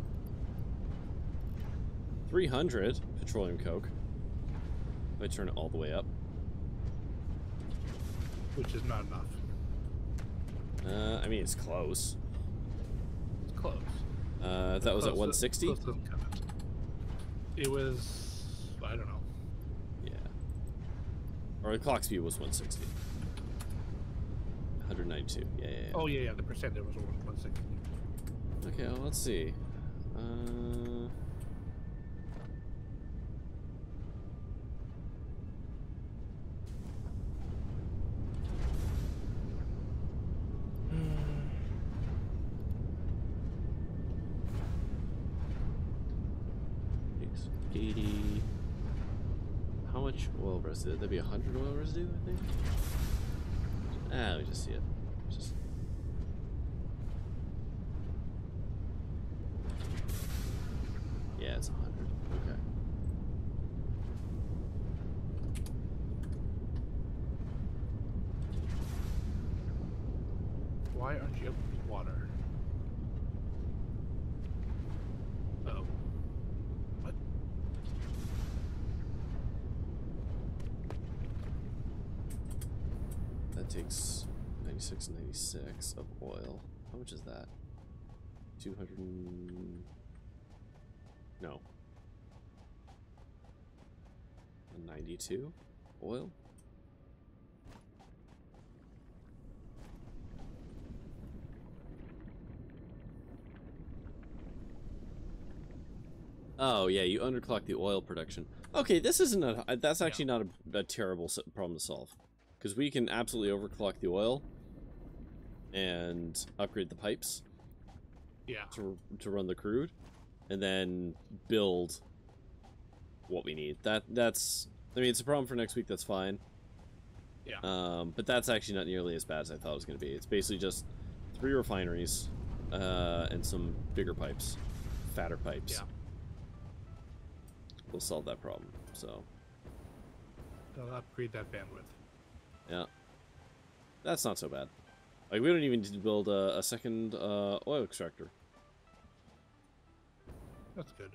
300 petroleum coke. If I turn it all the way up. Which is not enough. I mean, it's close. It's close. That was at 160? Close doesn't cut it. It was... I don't know. Yeah. Or the clock speed was 160. 192. Yeah. Oh, yeah, the percent there was 160. Okay, well, let's see. It's 80. How much oil residue? That'd be 100 oil residue, I think. Let me just see it. Yeah, it's 100. Okay. Why aren't you opening water? Oh. What? That takes 96 and 96 of oil. How much is that? 200. No. 92 oil? Oh yeah, you underclock the oil production. Okay, this isn't a. That's actually not a terrible problem to solve, because we can absolutely overclock the oil and upgrade the pipes. Yeah. To run the crude, and then build what we need. That's. I mean, it's a problem for next week. That's fine. Yeah. But that's actually not nearly as bad as I thought it was going to be. It's basically just 3 refineries, and some bigger pipes, fatter pipes. Yeah. We'll solve that problem. So. They'll upgrade that bandwidth. Yeah. That's not so bad. Like, we don't even need to build a second oil extractor. That's good.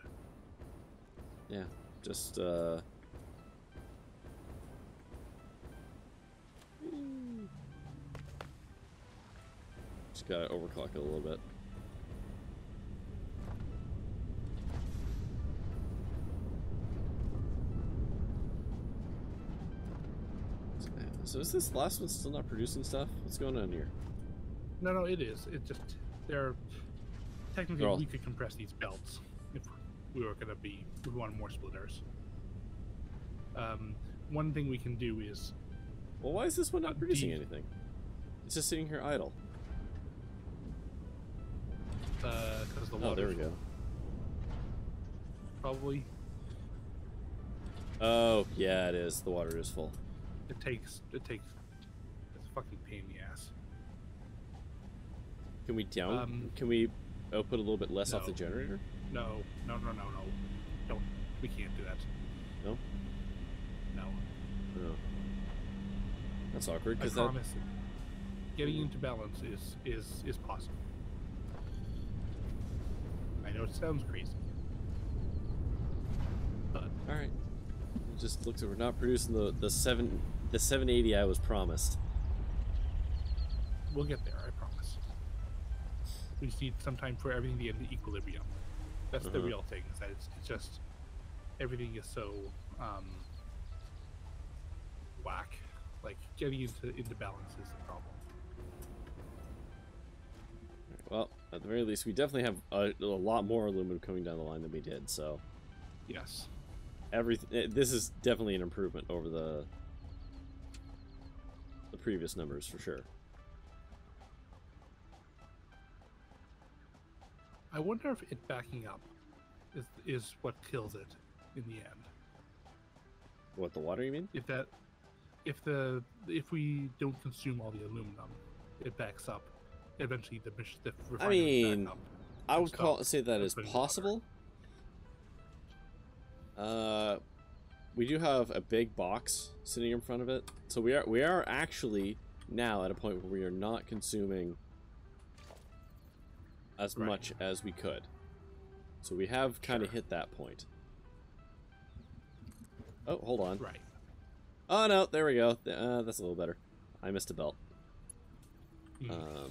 Yeah. Just Gotta overclock it a little bit. So is this last one still not producing stuff? What's going on here? No, it is. It just technically we could compress these belts if we wanted more splitters. One thing we can do is. Well, why is this one not producing anything? It's just sitting here idle. Because the water. Oh, there we go. Probably. Oh, yeah, it is. The water is full. It takes. It's a fucking pain in the ass. Can we can we output a little bit less off the generator? No. Don't. We can't do that. No. No. Oh. That's awkward. I promise. Getting into balance is possible. I know it sounds crazy, but all right. It just looks like we're not producing the 780 I was promised. We'll get there. I promise. We just need some time for everything to get into equilibrium. That's the real thing. Is that it's just everything is so whack. Like getting into balance is the problem. Well, at the very least, we definitely have a lot more aluminum coming down the line than we did. So, yes, this is definitely an improvement over the previous numbers for sure. I wonder if it backing up is what kills it in the end. What, the water, you mean? If we don't consume all the aluminum, it backs up. Eventually, the refinery I mean, back up. I would say that is possible. We do have a big box sitting in front of it, so we are actually now at a point where we are not consuming as much as we could. So we have kind of hit that point. Oh, hold on. Right. Oh no, there we go. That's a little better. I missed a belt. No,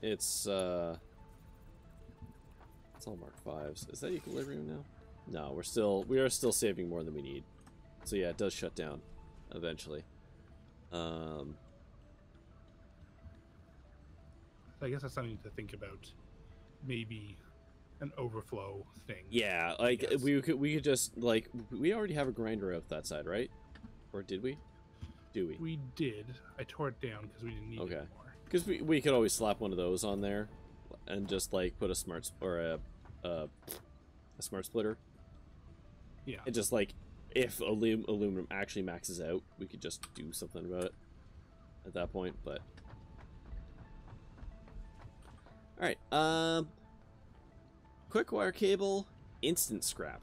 it's all Mark 5s. Is that equilibrium now? No, we are still saving more than we need. So yeah, it does shut down eventually. I guess that's something to think about. Maybe an overflow thing. Yeah, like we could just like we already have a grinder out that side, right? Or did we? Do we? We did. I tore it down because we didn't need it anymore. Because we could always slap one of those on there, and just like put a smart or a smart splitter. Yeah. And just like if aluminum actually maxes out, we could just do something about it at that point. But all right, quick wire cable, instant scrap.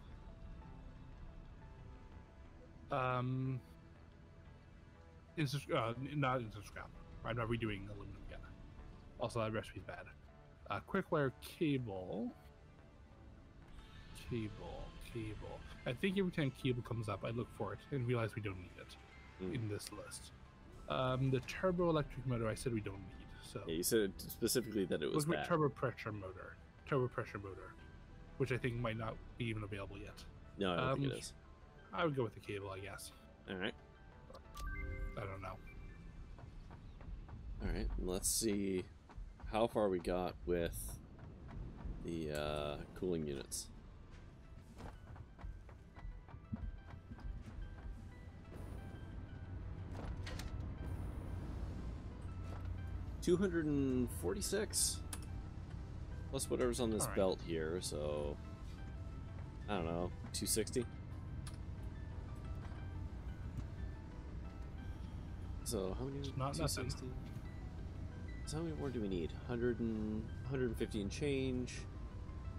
Not instant scrap. I'm not redoing aluminum again. Also, that recipe's bad. Quick wire cable. Cable. I think every time cable comes up, I look for it and realize we don't need it in this list. The turbo electric motor, I said we don't need. So yeah, you said specifically that it was bad. Turbo pressure motor, which I think might not be even available yet. No, I don't think it is. I would go with the cable, I guess. All right. I don't know. All right, let's see how far we got with the cooling units. $246 plus whatever's on this belt here, so I don't know, 260. So how many? Not 260. So how many more do we need? 150 and change.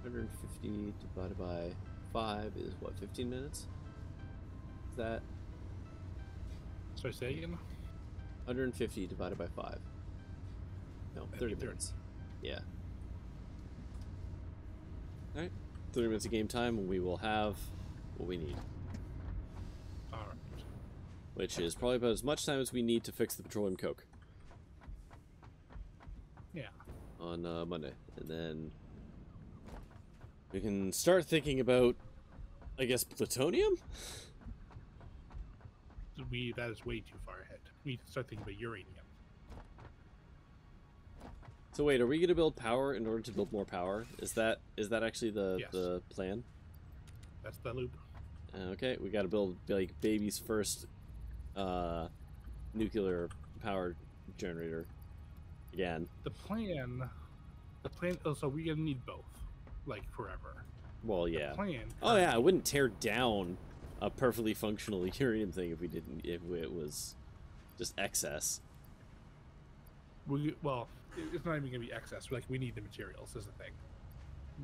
150 divided by 5 is what? 15 minutes? Is that? So I say again? 150 divided by 5. No, 30 minutes. Yeah. Alright. 30 minutes of game time and we will have what we need. Alright. Which is probably about as much time as we need to fix the petroleum coke. Yeah. On Monday, and then we can start thinking about, I guess, plutonium. That is way too far ahead. We need to start thinking about uranium. So wait, are we going to build power in order to build more power? Is that actually the plan? That's the loop. Okay, we got to build like baby's first nuclear power generator again. The plan. Oh, so we're gonna need both, like forever. Well, yeah. The plan. Oh yeah, I wouldn't tear down a perfectly functional uranium thing if it was just excess. Well, it's not even gonna be excess. Like, we need the materials. Is the thing.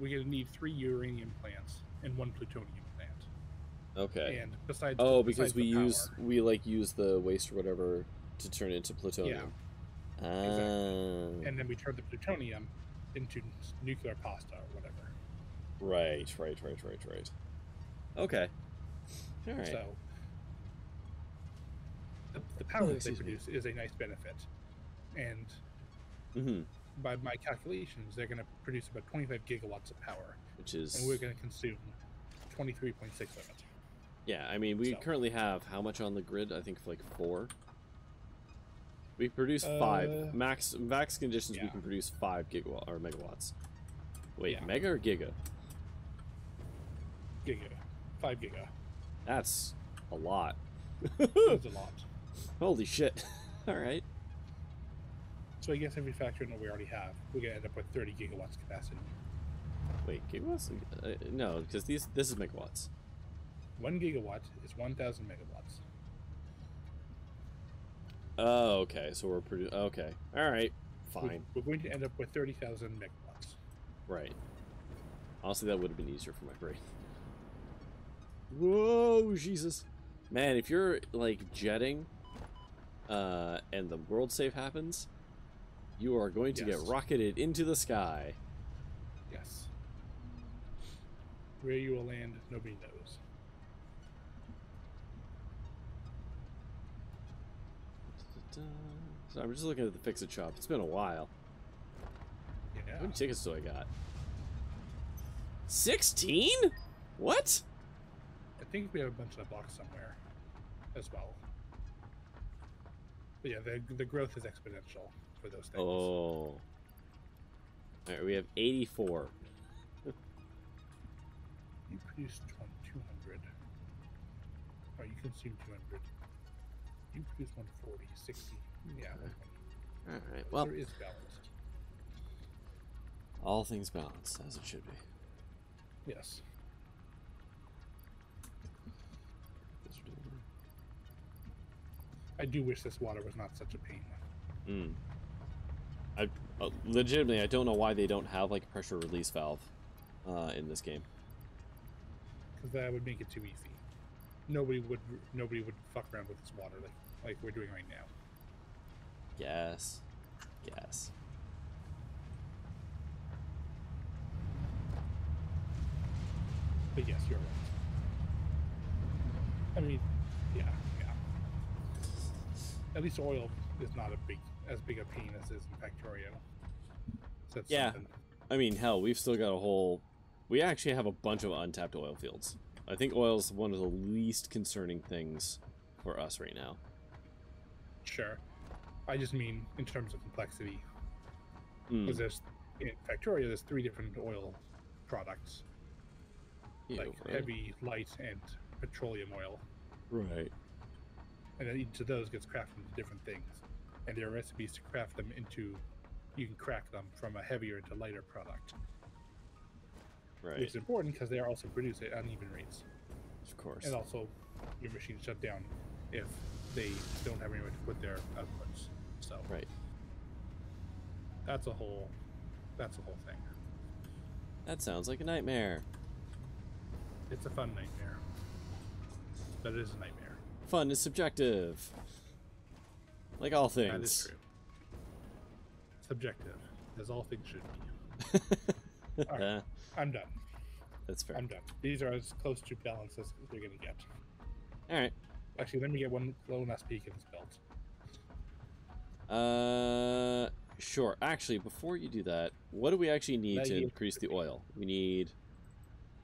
We're gonna need 3 uranium plants and 1 plutonium plant. Okay. And besides, because we use the waste or whatever to turn it into plutonium. Yeah. Exactly. And then we turn the plutonium into nuclear pasta or whatever. Right. Okay. All right. So the power that they produce is a nice benefit, and by my calculations, they're going to produce about 25 gigawatts of power, and we're going to consume 23.6 of it. Yeah, I mean, we currently have how much on the grid? I think like 4. We produce 5. Max conditions, we can produce 5 gigawatt or megawatts. Wait, mega or giga? Giga. 5 giga. That's a lot. That's a lot. Holy shit. Alright. So I guess if we factor in what we already have, we're going to end up with 30 gigawatts capacity. Wait, gigawatts? No, because this is megawatts. 1 gigawatt is 1,000 megawatts. Oh, okay. So we're producing. Okay. All right. Fine. We're going to end up with 30,000 megawatts. Right. Honestly, that would have been easier for my brain. Whoa, Jesus. Man, if you're, like, jetting, and the world save happens, you are going to get rocketed into the sky. Yes. Where you will land, nobody knows. So I'm just looking at the fix-it shop. It's been a while. Yeah. How many tickets do I got? 16? What? I think we have a bunch of blocks somewhere as well. But yeah, the growth is exponential for those things. Oh. Alright, we have 84. You produce 200. Oh, you consume 200. You produce 140, 60. Yeah. Alright, well. There is balanced. All things balanced, as it should be. Yes. I do wish this water was not such a pain. Legitimately, I don't know why they don't have like a pressure release valve in this game. Because that would make it too easy. Nobody would fuck around with this water like we're doing right now. Yes. But yes, you're right. I mean, yeah. At least oil is not as big a pain as is in Factorio. So that's something. I mean, hell, we've still got we actually have a bunch of untapped oil fields. I think oil is one of the least concerning things for us right now. Sure. I just mean in terms of complexity. Because in Factorio, there's 3 different oil products. Heavy, light, and petroleum oil. Right. And then each of those gets crafted into different things. And there are recipes to craft them into... You can crack them from a heavier to lighter product. Right. Which is important because they are also produced at uneven rates. Of course. And also, your machines shut down if they don't have anywhere to put their outputs. So... Right. That's a whole thing. That sounds like a nightmare. It's a fun nightmare. But it is a nightmare. Fun is subjective. Like all things. That is true. Subjective, as all things should be. Alright, I'm done. That's fair. I'm done. These are as close to balance as they're going to get. Alright. Actually, let me get one last peek at this belt. Sure. Actually, before you do that, what do we actually need to increase the oil? We need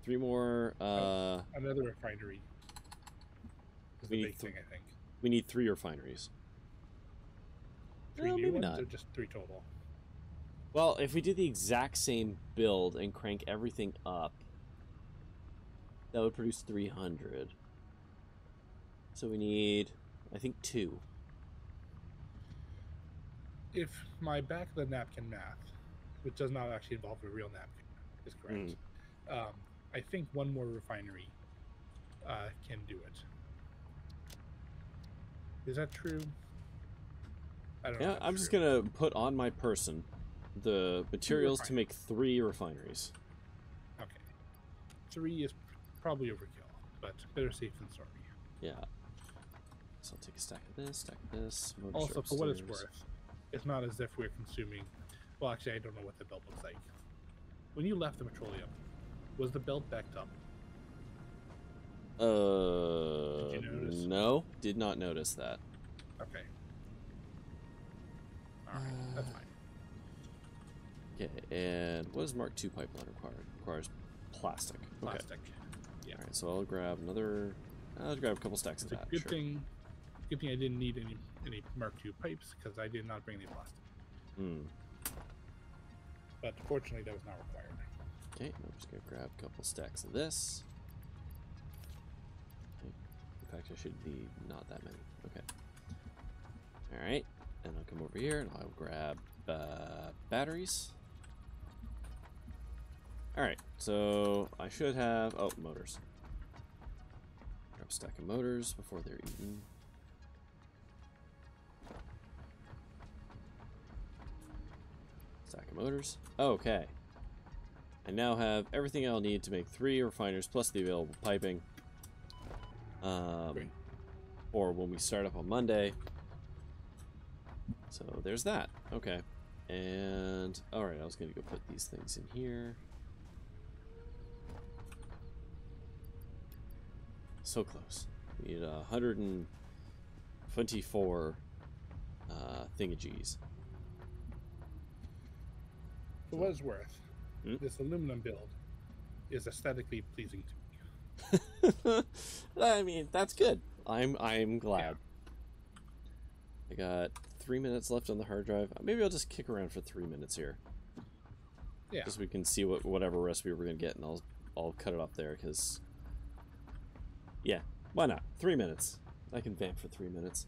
3 more. Another refinery. Is the big thing, I think. We need 3 refineries. 3 new ones, or just 3 total? Well, if we did the exact same build and crank everything up, that would produce 300. So we need, I think, 2. If my back of the napkin math, which does not actually involve a real napkin, is correct, I think 1 more refinery can do it. Is that true? I don't know. Yeah, I'm just gonna put on my person the materials to make 3 refineries. Okay. 3 is probably overkill, but better safe than sorry. Yeah. So I'll take a stack of this, Also, for what it's worth, it's not as if we're consuming... Well, actually, I don't know what the belt looks like. When you left the petroleum, was the belt backed up? Did you notice? No, did not notice that. Okay. Alright, that's fine. Okay, and what does Mark II pipeline require? It requires plastic. Plastic. Okay. Yeah. Alright, so I'll grab another... I'll grab a couple stacks of that. Good thing I didn't need any Mark II pipes, because I did not bring any plastic. But fortunately, that was not required. Okay, I'm just going to grab a couple stacks of this. Okay. In fact, I should need not that many. Okay. Alright, and I'll come over here and I'll grab batteries. Alright, so I should have... Oh, motors. Grab a stack of motors before they're eaten. Stack of motors. Okay. I now have everything I'll need to make 3 refiners plus the available piping. Or when we start up on Monday. So there's that. Okay. And alright, I was gonna go put these things in here. So close. We need 124 thingagees. For what it's worth, this aluminum build is aesthetically pleasing to me. I mean, that's good. I'm glad. Yeah. I got 3 minutes left on the hard drive. Maybe I'll just kick around for 3 minutes here. Yeah. Just so we can see whatever recipe we're gonna get, and I'll cut it up there because. Yeah, why not? 3 minutes. I can vamp for 3 minutes.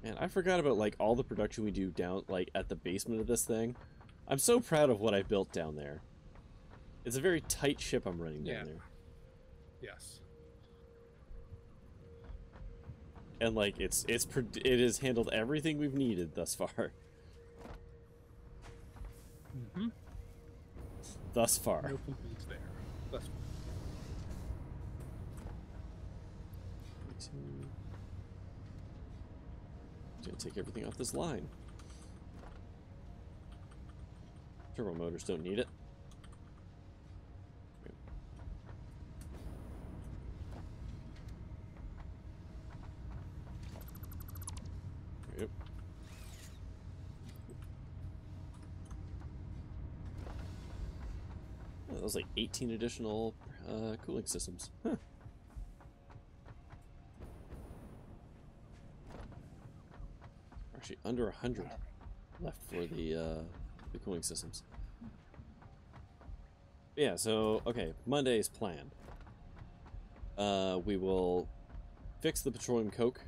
Man, I forgot about like all the production we do down like at the basement of this thing. I'm so proud of what I built down there. It's a very tight ship I'm running down there. Yes. And like it has handled everything we've needed thus far. Thus far. No complaints there. Thus far. Gonna take everything off this line. Turbo motors don't need it. Yep. Oh, that was like 18 additional cooling systems. Huh. Actually, under 100 left for the cooling systems. Yeah, so, okay, Monday's plan. We will fix the petroleum coke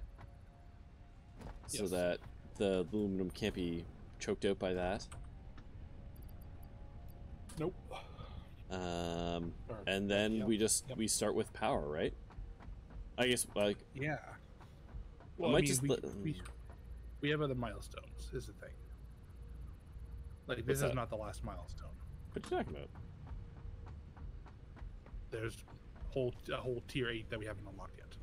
so that the aluminum can't be choked out by that. Nope. And then we start with power, right? I guess, like... Yeah. Well, I mean, we have other milestones, is the thing. Like, this is not the last milestone. What are you talking about? There's a whole tier 8 that we haven't unlocked yet.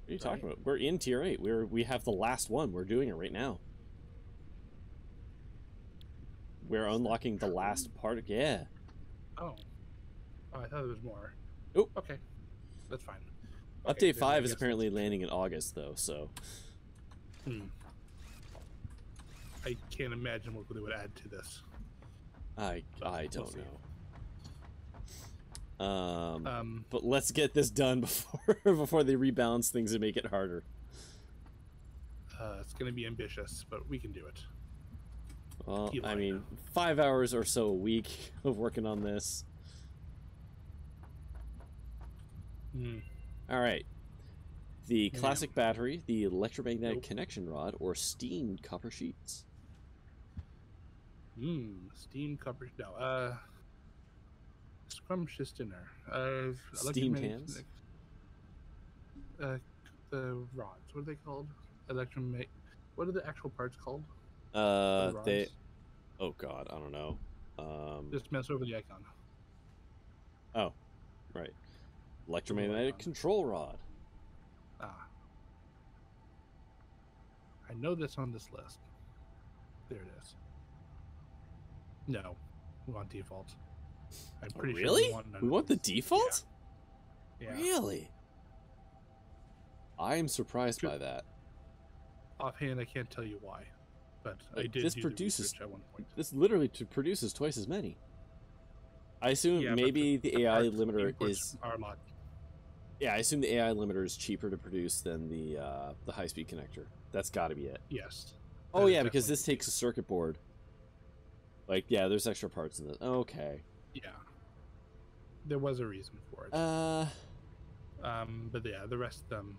What are you talking about? We're in tier 8. We have the last one. We're doing it right now. We're unlocking the last part. Yeah. Oh. I thought there was more. Oh. Okay. That's fine. Okay, Update then I 5 is guess apparently landing in August, though, so... I can't imagine what they would add to this. I don't know. see. But let's get this done before they rebalance things and make it harder. It's going to be ambitious, but we can do it. Well, I mean, 5 hours or so a week of working on this. All right. The classic battery, the electromagnetic connection rod, or steamed copper sheets. Steamed copper. No. Scrumptious dinner. Steamed hands. The rods. What are they called? What are the actual parts called? They. Oh God, I don't know. Just mess over the icon. Oh, right. Electromagnetic control rod. I know this on this list. There it is. No, we want default. I'm pretty sure we want the default? Yeah. Really? I am surprised by that. Offhand, I can't tell you why, but I did. This produces at one point. This literally produces twice as many. I assume maybe the AI limiter is. Yeah, I assume the AI limiter is cheaper to produce than the high-speed connector. That's got to be it. Yes. Oh yeah, because this takes a circuit board. Like, yeah, there's extra parts in this. Okay. Yeah. There was a reason for it. But yeah, the rest of them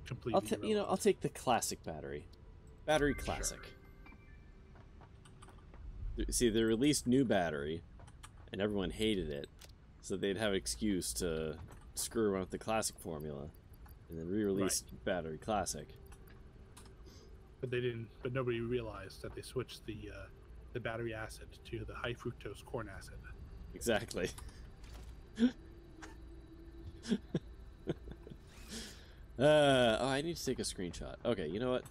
completely. I'll take the classic battery. Battery classic. Sure. See, they released new battery, and everyone hated it, so they'd have an excuse to screw around with the classic formula, and then re-release battery classic. But they didn't. But nobody realized that they switched the battery acid to the high fructose corn acid. Exactly. I need to take a screenshot. Okay, you know what?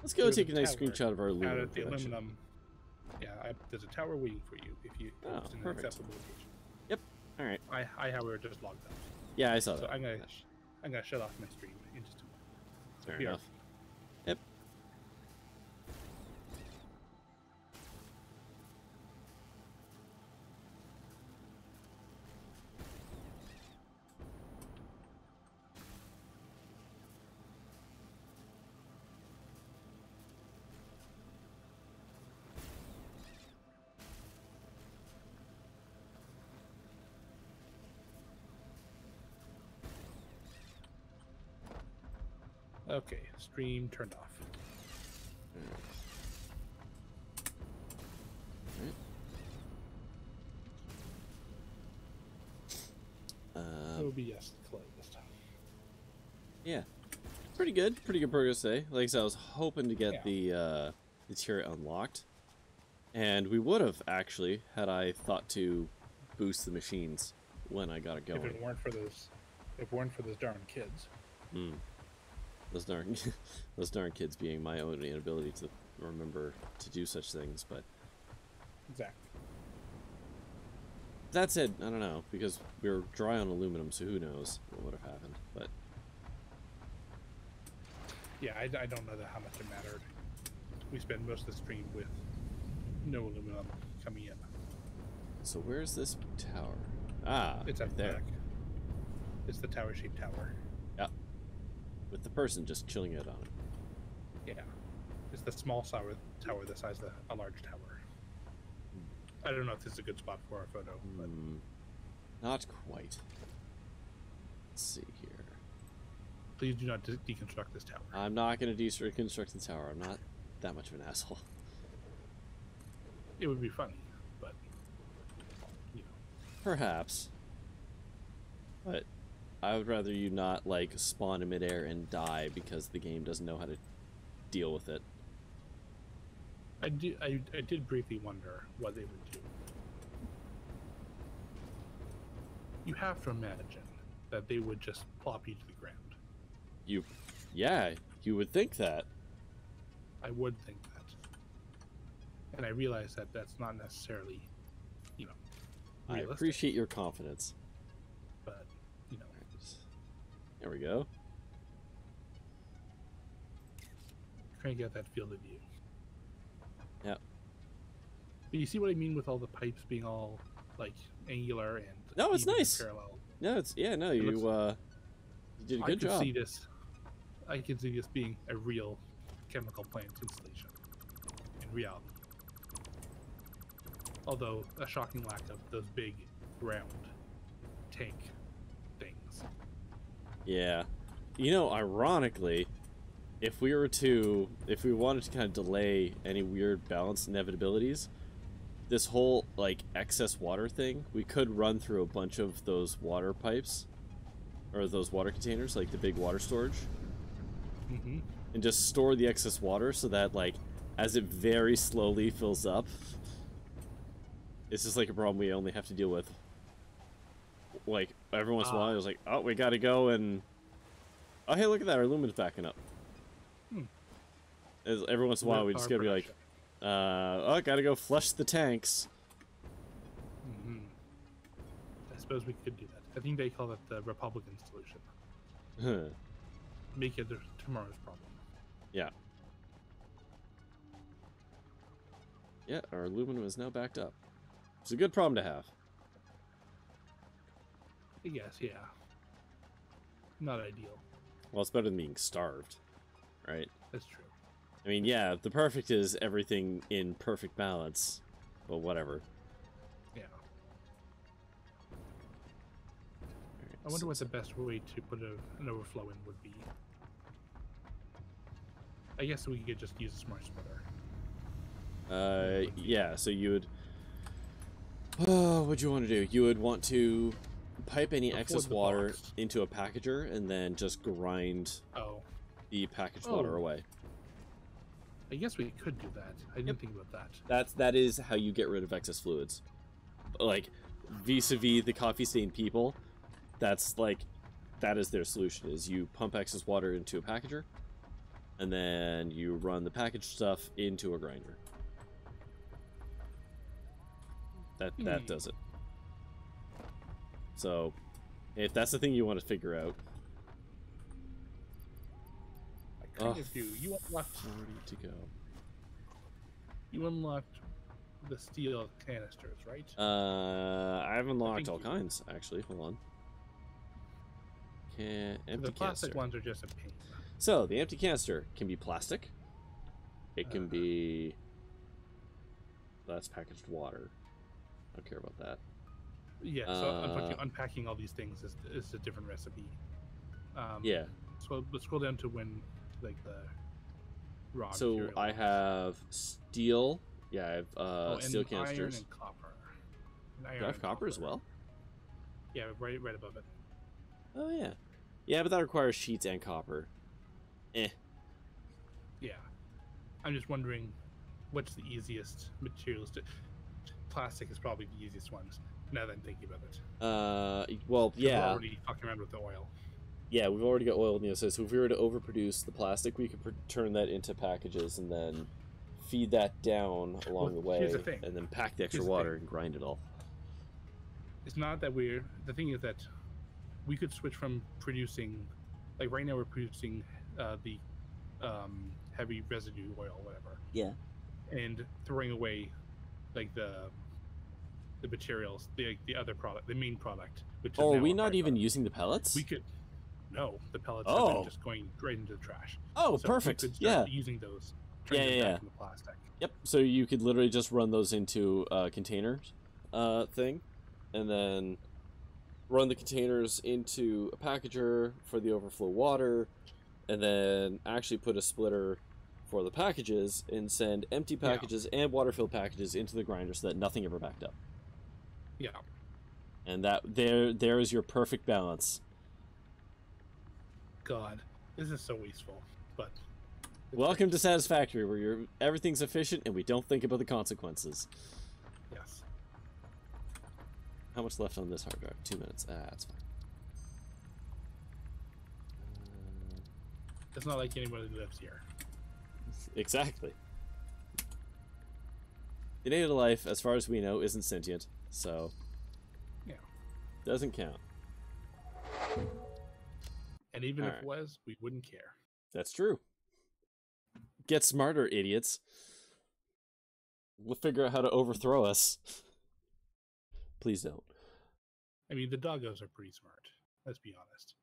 Let's go take a nice screenshot of our aluminum production. Yeah, there's a tower waiting for you if you. Oh, perfect. Accessible location. Yep. All right. I however just logged out. Yeah, I saw that. So I'm gonna shut off my stream in just a moment. Fair enough. Yep. Okay, stream turned off. OBS closed. Yeah, pretty good progress today. Like I said, I was hoping to get the turret unlocked, and we would have actually had I thought to boost the machines when I got it going. If it weren't for those darn kids. Those darn kids being my own inability to remember to do such things, but exactly. That said, I don't know, because we were dry on aluminum, so who knows what would have happened, but yeah, I don't know how much it mattered. We spent most of the stream with no aluminum coming in. So where's this tower? Ah, it's up there. Back. It's the tower-shaped tower. Yeah. With the person just chilling out on it. Yeah. It's the small tower the size of a large tower. I don't know if this is a good spot for our photo. But... Not quite. Let's see here. Please do not deconstruct this tower. I'm not going to deconstruct the tower. I'm not that much of an asshole. It would be funny, but, you know. Perhaps. But I would rather you not, like, spawn in midair and die because the game doesn't know how to deal with it. I did briefly wonder what they would do. You have to imagine that they would just plop you to the ground. Yeah, you would think that. I would think that. And I realize that that's not necessarily, realistic. I appreciate your confidence. But There we go. Trying to get that field of view. Yep. But you see what I mean with all the pipes being all like angular and no, it's nice. Parallel. No, it's no, you did a good job. I can see this being a real chemical plant installation in reality. Although a shocking lack of those big round tank things. Yeah. You know, ironically, if we wanted to kind of delay any weird balance inevitabilities, this whole like excess water thing, we could run through a bunch of those water pipes or those water containers, like the big water storage, and just store the excess water so that like as it very slowly fills up, it's just like a problem we only have to deal with. Like every once in a while, it was like, oh, we gotta go and oh, hey, look at that, our lumen's backing up. Every once in a while, we just gotta be like, oh, gotta go flush the tanks. I suppose we could do that. I think they call it the Republican solution. Make it tomorrow's problem. Yeah. Yeah, our aluminum is now backed up. It's a good problem to have. I guess, yeah. Not ideal. Well, it's better than being starved, right? That's true. I mean, yeah, the perfect is everything in perfect balance, but whatever. Yeah. I wonder what the best way to put an overflow in would be. I guess we could just use a smart splitter. Yeah, so you would... Oh, what'd you want to do? You would want to pipe any excess water into a packager and then just grind the packaged water away. I guess we could do that. I didn't think about that. That is how you get rid of excess fluids. Like, vis-a-vis the coffee-stained people, that's like, that is their solution, is you pump excess water into a packager, and then you run the packaged stuff into a grinder. That does it. So, if that's the thing you want to figure out. I kind of do. You unlocked 40 to go. You unlocked the steel canisters, right? I have unlocked all kinds, actually. Hold on. Empty the plastic canister. ones are just a pain. So, the empty canister can be plastic. It can be... That's packaged water. I don't care about that. Yeah, so unpacking all these things is a different recipe. Yeah. So let's scroll down to when, like, the raw So material I have steel. Yeah, I have steel canisters. Iron and copper. Do I have copper as well? Yeah, right above it. Oh, yeah. Yeah, but that requires sheets and copper. Eh. Yeah. I'm just wondering what's the easiest materials to... Plastic is probably the easiest ones, now that I'm thinking about it. Well, yeah. We're already fucking around with the oil. Yeah, we've already got oil in the outside, so if we were to overproduce the plastic, we could turn that into packages and then feed that down along the way, and then pack the extra water and grind it all. It's not that we're... The thing is that we could switch from producing... Like, right now we're producing the heavy residue oil, whatever. Yeah. And throwing away, like, the materials, the other product, the main product. Which is are we not even using the pellets? We could... No, the pellets have been just going right into the trash. Oh, so perfect. We could start using those. Yeah. The plastic. Yep. So you could literally just run those into a containers thing, and then run the containers into a packager for the overflow water, and then actually put a splitter for the packages and send empty packages and water-filled packages into the grinder so that nothing ever backed up. Yeah. And that there is your perfect balance. God, this is so wasteful, but... Welcome to Satisfactory, where everything's efficient and we don't think about the consequences. Yes. How much left on this hard drive? 2 minutes. That's fine. It's not like anybody lives here. Exactly. The native life, as far as we know, isn't sentient, so... Yeah. Doesn't count. And even if it was, we wouldn't care. That's true. Get smarter, idiots. We'll figure out how to overthrow us. Please don't. I mean, the doggos are pretty smart. Let's be honest.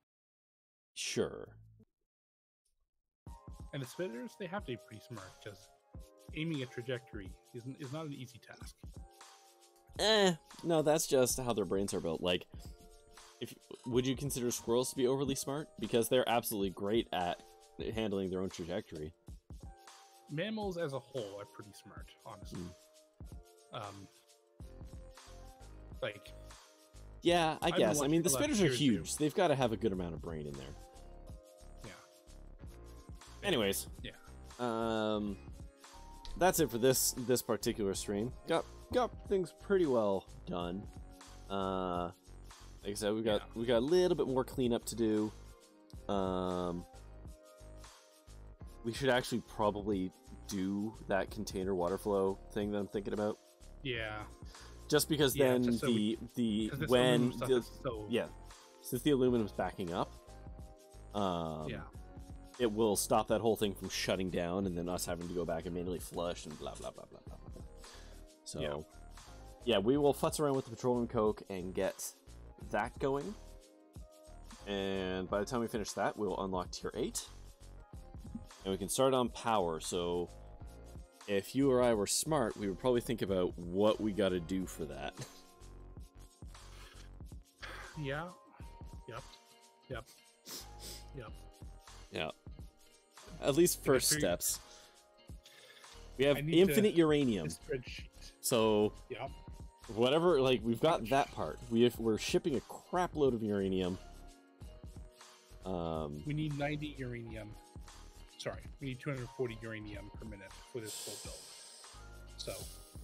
Sure. And the spitters, they have to be pretty smart, because aiming a trajectory is not an easy task. No, that's just how their brains are built. Like, would you consider squirrels to be overly smart? Because they're absolutely great at handling their own trajectory. Mammals as a whole are pretty smart, honestly. Yeah, I guess. I mean, the spitters are huge. They've got to have a good amount of brain in there. Yeah. Anyways. Yeah. That's it for this particular stream. Got things pretty well done. Like I said, we got a little bit more cleanup to do. We should actually probably do that container water flow thing that I'm thinking about. Yeah. Just because then since the aluminum's backing up, it will stop that whole thing from shutting down, and then us having to go back and manually flush and blah blah blah blah blah. So, yeah, we will futz around with the petroleum coke and get that going. And by the time we finish that, we'll unlock tier 8. And we can start on power. So if you or I were smart, we would probably think about what we got to do for that. Yeah. Yep. Yeah. At least first steps. We have infinite uranium. So whatever, like, we've got that part. We're shipping a crap load of uranium. We need 90 uranium. Sorry, we need 240 uranium per minute for this full build. So,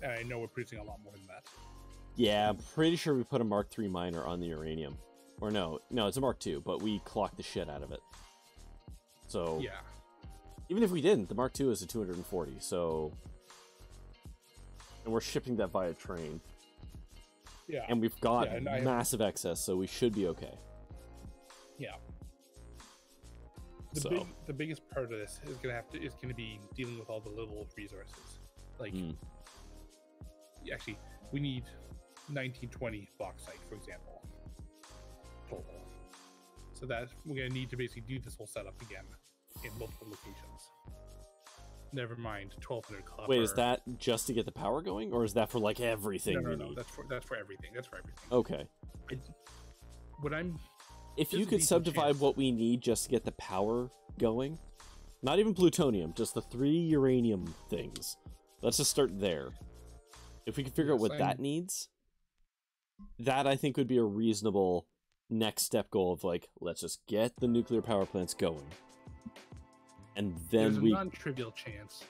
and I know we're producing a lot more than that. Yeah, I'm pretty sure we put a Mark III miner on the uranium. Or no, it's a Mark II, but we clocked the shit out of it. So, yeah. Even if we didn't, the Mark II is a 240, so... And we're shipping that via train. Yeah. And we've got massive excess, so we should be okay. Yeah. The biggest part of this is gonna be dealing with all the little resources. Like, actually, we need 1920 bauxite, for example, total. So that we're gonna need to basically do this whole setup again in multiple locations. Never mind 1200 copper. Wait, is that just to get the power going, or is that for like everything? No. That's for everything. That's for everything. Okay. If you could subdivide what we need just to get the power going, not even plutonium, just the 3 uranium things. Let's just start there. If we can figure out what that needs, that I think would be a reasonable next step goal of, like, let's just get the nuclear power plants going. And then there's a non-trivial chance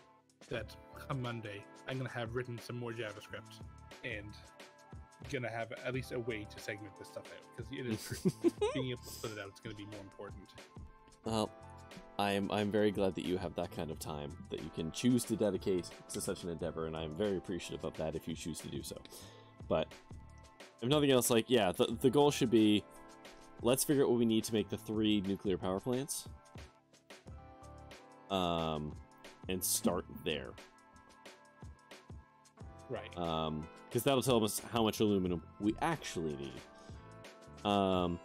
that come Monday, I'm going to have written some more JavaScript and gonna have at least a way to segment this stuff out, because it is true. Being able to split it out is going to be more important. Well, I'm very glad that you have that kind of time that you can choose to dedicate to such an endeavor, and I'm very appreciative of that if you choose to do so. But if nothing else, like, yeah, the goal should be, let's figure out what we need to make the 3 nuclear power plants, and start there. Right. Because that'll tell us how much aluminum we actually need. And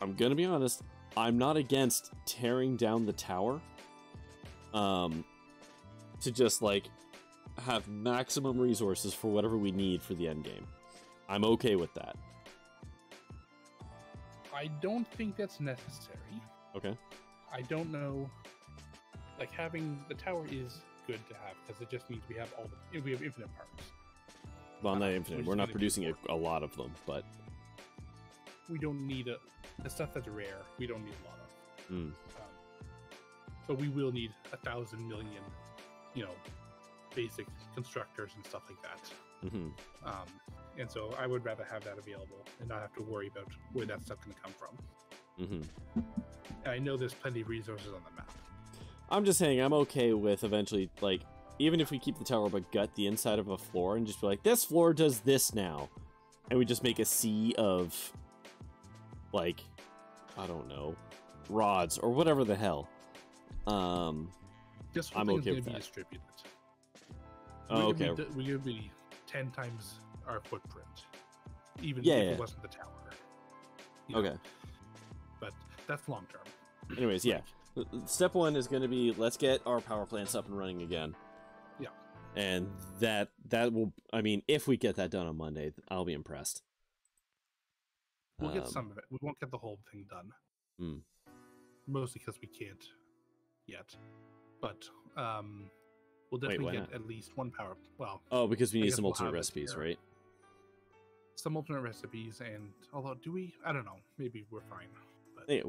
I'm gonna be honest, I'm not against tearing down the tower to just, like, have maximum resources for whatever we need for the end game. I'm okay with that. I don't think that's necessary. Okay. I don't know. Like, having the tower is good to have, because it just means we have infinite parts. Well, not infinite. We're not producing a lot of them, but we don't need the stuff that's rare. We don't need a lot of. But we will need 1,000 million, basic constructors and stuff like that. And so I would rather have that available and not have to worry about where that stuff's going to come from. And I know there's plenty of resources on the map. I'm just saying, I'm okay with eventually, like, even if we keep the tower but gut the inside of a floor and just be like, this floor does this now, and we just make a sea of, like, I don't know, rods or whatever the hell. This whole I'm thing okay is with going to be that. distributed. Oh, okay. We're going to be 10 times our footprint, even Yeah, if yeah. it wasn't the tower. You know? Okay. But that's long term. Anyways, yeah. Step one is going to be, let's get our power plants up and running again. Yeah. And that will, I mean, if we get that done on Monday, I'll be impressed. We'll get some of it. We won't get the whole thing done. Mostly because we can't yet. But we'll definitely get at least one power. Well, oh, because we need some we'll alternate recipes, right? Some alternate recipes, and although do we? I don't know. Maybe we're fine. But... Yeah,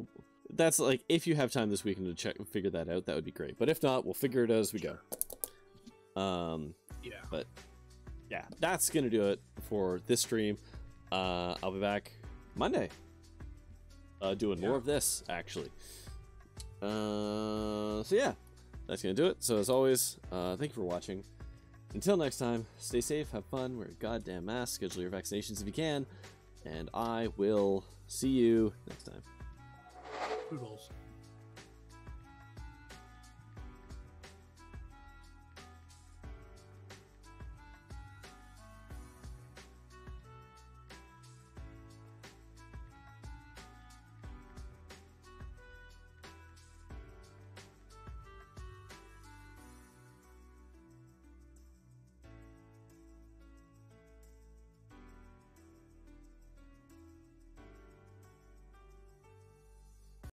that's like, if you have time this weekend to figure that out, that would be great. But if not, we'll figure it out as we go. Yeah. But yeah, that's gonna do it for this stream. I'll be back Monday. Doing more of this, actually. So yeah, that's gonna do it. So as always, thank you for watching. Until next time, stay safe, have fun, wear a goddamn mask, schedule your vaccinations if you can, and I will see you next time. Poodles.